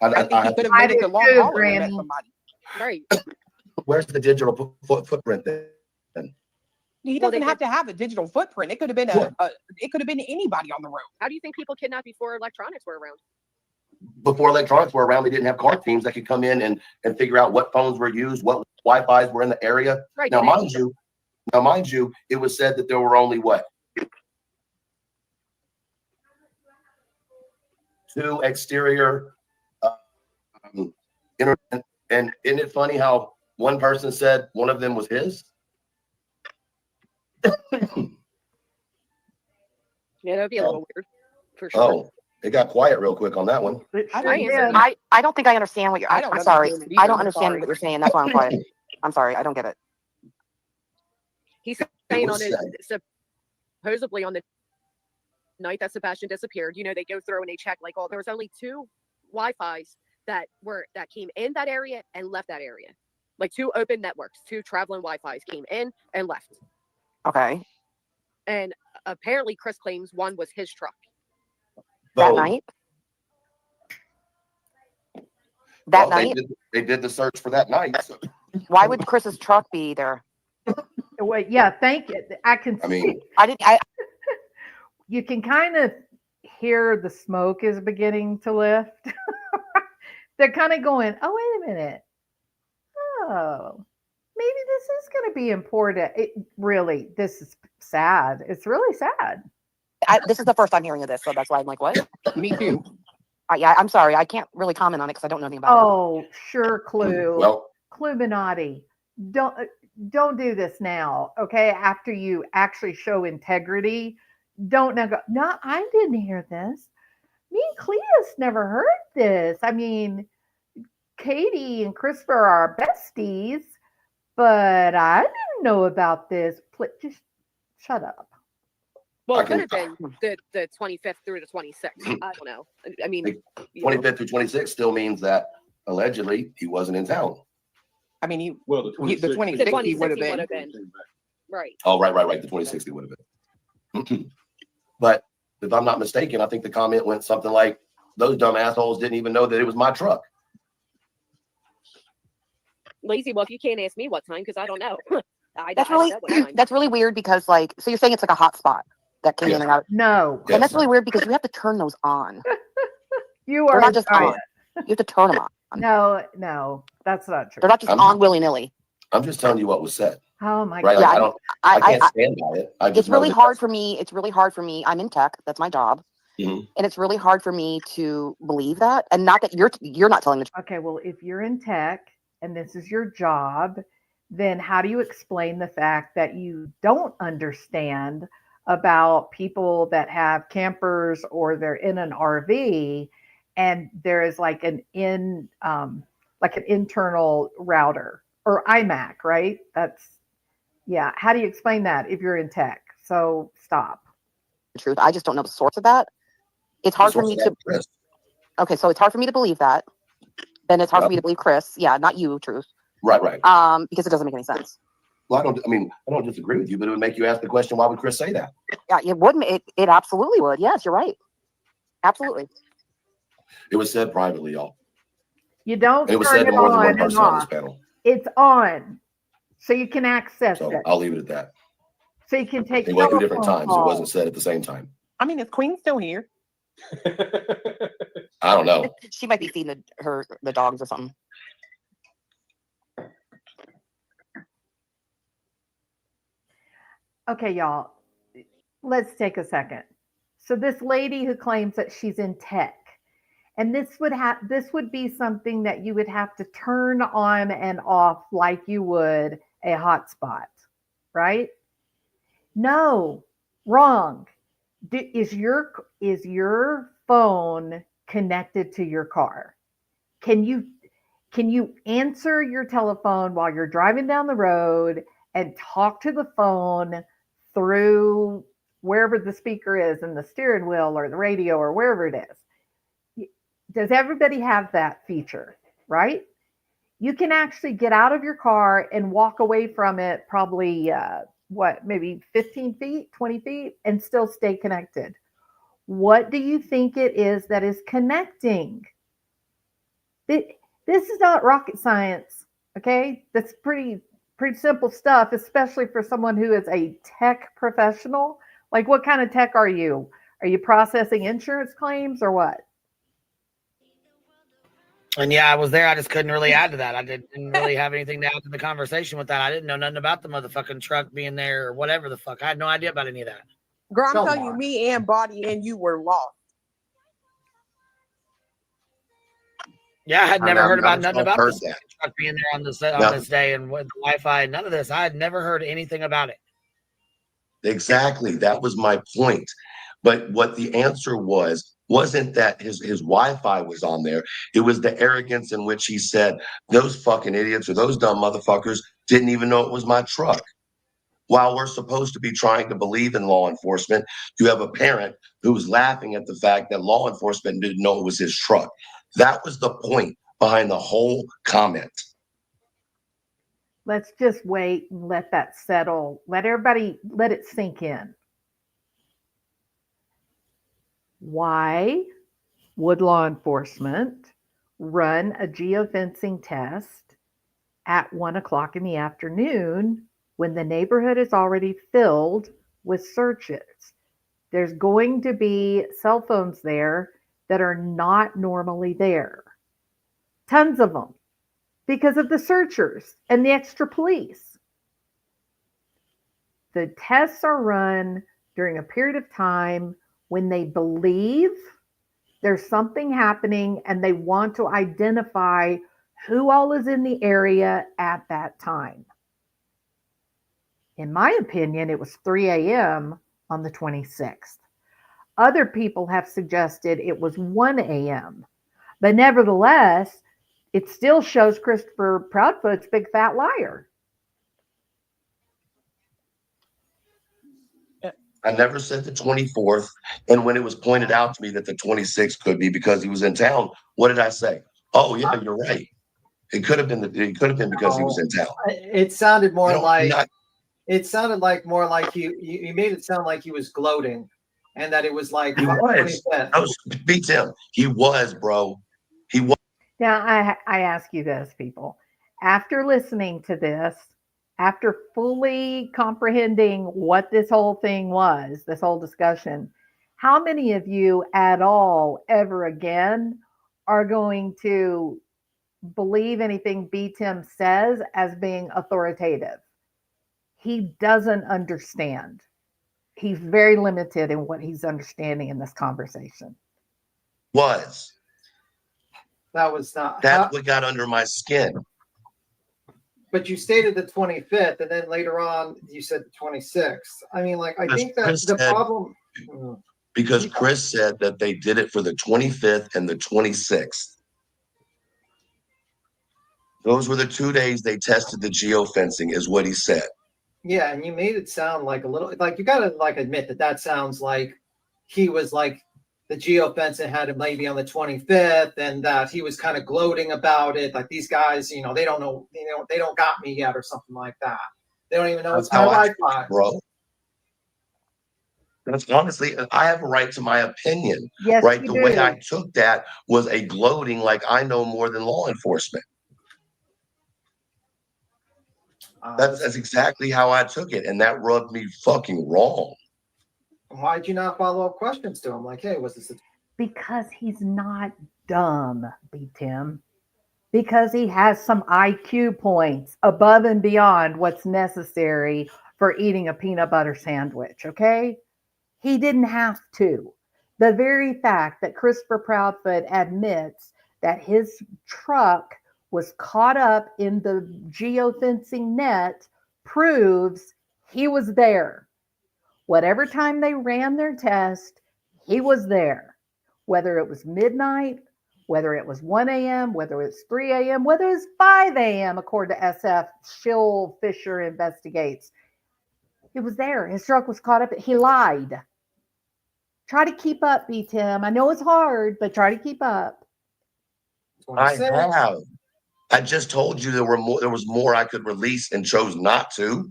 I think he could have made it a long haul and met somebody. Right. Where's the digital footprint then? He doesn't have to have a digital footprint. It could have been it could have been anybody on the road. How do you think people kidnapped before electronics were around? Before electronics were around, we didn't have car teams that could come in and figure out what phones were used, what Wi-Fi's were in the area. Right. Now, mind you, it was said that there were only what? 2 exterior internet. And isn't it funny how one person said one of them was his? Yeah, that'd be a little weird, for sure. Oh, it got quiet real quick on that one. I don't think I understand what you're. I'm sorry. I don't understand what you're saying. That's why I'm quiet. I'm sorry. I don't get it. He's saying on it supposedly on the night that Sebastian disappeared. They go through and they check there was only 2 Wi-Fi's that came in that area and left that area. Like 2 open networks, 2 traveling Wi-Fi's came in and left. Okay. And apparently Chris claims one was his truck. That Boom. night? That Well, night? they did the search for that night. So. Why would Chris's truck be there? Wait, yeah, thank you. I can I mean, see. You can kind of hear the smoke is beginning to lift. They're kind of going, oh, wait a minute. Oh, maybe this is going to be important. Really, this is sad. It's really sad. This is the first I'm hearing of this, so that's why I'm like, what? Me too. Yeah, I'm sorry. I can't really comment on it because I don't know anything about it. Oh, sure, Clue. well, Cluminati. Don't do this now, okay? After you actually show integrity, don't now go, no, I didn't hear this. Me and Cleus never heard this. I mean, Katie and Christopher are besties, but I didn't know about this. Just shut up. Well, it could have been the 25th through the 26th. I don't know. I mean, 25th through 26th still means that allegedly he wasn't in town. I mean, the 26th he would have been. Right. Oh, right. The 26th he would have been. But if I'm not mistaken, I think the comment went something like, those dumb assholes didn't even know that it was my truck. Lazy, well, if you can't ask me what time, because I don't know. That's really that's really weird because, like, so you're saying it's like a hot spot that came in and out. No. And that's really weird because you have to turn those on. You They're are not just right. on. You have to turn them on. No, that's not true. They're not just on willy-nilly. I'm just telling you what was said. Oh my Right? God. Like, I can't stand by it. I just It's really know that hard for me. It's really hard for me. I'm in tech. That's my job. Mhm. And it's really hard for me to believe that. And not that you're not telling the truth. Okay, well, if you're in tech and this is your job, then how do you explain the fact that you don't understand about people that have campers or they're in an RV and there is like an internal router or iMac, right? Yeah. How do you explain that if you're in tech? So stop. The truth. I just don't know the source of that. It's hard for me to. Okay, so it's hard for me to believe that. Then it's hard for me to believe Chris. Yeah, not you, Truth. Right. Because it doesn't make any sense. Well, I don't disagree with you, but it would make you ask the question, why would Chris say that? Yeah, it would. It absolutely would. Yes, you're right. Absolutely. It was said privately, y'all. You don't And it was turn said it to more than one on and person on this off. panel. It's on, so you can access So it. I'll leave it at that. So you can take It went through different telephone times. It wasn't calls. said at the same time. I mean, is Queen still here? I don't know. She might be feeding the dogs or something. Okay, y'all, let's take a second. So this lady who claims that she's in tech, and this would be something that you would have to turn on and off like you would a hotspot, right? No, wrong. Is your phone connected to your car? Can you answer your telephone while you're driving down the road and talk to the phone through wherever the speaker is in the steering wheel or the radio or wherever it is? Does everybody have that feature, right? You can actually get out of your car and walk away from it probably, maybe 15 feet, 20 feet, and still stay connected. What do you think it is that is connecting? This is not rocket science, okay? That's pretty simple stuff, especially for someone who is a tech professional. Like, what kind of tech are you? Are you processing insurance claims or what? And yeah, I was there. I just couldn't really add to that. I didn't really have anything to add to the conversation with that. I didn't know nothing about the motherfucking truck being there or whatever the fuck. I had no idea about any of that. Girl, I'm telling you, me and Body and you were lost. Yeah, I had never heard about nothing about heard this that. truck being there on this day and with the Wi-Fi. None of this. I had never heard anything about it. Exactly. That was my point. But what the answer wasn't that his Wi-Fi was on there. It was the arrogance in which he said, those fucking idiots or those dumb motherfuckers didn't even know it was my truck. While we're supposed to be trying to believe in law enforcement, you have a parent who was laughing at the fact that law enforcement didn't know it was his truck. That was the point behind the whole comment. let's just wait and let that settle. Let it sink in. Why would law enforcement run a geofencing test at 1 o'clock in the afternoon when the neighborhood is already filled with searches? There's going to be cell phones there that are not normally there. Tons of them because of the searchers and the extra police. The tests are run during a period of time when they believe there's something happening and they want to identify who all is in the area at that time. In my opinion, it was 3 a.m. on the 26th. Other people have suggested it was 1 a.m. But nevertheless, it still shows Christopher Proudfoot's big fat liar. I never said the 24th. And when it was pointed out to me that the 26th could be because he was in town, what did I say? Oh, yeah, you're right. It could have been because he was in town. It sounded more it sounded like more like you made it sound like he was gloating, and that it was like He was. Beat him. He was, bro. He was. Now, I ask you this, people. After listening to this, after fully comprehending what this whole thing was, this whole discussion, how many of you at all ever again are going to believe anything B. Tim says as being authoritative? He doesn't understand. He's very limited in what he's understanding in this conversation. That was not. That's what got under my skin. But you stated the 25th, and then later on you said the 26th. I mean, like, I think that the problem. Because Chris said that they did it for the 25th and the 26th. Those were the 2 days they tested the geofencing, is what he said. Yeah, and you made it sound like a little like you gotta like admit that sounds like he was like the geofencing had it maybe on the 25th, and that he was kind of gloating about it. Like, these guys, they don't know, they don't got me yet, or something like that. They don't even know it's my Wi-Fi, bro. That's honestly, I have a right to my opinion. Yes, right? you The way do. I took that was a gloating, like I know more than law enforcement. That's exactly how I took it, and that rubbed me fucking wrong. Why'd you not follow up questions to him? Like, hey, was this? Because he's not dumb, B. Tim. Because he has some IQ points above and beyond what's necessary for eating a peanut butter sandwich, okay? He didn't have to. The very fact that Christopher Proudfoot admits that his truck was caught up in the geofencing net proves he was there. Whatever time they ran their test, he was there. Whether it was midnight, whether it was 1 a.m., whether it was 3 a.m., whether it was 5 a.m., according to SF, Shill Fisher investigates. He was there. His truck was caught up. He lied. Try to keep up, B. Tim. I know it's hard, but try to keep up. I have. I just told you there was more I could release and chose not to.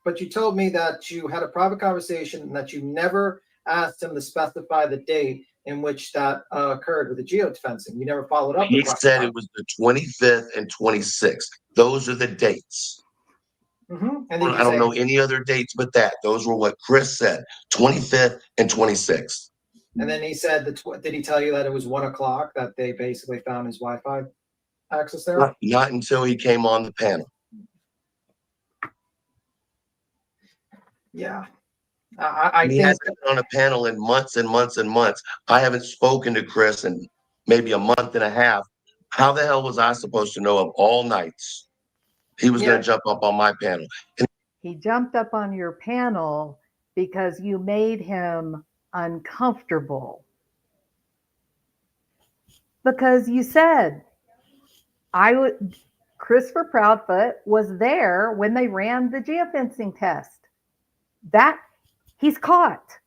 But you told me that you had a private conversation and that you never asked him to specify the date in which that occurred with the geofencing. You never followed up. He said it was the 25th and 26th. Those are the dates. And I don't know any other dates but that. Those were what Chris said, 25th and 26th. And then he said, did he tell you that it was 1 o'clock that they basically found his Wi-Fi access there? Not until he came on the panel. Yeah. I he think hasn't been on a panel in months and months and months. I haven't spoken to Chris in maybe a month and a half. How the hell was I supposed to know of all nights he was going to jump up on my panel? He jumped up on your panel because you made him uncomfortable. Because you said, Christopher Proudfoot was there when they ran the geofencing test. That he's caught.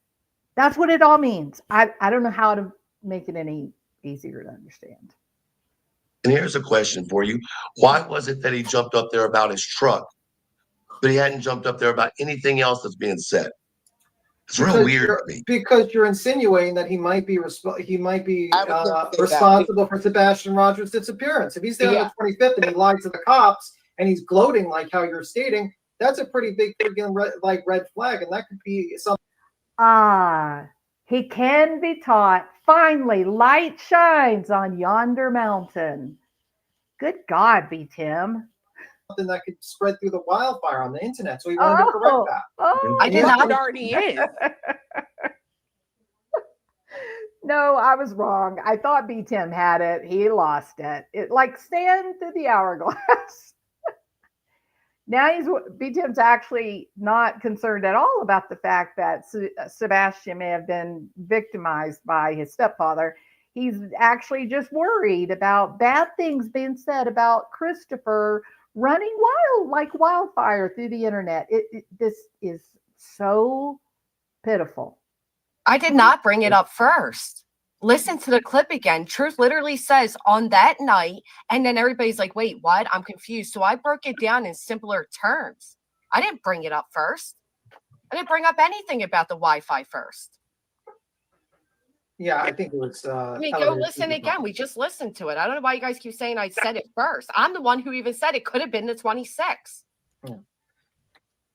That's what it all means. I don't know how to make it any easier to understand. And here's a question for you. Why was it that he jumped up there about his truck, but he hadn't jumped up there about anything else that's being said? It's real weird to me. Because you're insinuating that he might be responsible for Sebastian Rogers' disappearance. If he's there on the 25th and he lied to the cops and he's gloating like how you're stating, that's a pretty big freaking red flag, and that could be something. He can be taught. Finally, light shines on yonder mountain. Good God, B. Tim. Something that could spread through the wildfire on the internet. So he wanted to correct that. I did not. It already is. No, I was wrong. I thought B. Tim had it. He lost it. It like stand through the hourglass. Now B. Tim's actually not concerned at all about the fact that Sebastian may have been victimized by his stepfather. He's actually just worried about bad things being said about Christopher running wild like wildfire through the internet. This is so pitiful. I did not bring it up first. Listen to the clip again. Truth literally says on that night, and then everybody's like, wait, what? I'm confused. So I broke it down in simpler terms. I didn't bring it up first. I didn't bring up anything about the Wi-Fi first. Yeah, I think it was. I mean, go listen again. We just listened to it. I don't know why you guys keep saying I said it first. I'm the one who even said it could have been the 26th. Yeah.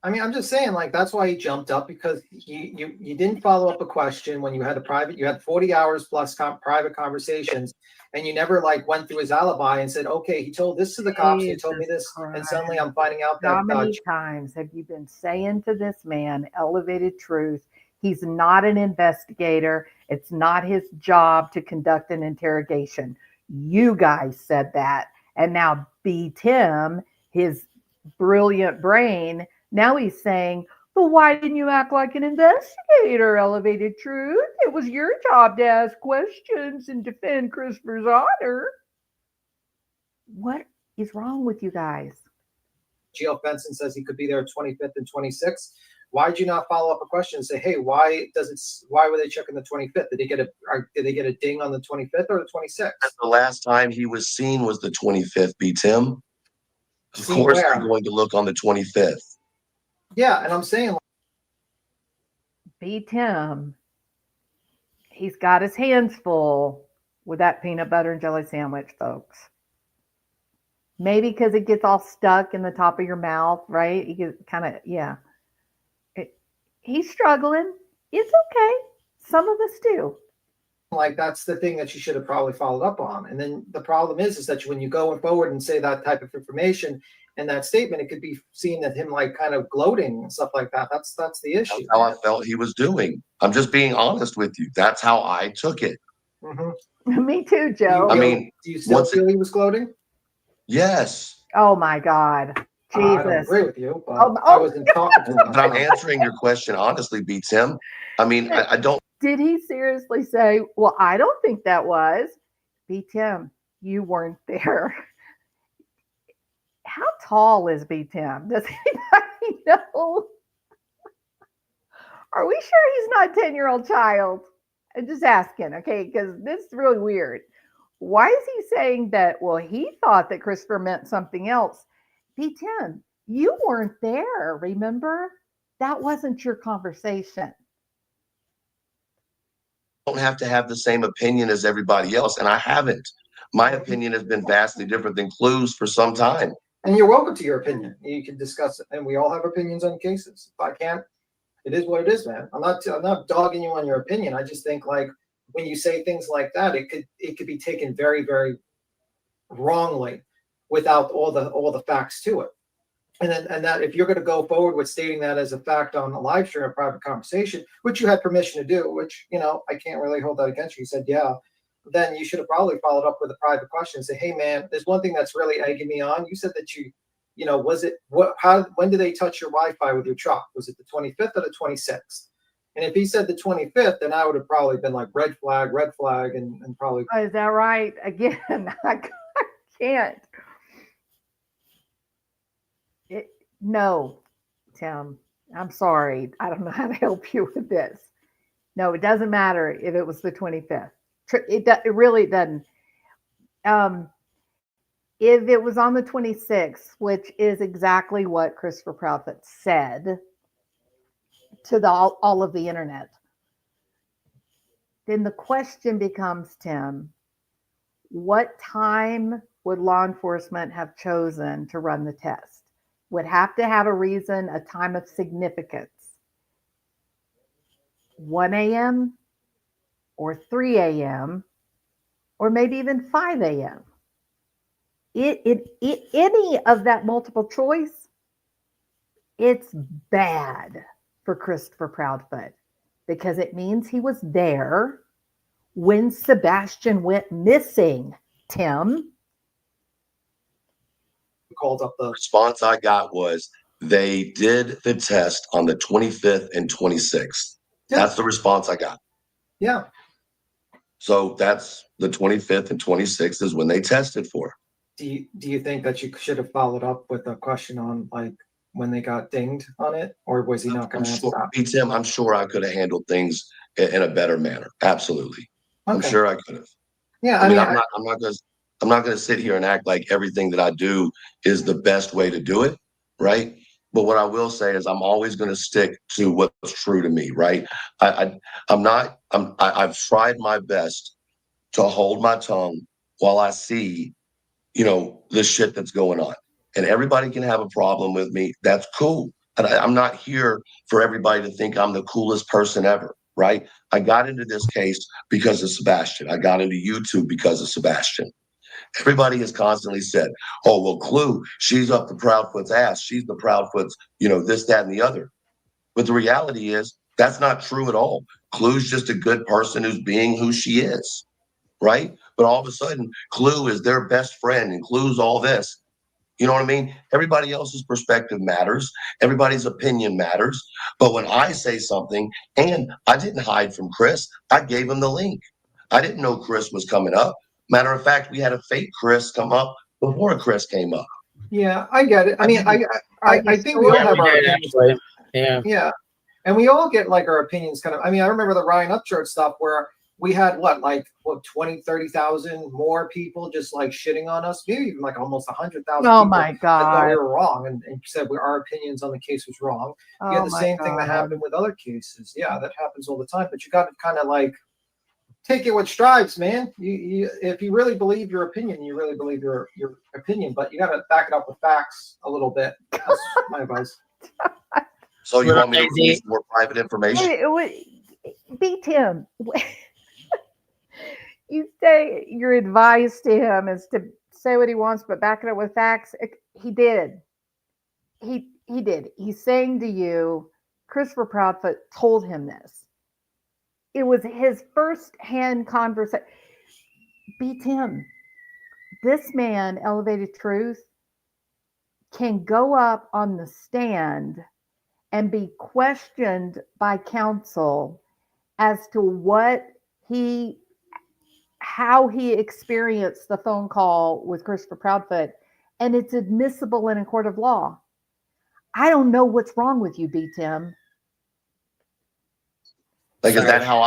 I mean, I'm just saying, like, that's why he jumped up, because you didn't follow up a question when you had you had 40 hours plus private conversations, and you never like went through his alibi and said, okay, he told this to the cops, he told me this, and suddenly I'm finding out that. How many times have you been saying to this man, elevated truth? He's not an investigator. It's not his job to conduct an interrogation. You guys said that. And now B. Tim, his brilliant brain, now he's saying, but why didn't you act like an investigator, elevated truth? It was your job to ask questions and defend Christopher's honor. What is wrong with you guys? Gio Benson says he could be there 25th and 26th. Why did you not follow up a question and say, hey, why were they checking the 25th? Did they get a ding on the 25th or the 26th? The last time he was seen was the 25th, B. Tim. Of course, they're going to look on the 25th. Yeah, and I'm saying, B. Tim, he's got his hands full with that peanut butter and jelly sandwich, folks. Maybe because it gets all stuck in the top of your mouth, right? You get kind of, yeah. He's struggling. It's okay. Some of us do. Like, that's the thing that you should have probably followed up on. And then the problem is that when you go forward and say that type of information in that statement, it could be seen as him like kind of gloating and stuff like that. That's the issue. That's how I felt he was doing. I'm just being honest with you. That's how I took it. Mm-hmm. Me too, Joe. I mean, do you still feel he was gloating? Yes. Oh my God. Jesus. I don't agree with you, but I wasn't talking to him. But I'm answering your question honestly, B. Tim. I mean, I don't. Did he seriously say, well, I don't think that was? B. Tim, you weren't there. How tall is B. Tim? Does anybody know? Are we sure he's not a 10-year-old child? I'm just asking, okay, because this is really weird. Why is he saying that, well, he thought that Christopher meant something else? B. Tim, you weren't there, remember? That wasn't your conversation. Don't have to have the same opinion as everybody else, and I haven't. My opinion has been vastly different than Clue's for some time. And you're welcome to your opinion. You can discuss it, and we all have opinions on cases. If I can't, it is what it is, man. I'm not dogging you on your opinion. I just think, like, when you say things like that, it could be taken very, very wrongly without all the facts to it. And that if you're going to go forward with stating that as a fact on the live stream or private conversation, which you had permission to do, which, you know, I can't really hold that against you. You said, yeah, then you should have probably followed up with a private question and say, hey man, there's one thing that's really egging me on. You said that when did they touch your Wi-Fi with your truck? Was it the 25th or the 26th? And if he said the 25th, then I would have probably been like red flag, and probably. Oh, is that right? Again, I can't. No, Tim, I'm sorry. I don't know how to help you with this. No, it doesn't matter if it was the 25th. It really doesn't. If it was on the 26th, which is exactly what Christopher Proudfoot said to all of the internet, then the question becomes, Tim, what time would law enforcement have chosen to run the test? Would have to have a reason, a time of significance. 1 a.m. or 3 a.m. or maybe even 5 a.m. Any of that multiple choice, it's bad for Christopher Proudfoot because it means he was there when Sebastian went missing, Tim. Called up the response I got was they did the test on the 25th and 26th. Yeah. That's the response I got. Yeah. So that's the 25th and 26th is when they tested for it. Do you think that you should have followed up with a question on like when they got dinged on it, or was he not going to answer that? Tim, I'm sure I could have handled things in a better manner. Absolutely. Okay. I'm sure I could have. Yeah, I mean, I'm not going to sit here and act like everything that I do is the best way to do it, right? But what I will say is I'm always going to stick to what's true to me, right? I've tried my best to hold my tongue while I see, the shit that's going on. And everybody can have a problem with me. That's cool. And I'm not here for everybody to think I'm the coolest person ever, right? I got into this case because of Sebastian. I got into YouTube because of Sebastian. Everybody has constantly said, oh, well, Clue, she's up the Proudfoot's ass. She's the Proudfoot's, this, that, and the other. But the reality is that's not true at all. Clue's just a good person who's being who she is, right? But all of a sudden, Clue is their best friend and Clue's all this. You know what I mean? Everybody else's perspective matters. Everybody's opinion matters. But when I say something, and I didn't hide from Chris, I gave him the link. I didn't know Chris was coming up. Matter of fact, we had a fake Chris come up before Chris came up. Yeah, I get it. I mean, I think we all have our opinions. Yeah. And we all get like our opinions kind of. I mean, I remember the Ryan Upchurch stuff where we had 20, 30,000 more people just like shitting on us, maybe even like almost 100,000. Oh my God. That we were wrong and said our opinions on the case was wrong. You had the same thing that happened with other cases. Yeah, that happens all the time. But you got to kind of like take it with stripes, man. You if you really believe your opinion, you really believe your opinion, but you got to back it up with facts a little bit. That's my advice. So you want me to release more private information? Beat him. You say your advice to him is to say what he wants, but back it up with facts. He did. He did. He's saying to you, Christopher Proudfoot told him this. It was his first-hand conversation. Beat him. This man, Elevated Truth, can go up on the stand and be questioned by counsel as to how he experienced the phone call with Christopher Proudfoot, and it's admissible in a court of law. I don't know what's wrong with you, B. Tim. Like, is that how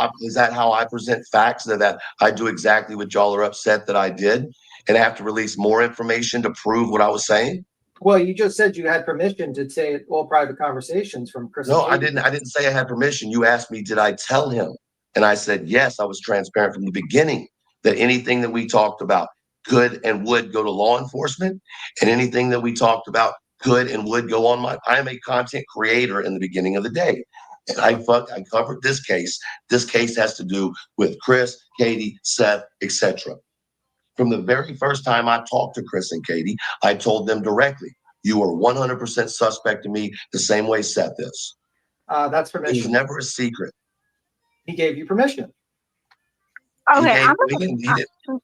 I present facts? That I do exactly what y'all are upset that I did, and have to release more information to prove what I was saying? Well, you just said you had permission to say all private conversations from Chris. No, I didn't. I didn't say I had permission. You asked me, did I tell him? And I said, yes, I was transparent from the beginning that anything that we talked about could and would go to law enforcement, and anything that we talked about could and would go on I am a content creator in the beginning of the day. And I covered this case. This case has to do with Chris, Katie, Seth, etc. From the very first time I talked to Chris and Katie, I told them directly, you are 100% suspect to me the same way Seth is. That's permission. It was never a secret. He gave you permission. Okay.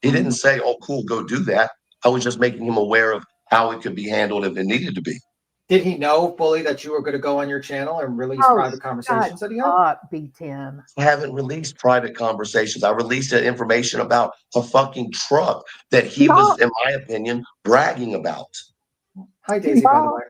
He didn't say, oh, cool, go do that. I was just making him aware of how it could be handled if it needed to be. Did he know fully that you were going to go on your channel and release private conversations that he had? B. Tim. I haven't released private conversations. I released information about a fucking truck that he was, in my opinion, bragging about. Hi, Daisy, by the way.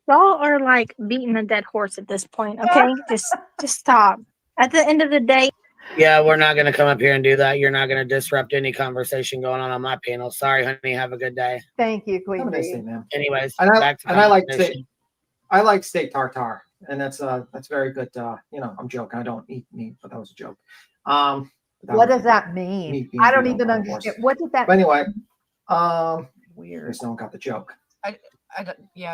Y'all are like beating a dead horse at this point, okay? Just stop. At the end of the day, Yeah, we're not going to come up here and do that. You're not going to disrupt any conversation going on my panel. Sorry, honey. Have a good day. Thank you, Queen Have a nice day, Bee. ma'am. Anyways, And back to I like steak. conversation. I like steak tartare, and that's very good. I'm joking. I don't eat meat, but that was a joke. What does that mean? meat being I don't veal, even of course. understand. What did that But anyway, weird. there's no one got the joke. I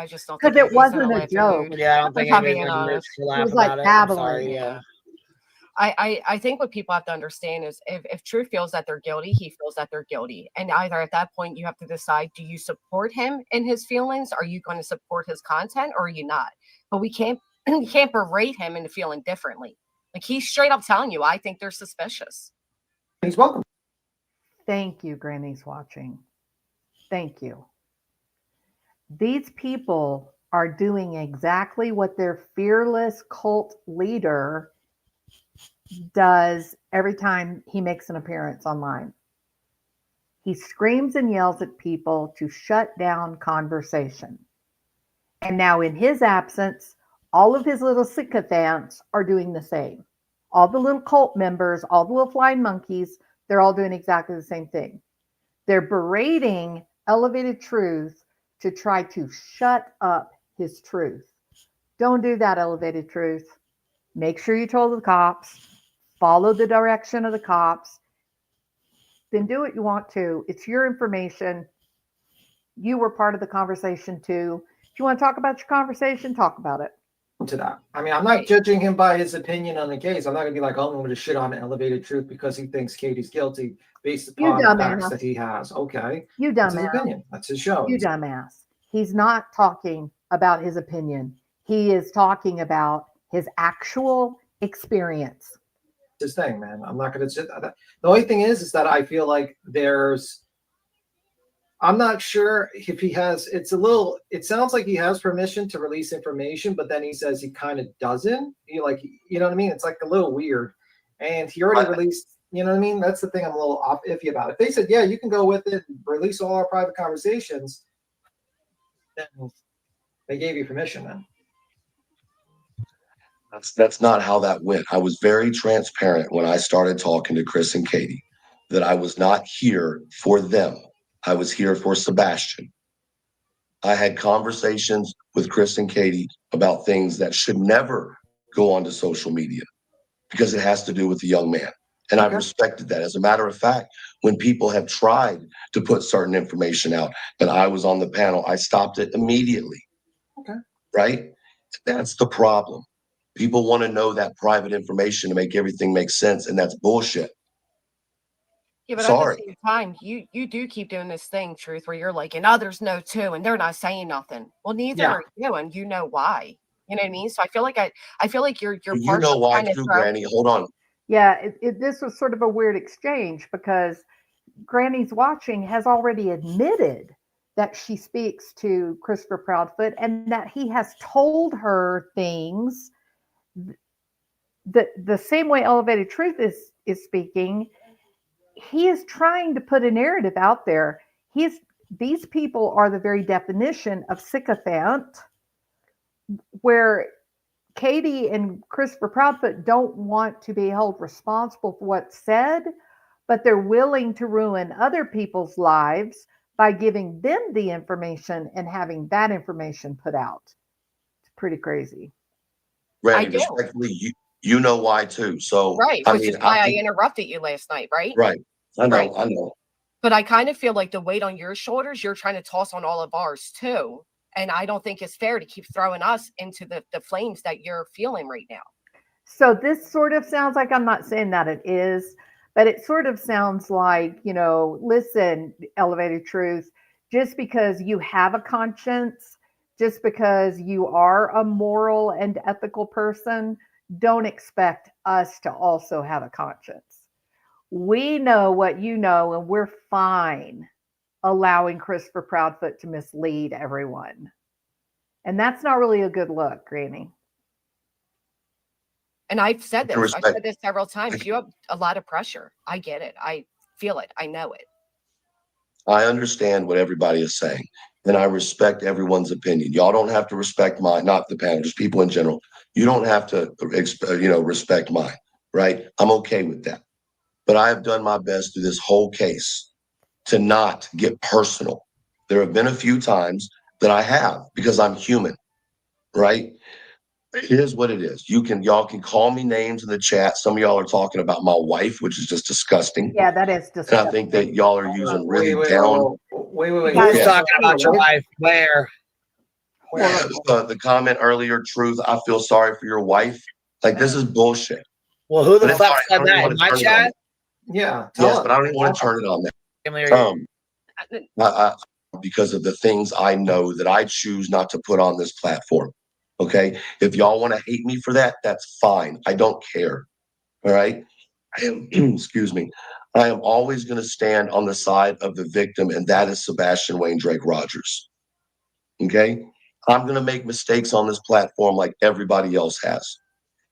just don't Because think it wasn't a life joke. mood. Yeah, I don't think If I'm anybody's being in the mood honest. to laugh It was like about it. I'm sorry. babbling. Yeah. I think what people have to understand is if True feels that they're guilty, he feels that they're guilty. And either at that point you have to decide, do you support him in his feelings? Are you going to support his content or are you not? But we can't berate him into feeling differently. Like he's straight up telling you, I think they're suspicious. He's welcome. Thank you, Granny's watching. Thank you. These people are doing exactly what their fearless cult leader does every time he makes an appearance online. He screams and yells at people to shut down conversation. And now in his absence, all of his little sycophants are doing the same. All the little cult members, all the little flying monkeys, they're all doing exactly the same thing. They're berating Elevated Truth to try to shut up his truth. Don't do that, Elevated Truth. Make sure you told the cops. Follow the direction of the cops. Then do what you want to. It's your information. You were part of the conversation too. If you want to talk about your conversation, talk about it. To that. I mean, I'm not judging him by his opinion on the case. I'm not going to be like, oh, I'm going to shit on Elevated Truth because he thinks Katie's guilty based upon the facts that he has. Okay. You That's his dumbass. opinion. That's his show. You dumbass. He's not talking about his opinion. He is talking about his actual experience. His thing, man. I'm not going to sit. The only thing is that I feel like I'm not sure if he has, it sounds like he has permission to release information, but then he says he kind of doesn't. You know what I mean? It's like a little weird. And he already released, you know what I mean? That's the thing I'm a little iffy about. If they said, yeah, you can go with it, release all our private conversations, then they gave you permission then. That's not how that went. I was very transparent when I started talking to Chris and Katie that I was not here for them. I was here for Sebastian. I had conversations with Chris and Katie about things that should never go onto social media because it has to do with the young man. And I respected that. As a matter of fact, when people have tried to put certain information out and I was on the panel, I stopped it immediately. Okay. Right? That's the problem. People want to know that private information to make everything make sense, and that's bullshit. Yeah, but Sorry. at the same time, you do keep doing this thing, Truth, where you're like, and others know too, and they're not saying nothing. Well, neither are you, and you know why. You know what I mean? So I feel like you're You know why too, Granny. Hold on. Yeah, this was sort of a weird exchange because Granny's watching has already admitted that she speaks to Christopher Proudfoot and that he has told her things the same way Elevated Truth is speaking. He is trying to put a narrative out there. These people are the very definition of sycophant, where Katie and Christopher Proudfoot don't want to be held responsible for what's said, but they're willing to ruin other people's lives by giving them the information and having that information put out. It's pretty crazy. Randy, respectfully, you know why too. So right, which is why I interrupted you last night, right? Right. I know, Right. I know. But I kind of feel like the weight on your shoulders, you're trying to toss on all of ours too. And I don't think it's fair to keep throwing us into the flames that you're feeling right now. So this sort of sounds like, I'm not saying that it is, but it sort of sounds like, listen, Elevated Truth, just because you have a conscience, just because you are a moral and ethical person, don't expect us to also have a conscience. We know what you know, and we're fine allowing Christopher Proudfoot to mislead everyone. And that's not really a good look, Granny. And I've said this. I've said this several times. You have a lot of pressure. I get it. I feel it. I know it. I understand what everybody is saying, and I respect everyone's opinion. Y'all don't have to respect mine, not the panel, just people in general. You don't have to, respect mine. right? I'm okay with that. But I have done my best through this whole case to not get personal. There have been a few times that I have because I'm human, right? Here's what it is. Y'all can call me names in the chat. Some of y'all are talking about my wife, which is just disgusting. Yeah, that is And I think that disgusting. y'all are using really Wait, down. wait. Guys, Who's Yeah. talking about your wife? Where? The comment earlier, Truth, I feel sorry for your wife. Like, this is bullshit. Well, who the But it's fuck fine. I said don't even that? want In to my turn it on chat? that. Yeah. Yes, but I don't even want to turn it on that. Family, are you- Because of the things I know that I choose not to put on this platform. Okay. If y'all want to hate me for that, that's fine. I don't care. All right. I am, excuse me. I am always going to stand on the side of the victim, and that is Sebastian Wayne Drake Rogers. Okay. I'm going to make mistakes on this platform like everybody else has.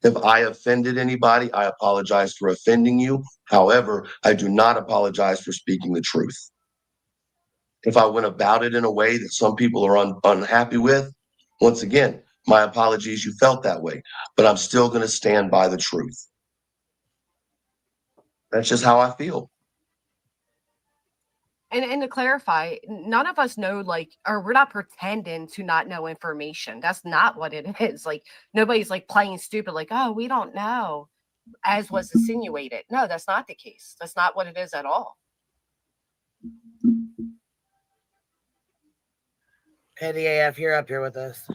If I offended anybody, I apologize for offending you. However, I do not apologize for speaking the truth. If I went about it in a way that some people are unhappy with, once again, my apologies, you felt that way, but I'm still going to stand by the truth. That's just how I feel. And to clarify, none of us know, like, or we're not pretending to not know information. That's not what it is. Like, nobody's like playing stupid, like, oh, we don't know, as was insinuated. No, that's not the case. That's not what it is at all. Petty AF, you're up here with us.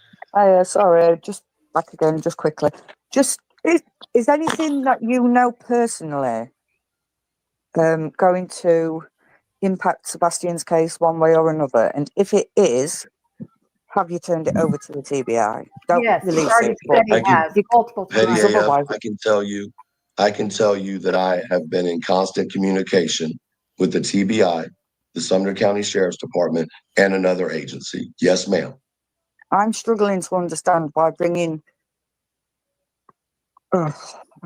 Sorry, just back again, just quickly. Just is anything that you know personally going to impact Sebastian's case one way or another? And if it is, have you turned it over to the TBI? Don't Yes, he release already it. But said he has multiple Petty times. AF, I can tell you that I have been in constant communication with the TBI, the Sumner County Sheriff's Department, and another agency. Yes, ma'am. I'm struggling to understand why bringing. How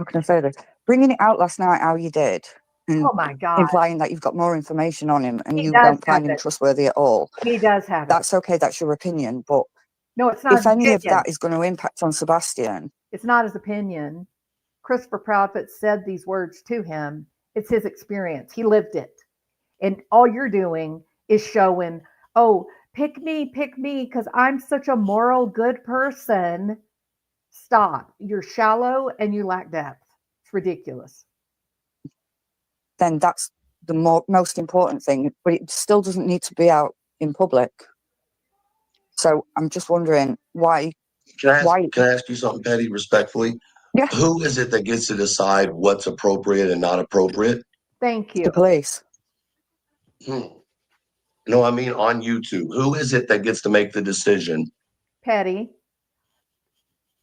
can I say this? Bringing it out last night how you did, and Oh my God. implying that you've got more information on him and He you does don't find have him it. trustworthy at all. He does have it. That's okay. That's your opinion. But No, it's not if his any of opinion. that is going to impact on Sebastian, It's not his opinion. Christopher Proudfoot said these words to him. It's his experience. He lived it. And all you're doing is showing, oh, pick me, because I'm such a moral, good person. Stop. You're shallow and you lack depth. It's ridiculous. then that's the most important thing. But it still doesn't need to be out in public. So I'm just wondering why. Can I ask you something, Petty, respectfully? Yeah. Who is it that gets to decide what's appropriate and not appropriate? Thank you. The police. No, I mean on YouTube. Who is it that gets to make the decision? Petty,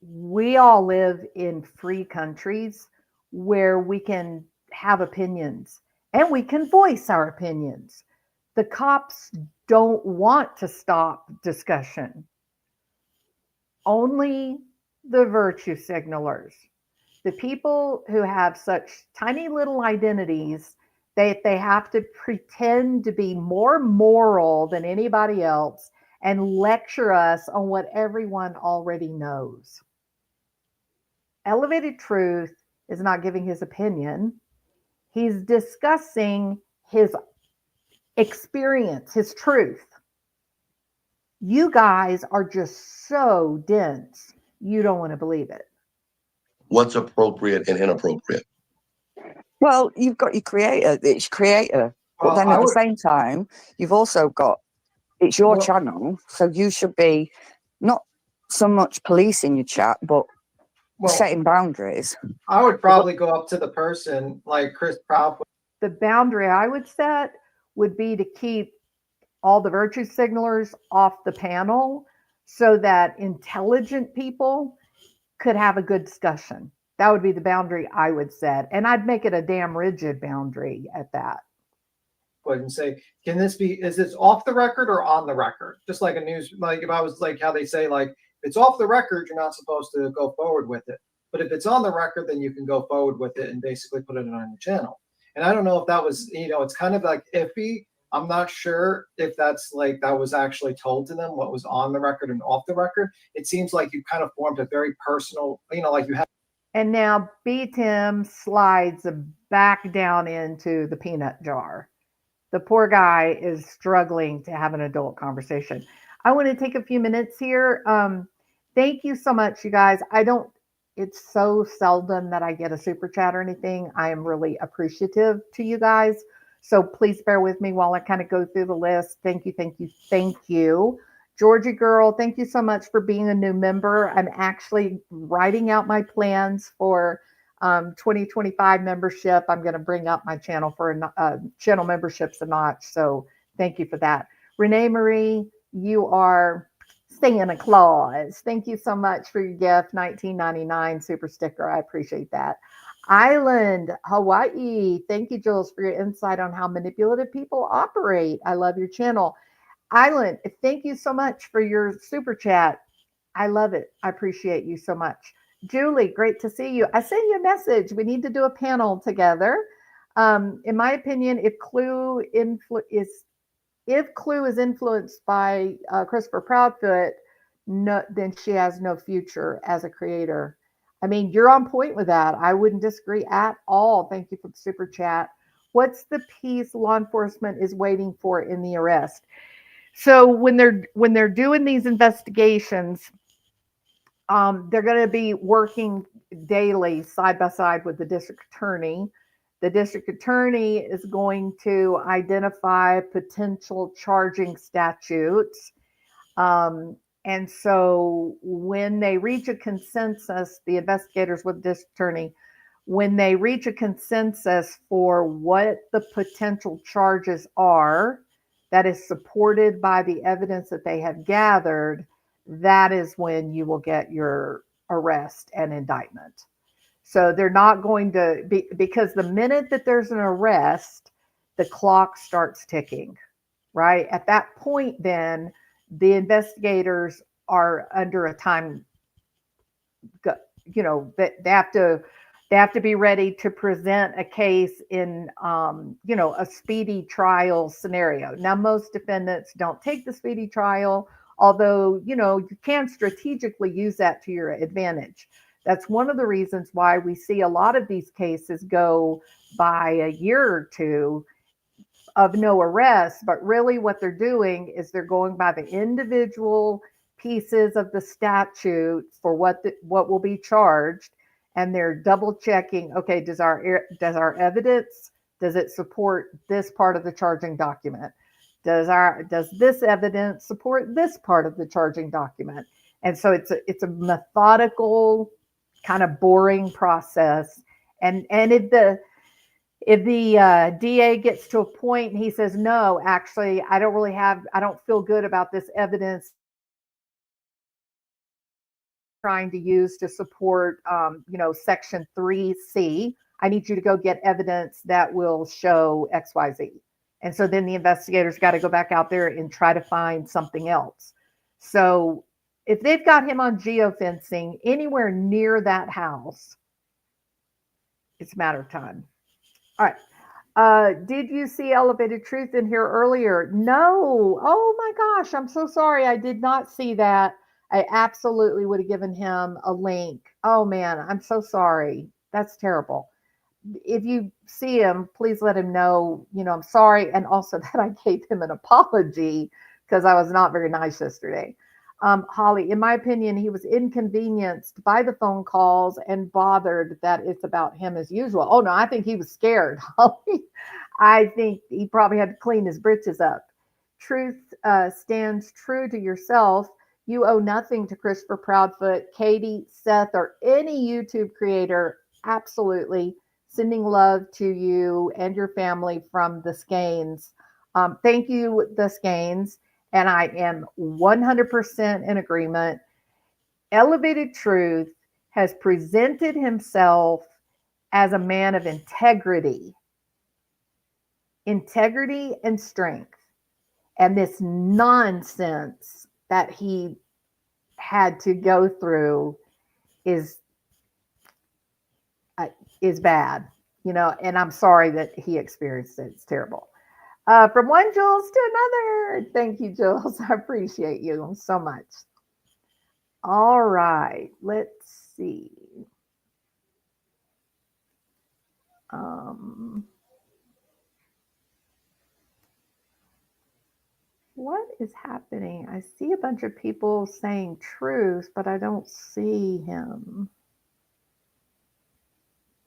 we all live in free countries where we can have opinions and we can voice our opinions. The cops don't want to stop discussion. Only the virtue signalers, the people who have such tiny little identities that they have to pretend to be more moral than anybody else and lecture us on what everyone already knows. Elevated Truth is not giving his opinion. He's discussing his experience, his truth. You guys are just so dense, you don't want to believe it. What's appropriate and inappropriate? Well, you've got your creator, it's creator. But Well, then at the same time, you've also got, it's your channel. So you should be not so much policing your chat, but setting boundaries. I would probably go up to the person like Chris Proudfoot. The boundary I would set would be to keep all the virtue signalers off the panel so that intelligent people could have a good discussion. That would be the boundary I would set. And I'd make it a damn rigid boundary at that. And say, is this off the record or on the record? Just like a news, like if I was like how they say, like, if it's off the record, you're not supposed to go forward with it. But if it's on the record, then you can go forward with it and basically put it on your channel. And I don't know if that was, it's kind of like iffy. I'm not sure if that's like that was actually told to them what was on the record and off the record. It seems like you kind of formed a very personal, like you have. And now B. Tim slides back down into the peanut jar. The poor guy is struggling to have an adult conversation. I want to take a few minutes here. Thank you so much, you guys. It's so seldom that I get a super chat or anything. I am really appreciative to you guys. So please bear with me while I kind of go through the list. Thank you, thank you, thank you. Georgie girl, thank you so much for being a new member. I'm actually writing out my plans for 2025 membership. I'm going to bring up my channel for channel memberships a notch. So thank you for that. Renee Marie, you are Santa Claus. Thank you so much for your gift. 1999 super sticker. I appreciate that. Island, Hawaii. Thank you, Jules, for your insight on how manipulative people operate. I love your channel. Island, thank you so much for your super chat. I love it. I appreciate you so much. Julie, great to see you. I sent you a message. We need to do a panel together. In my opinion, if Clue is influenced by Christopher Proudfoot, then she has no future as a creator. I mean, you're on point with that. I wouldn't disagree at all. Thank you for the super chat. What's the piece law enforcement is waiting for in the arrest? So when they're doing these investigations, they're going to be working daily side by side with the district attorney. The district attorney is going to identify potential charging statutes. And so when they reach a consensus, the investigators with the district attorney, when they reach a consensus for what the potential charges are, that is supported by the evidence that they have gathered, that is when you will get your arrest and indictment. So they're not going to be, because the minute that there's an arrest, the clock starts ticking, right? At that point, then the investigators are under a time, they have to be ready to present a case in, a speedy trial scenario. Now, most defendants don't take the speedy trial, although, you can strategically use that to your advantage. That's one of the reasons why we see a lot of these cases go by a year or two of no arrest, but really what they're doing is they're going by the individual pieces of the statute for what will be charged. And they're double checking, okay, does our evidence, does it support this part of the charging document? Does this evidence support this part of the charging document? And so it's a methodical, kind of boring process. And if the DA gets to a point and he says, no, actually, I don't feel good about this evidence trying to use to support, Section 3C. I need you to go get evidence that will show XYZ. And so then the investigators got to go back out there and try to find something else. So if they've got him on geofencing anywhere near that house, it's a matter of time. All right. Did you see Elevated Truth in here earlier? No. Oh my gosh. I'm so sorry. I did not see that. I absolutely would have given him a link. Oh man, I'm so sorry. That's terrible. If you see him, please let him know, I'm sorry. And also that I gave him an apology because I was not very nice yesterday. Holly, in my opinion, he was inconvenienced by the phone calls and bothered that it's about him as usual. Oh no, I think he was scared, Holly. I think he probably had to clean his britches up. Truth stands true to yourself. You owe nothing to Christopher Proudfoot, Katie, Seth, or any YouTube creator. Absolutely. Sending love to you and your family from the Skeins. Thank you, the Skeins. And I am 100% in agreement. Elevated Truth has presented himself as a man of integrity and strength. And this nonsense that he had to go through is bad, and I'm sorry that he experienced it. It's terrible. From one Jules to another. Thank you, Jules. I appreciate you so much. All right, let's see. What is happening? I see a bunch of people saying truth, but I don't see him.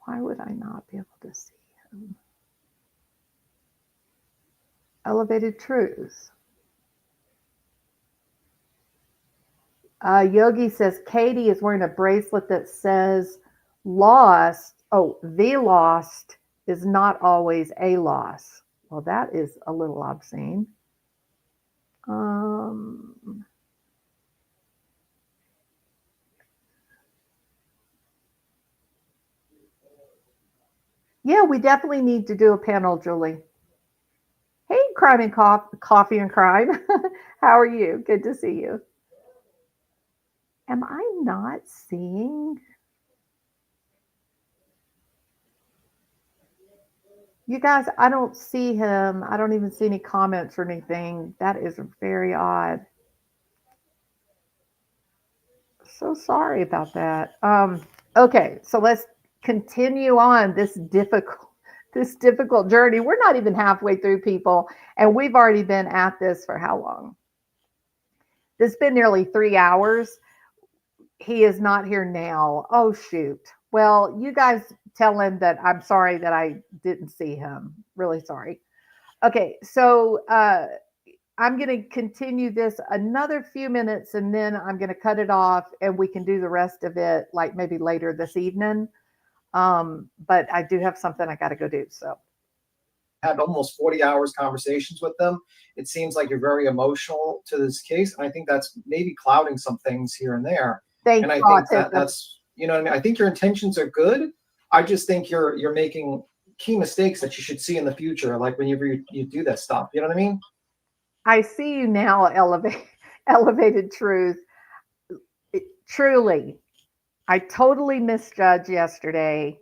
Why would I not be able to see him? Elevated Truth. Yogi says Katie is wearing a bracelet that says lost. Oh, the lost is not always a loss. Well, that is a little obscene. Yeah, we definitely need to do a panel, Julie. Hey, Crime and Coffee and Crime. How are you? Good to see you. Am I not seeing? You guys, I don't see him. I don't even see any comments or anything. That is very odd. So sorry about that. Okay, so let's continue on this difficult journey. We're not even halfway through, people, and we've already been at this for how long? It's been nearly 3 hours. He is not here now. Oh, shoot. Well, you guys tell him that I'm sorry that I didn't see him. Really sorry. Okay, so I'm going to continue this another few minutes, and then I'm going to cut it off, and we can do the rest of it like maybe later this evening. But I do have something I got to go do. So had almost 40 hours conversations with them. It seems like you're very emotional to this case, and I think that's maybe clouding some things here and there. And I think that's, you know what I mean? I think your intentions are good. I just think you're making key mistakes that you should see in the future, like whenever you do that stuff. You know what I mean? I see you now, Elevated Truth. Truly, I totally misjudged yesterday.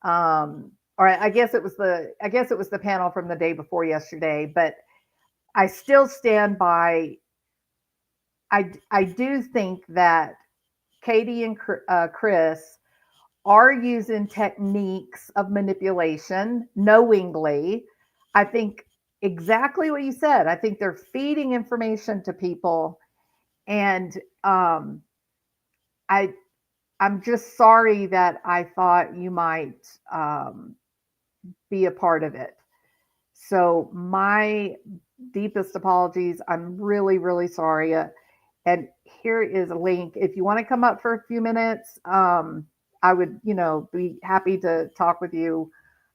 Or I guess it was the panel from the day before yesterday, but I still stand by. I do think that Katie and Chris are using techniques of manipulation knowingly. I think exactly what you said. I think they're feeding information to people, and I'm just sorry that I thought you might be a part of it. So my deepest apologies. I'm really, really sorry. And here is a link. If you want to come up for a few minutes, I would, be happy to talk with you.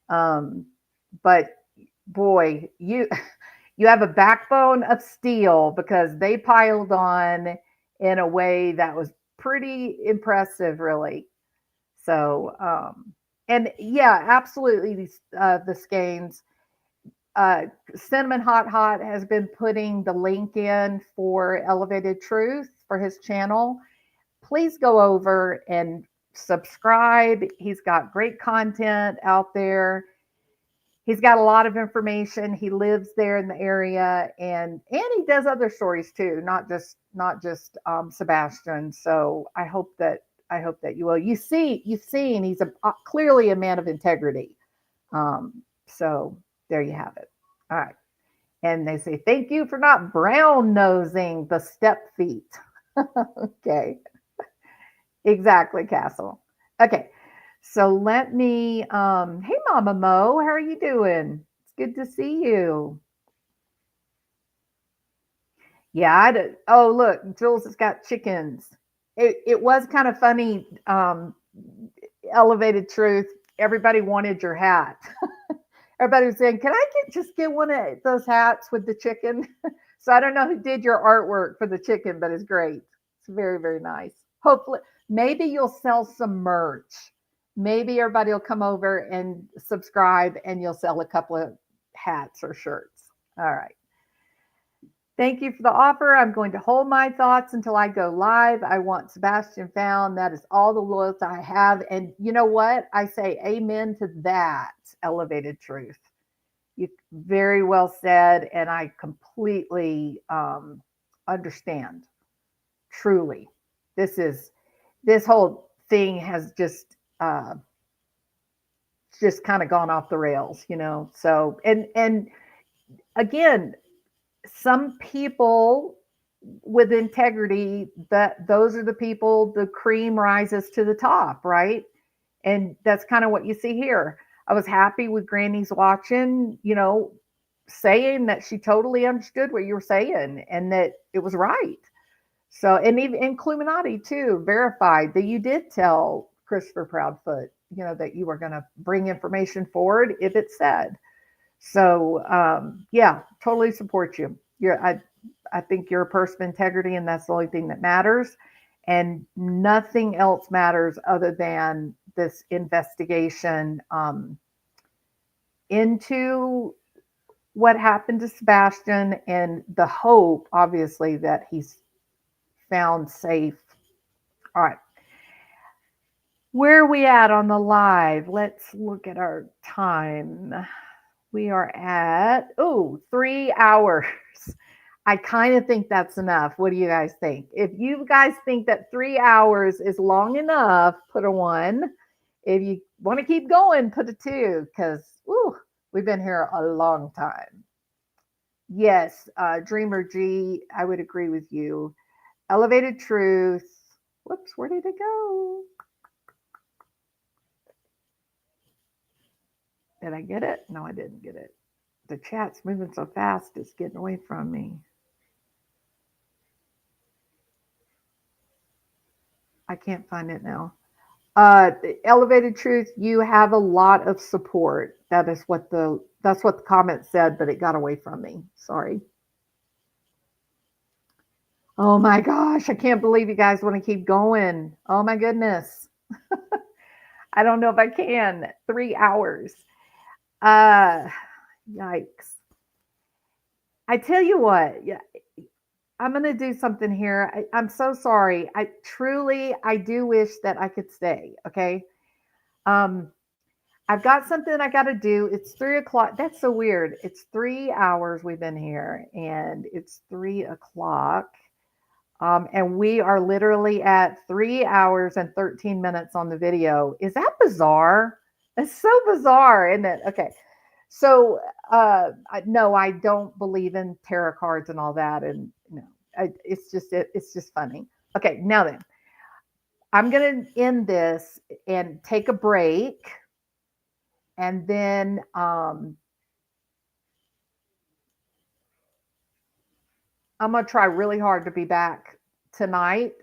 But boy, you have a backbone of steel, because they piled on in a way that was pretty impressive, really. So, and yeah, absolutely. The skeins. Cinnamon Hot has been putting the link in for Elevated Truth for his channel. Please go over and subscribe. He's got great content out there. He's got a lot of information. He lives there in the area, and he does other stories too, not just Sebastian. So I hope that you will. You've seen he's clearly a man of integrity. So there you have it. All right. And they say, thank you for not brown nosing the step feet. Okay. Exactly, Castle. Okay. So let me, hey, Mama Mo, how are you doing? It's good to see you. Yeah. Oh, look, Jules has got chickens. It was kind of funny. Elevated Truth. Everybody wanted your hat. Everybody was saying, can I just get one of those hats with the chicken? So I don't know who did your artwork for the chicken, but it's great. It's very, very nice. Hopefully, maybe you'll sell some merch. Maybe everybody will come over and subscribe, and you'll sell a couple of hats or shirts. All right. Thank you for the offer. I'm going to hold my thoughts until I go live. I want Sebastian found. That is all the loyalty I have. And you know what? I say amen to that, Elevated Truth. You very well said, and I completely understand. Truly. This whole thing has just just kind of gone off the rails, you know. So and again, some people with integrity, that those are the people, the cream rises to the top, right? And that's kind of what you see here. I was happy with Granny's watching, you know, saying that she totally understood what you were saying and that it was right. So, and even in Cluminati too, verified that you did tell Christopher Proudfoot, you know, that you were going to bring information forward if it said. So, yeah, totally support you. I think you're a person of integrity, and that's the only thing that matters. And nothing else matters other than this investigation into what happened to Sebastian and the hope, obviously, that he's found safe. All right. Where are we at on the live? Let's look at our time. We are at, 3 hours. I kind of think that's enough. What do you guys think? If you guys think that 3 hours is long enough, put a 1. If you want to keep going, put a 2, because we've been here a long time. Yes, Dreamer G, I would agree with you. Elevated Truth. Whoops, where did it go? Did I get it? No, I didn't get it. The chat's moving so fast, it's getting away from me. I can't find it now. Elevated Truth, you have a lot of support. That's what the comment said, but it got away from me. Sorry. Oh my gosh, I can't believe you guys want to keep going. Oh my goodness. I don't know if I can. 3 hours. Yikes. I tell you what, yeah, I'm going to do something here. I'm so sorry. I do wish that I could stay. Okay. I've got something I got to do. It's 3 o'clock. That's so weird. It's 3 hours we've been here and it's 3 o'clock. And we are literally at 3 hours and 13 minutes on the video. Is that bizarre? It's so bizarre, isn't it? Okay. So, no, I don't believe in tarot cards and all that. And no, it's just funny. Okay. Now then, I'm going to end this and take a break. And then, I'm going to try really hard to be back tonight,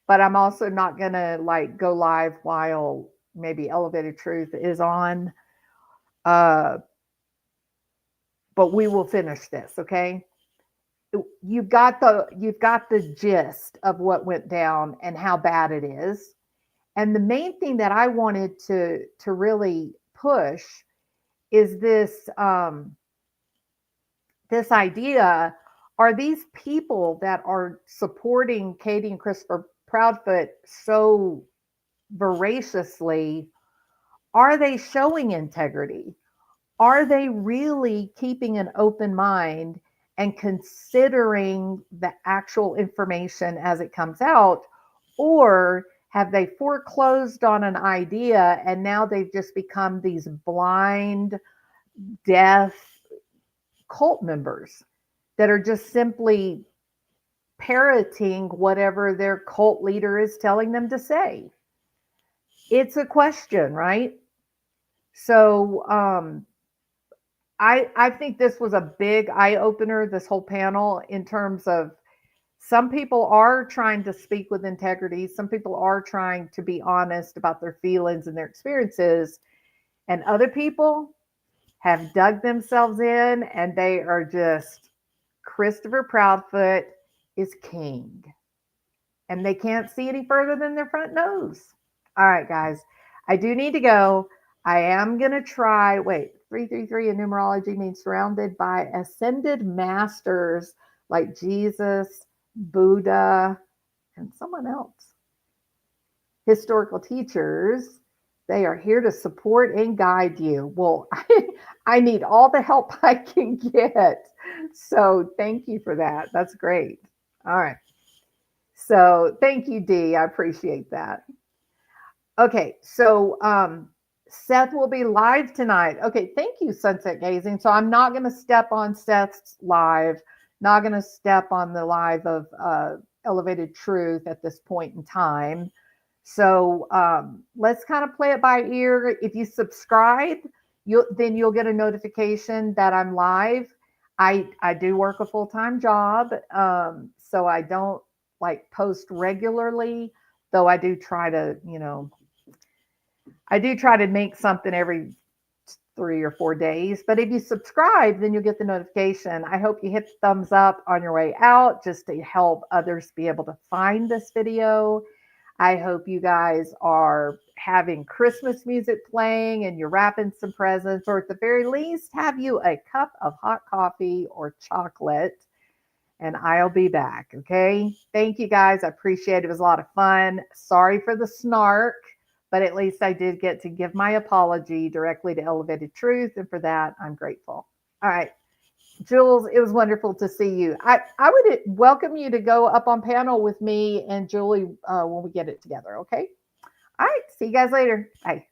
but I'm also not going to like go live while maybe Elevated Truth is on. But we will finish this. Okay. You've got the gist of what went down and how bad it is. And the main thing that I wanted to really push is this, this idea. Are these people that are supporting Katie and Christopher Proudfoot so voraciously, are they showing integrity? Are they really keeping an open mind and considering the actual information as it comes out? Or have they foreclosed on an idea and now they've just become these blind, deaf cult members that are just simply parroting whatever their cult leader is telling them to say? It's a question, right? So I think this was a big eye-opener, this whole panel, in terms of some people are trying to speak with integrity. Some people are trying to be honest about their feelings and their experiences. And other people have dug themselves in and they are just, Christopher Proudfoot is king. And they can't see any further than their front nose. All right, guys, I do need to go. I am going to try, 333 in numerology means surrounded by ascended masters like Jesus, Buddha, and someone else. Historical teachers. They are here to support and guide you. Well, I need all the help I can get. So thank you for that. That's great. All right. So thank you, Dee. I appreciate that. Okay. So Seth will be live tonight. Okay, thank you, Sunset Gazing. So I'm not going to step on Seth's live, not going to step on the live of Elevated Truth at this point in time. So let's kind of play it by ear. If you subscribe, then you'll get a notification that I'm live. I do work a full-time job, so I don't like post regularly, though I do try to, I do try to make something every 3 or 4 days. But if you subscribe, then you'll get the notification. I hope you hit the thumbs up on your way out just to help others be able to find this video. I hope you guys are having Christmas music playing and you're wrapping some presents, or at the very least, have you a cup of hot coffee or chocolate, and I'll be back. Okay. Thank you guys. I appreciate it. It was a lot of fun. Sorry for the snark, but at least I did get to give my apology directly to Elevated Truth. And for that, I'm grateful. All right. Jules, it was wonderful to see you. I would welcome you to go up on panel with me and Julie when we get it together. Okay. All right. See you guys later. Bye.